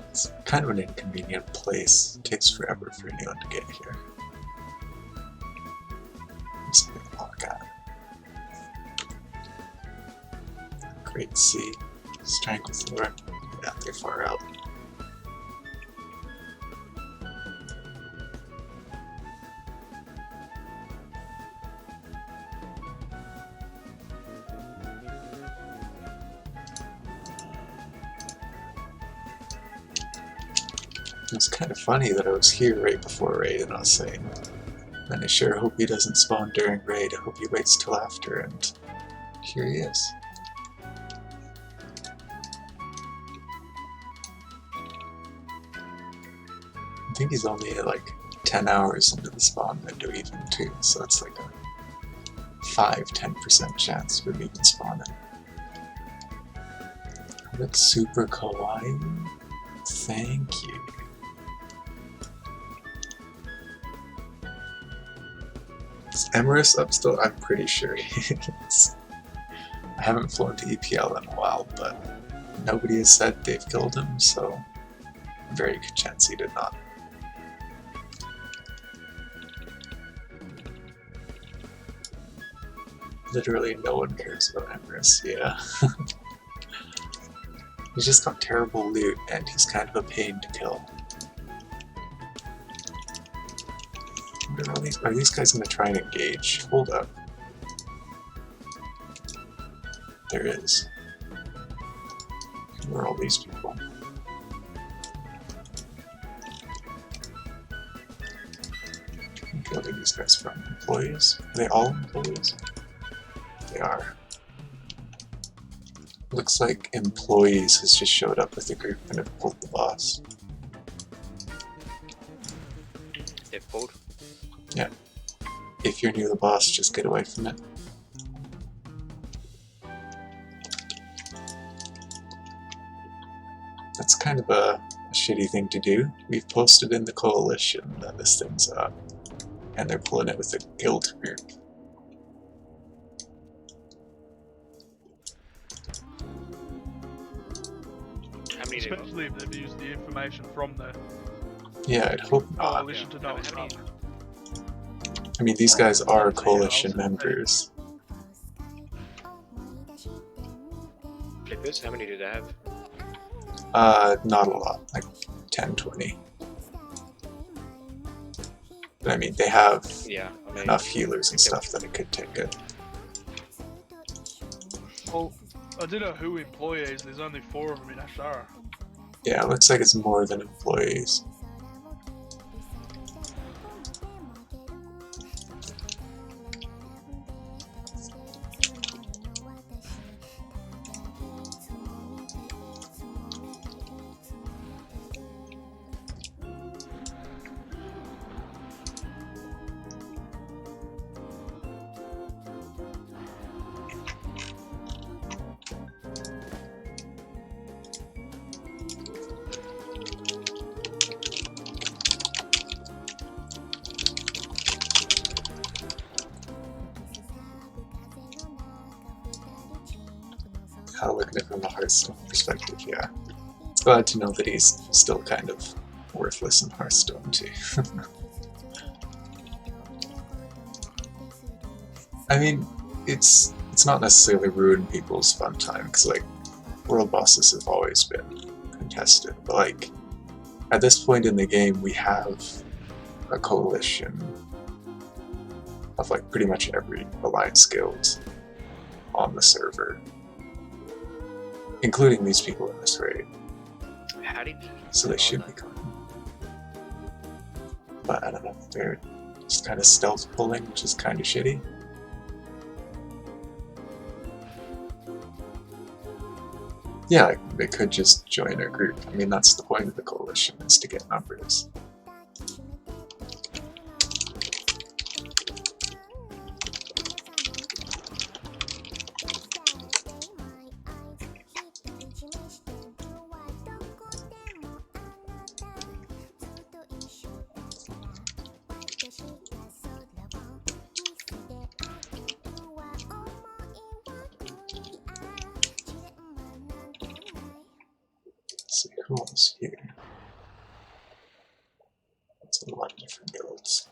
It's kind of an inconvenient place. It takes forever for anyone to get here. Just a big walk out. Great Sea. Stranglethorn. Yeah, they're far out. It was kind of funny that I was here right before raid and I was saying, man, I sure hope he doesn't spawn during raid, I hope he waits till after, and here he is. I think he's only at like 10 hours into the spawn window even too, so it's like a 5-10% chance of him even spawning. That's super kawaii. Thank you. Is Emerus up still? I'm pretty sure he is. I haven't flown to EPL in a while, but nobody has said they've killed him, so very good chance he did not. Literally no one cares about Emerus, yeah. He's just got terrible loot, and he's kind of a pain to kill. Are these guys going to try and engage? Hold up. There is. Where are all these people? Where are these guys from? Employees? Are they all employees? They are. Looks like Employees has just showed up with the group and have pulled the boss. They've pulled? Yeah. If you're near the boss, just get away from it. That's kind of a shitty thing to do. We've posted in the coalition that this thing's up, and they're pulling it with a guild group. Especially if they've used the information from the Yeah, I'd hope not. coalition to know it's up. I mean, these guys are coalition members. Flippers, how many do they have? Not a lot, like 10, 20. But I mean, they have enough healers and stuff that it could take it. Well, I did know who employees, there's only 4 of them in Ashara. Yeah, it looks like it's more than employees. Looking at it from a Hearthstone perspective, yeah. It's glad to know that he's still kind of worthless in Hearthstone too. I mean, it's not necessarily ruined people's fun time, because like, world bosses have always been contested, but like at this point in the game we have a coalition of like pretty much every alliance guild on the server, including these people in this raid. How did So they should be coming. But I don't know, they're just kind of stealth pulling, which is kind of shitty. Yeah, like, they could just join our group. I mean, that's the point of the coalition, is to get numbers. Let's see who else here. It's a lot of different guilds.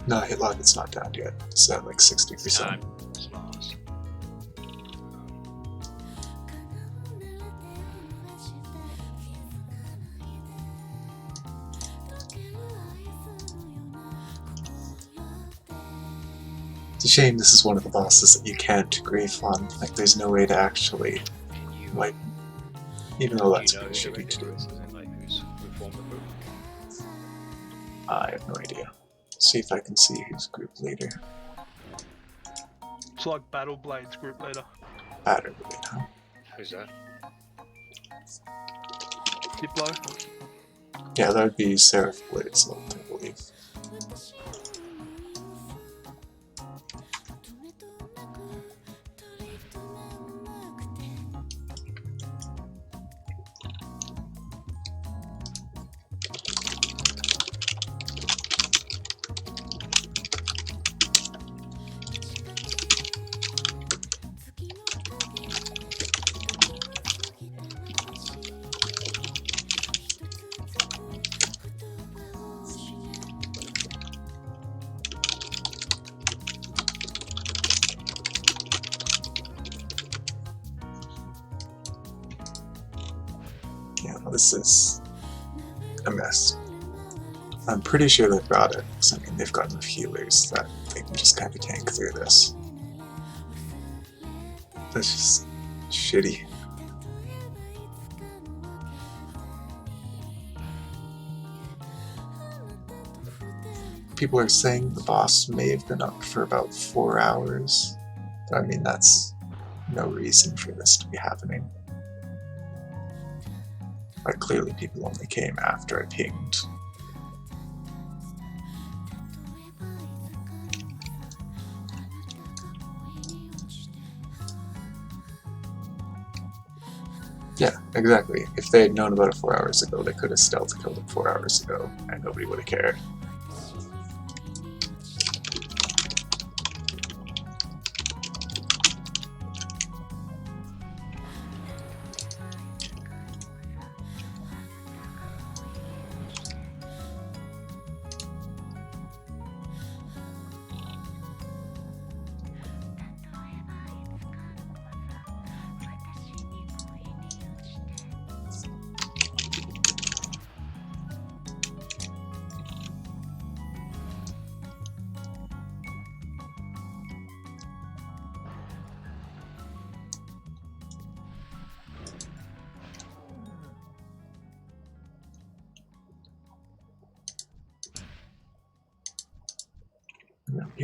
No, hit log, it's not down yet. It's at like 60%. It's a shame this is one of the bosses that you can't grief on. Like, there's no way to actually, like, even though that's pretty shitty to do. I have no idea. See if I can see who's group leader. It's like Battle Blade's group leader. Battle Blade, huh? Who's that? Diplo. Yeah, that would be Seraph Blade's load, I believe. Yeah, this is a mess. I'm pretty sure they've got it, because I mean, they've got enough healers that they can just kind of tank through this. That's just shitty. People are saying the boss may have been up for about 4 hours, but I mean, that's no reason for this to be happening. Like, clearly people only came after I pinged. Yeah, exactly. If they had known about it 4 hours ago, they could have stealth killed it 4 hours ago, and nobody would have cared.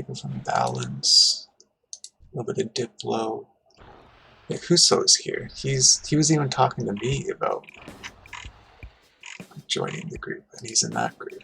Take it from balance. A little bit of Diplo. Yeah, Huso's here. He was even talking to me about joining the group, and he's in that group.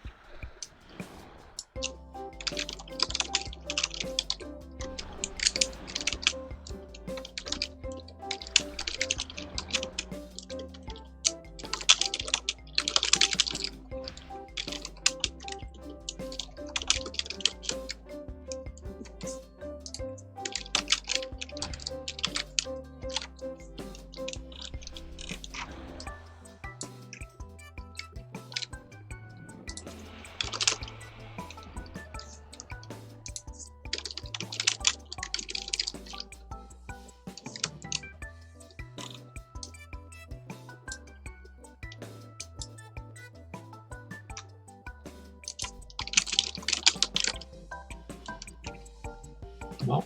Well,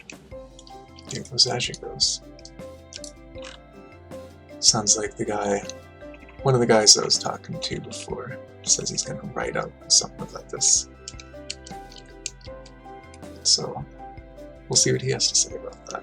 here goes Azure goes. Sounds like the guy, one of the guys I was talking to before, says he's gonna write out something about this. So, we'll see what he has to say about that.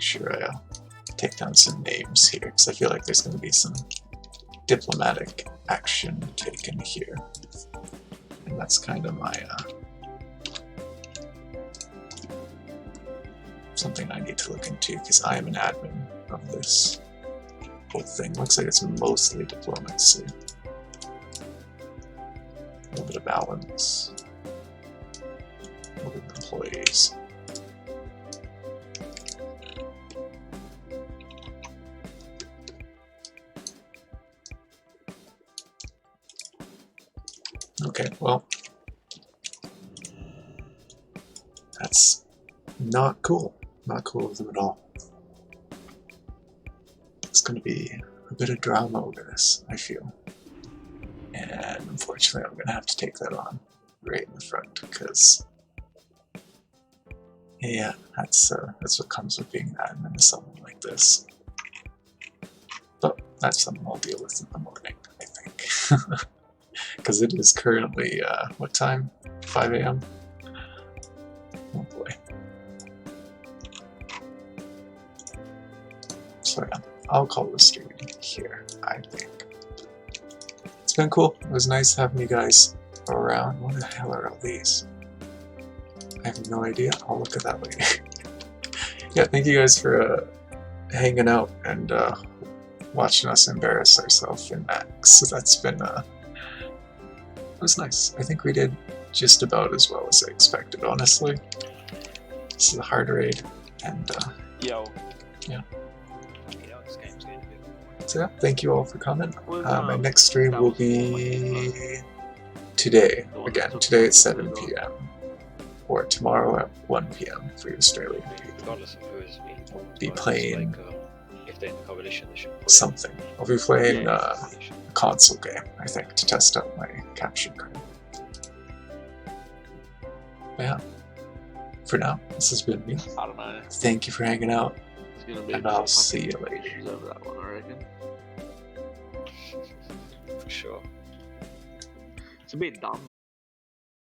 Sure, I take down some names here because I feel like there's going to be some diplomatic action taken here, and that's kind of my something I need to look into because I am an admin of this whole thing. Looks like it's mostly diplomacy, a little bit of balance, a little bit of employees. Okay, well, that's not cool. Not cool of them at all. It's going to be a bit of drama over this, I feel. And unfortunately, I'm going to have to take that on right in the front because, yeah, that's what comes with being an admin of something like this. But that's something I'll deal with in the morning, I think. Because it is currently, what time? 5 AM? Oh boy. So yeah, I'll call the stream here, I think. It's been cool. It was nice having you guys around. What the hell are all these? I have no idea. I'll look at that later. Yeah, thank you guys for hanging out and watching us embarrass ourselves in Naxx. So that's been it was nice. I think we did just about as well as I expected, honestly. This is a hard raid, and yeah. So yeah, thank you all for coming. My next stream will be today. Again, today at 7 PM. Or tomorrow at 1 PM for Australia. I'll be playing something. I'll be playing a console game, I think, to test out my capture card. But yeah, for now, this has been me. I don't know. Thank you for hanging out, and I'll see you later. Over that one, I reckon. For sure. It's a bit dumb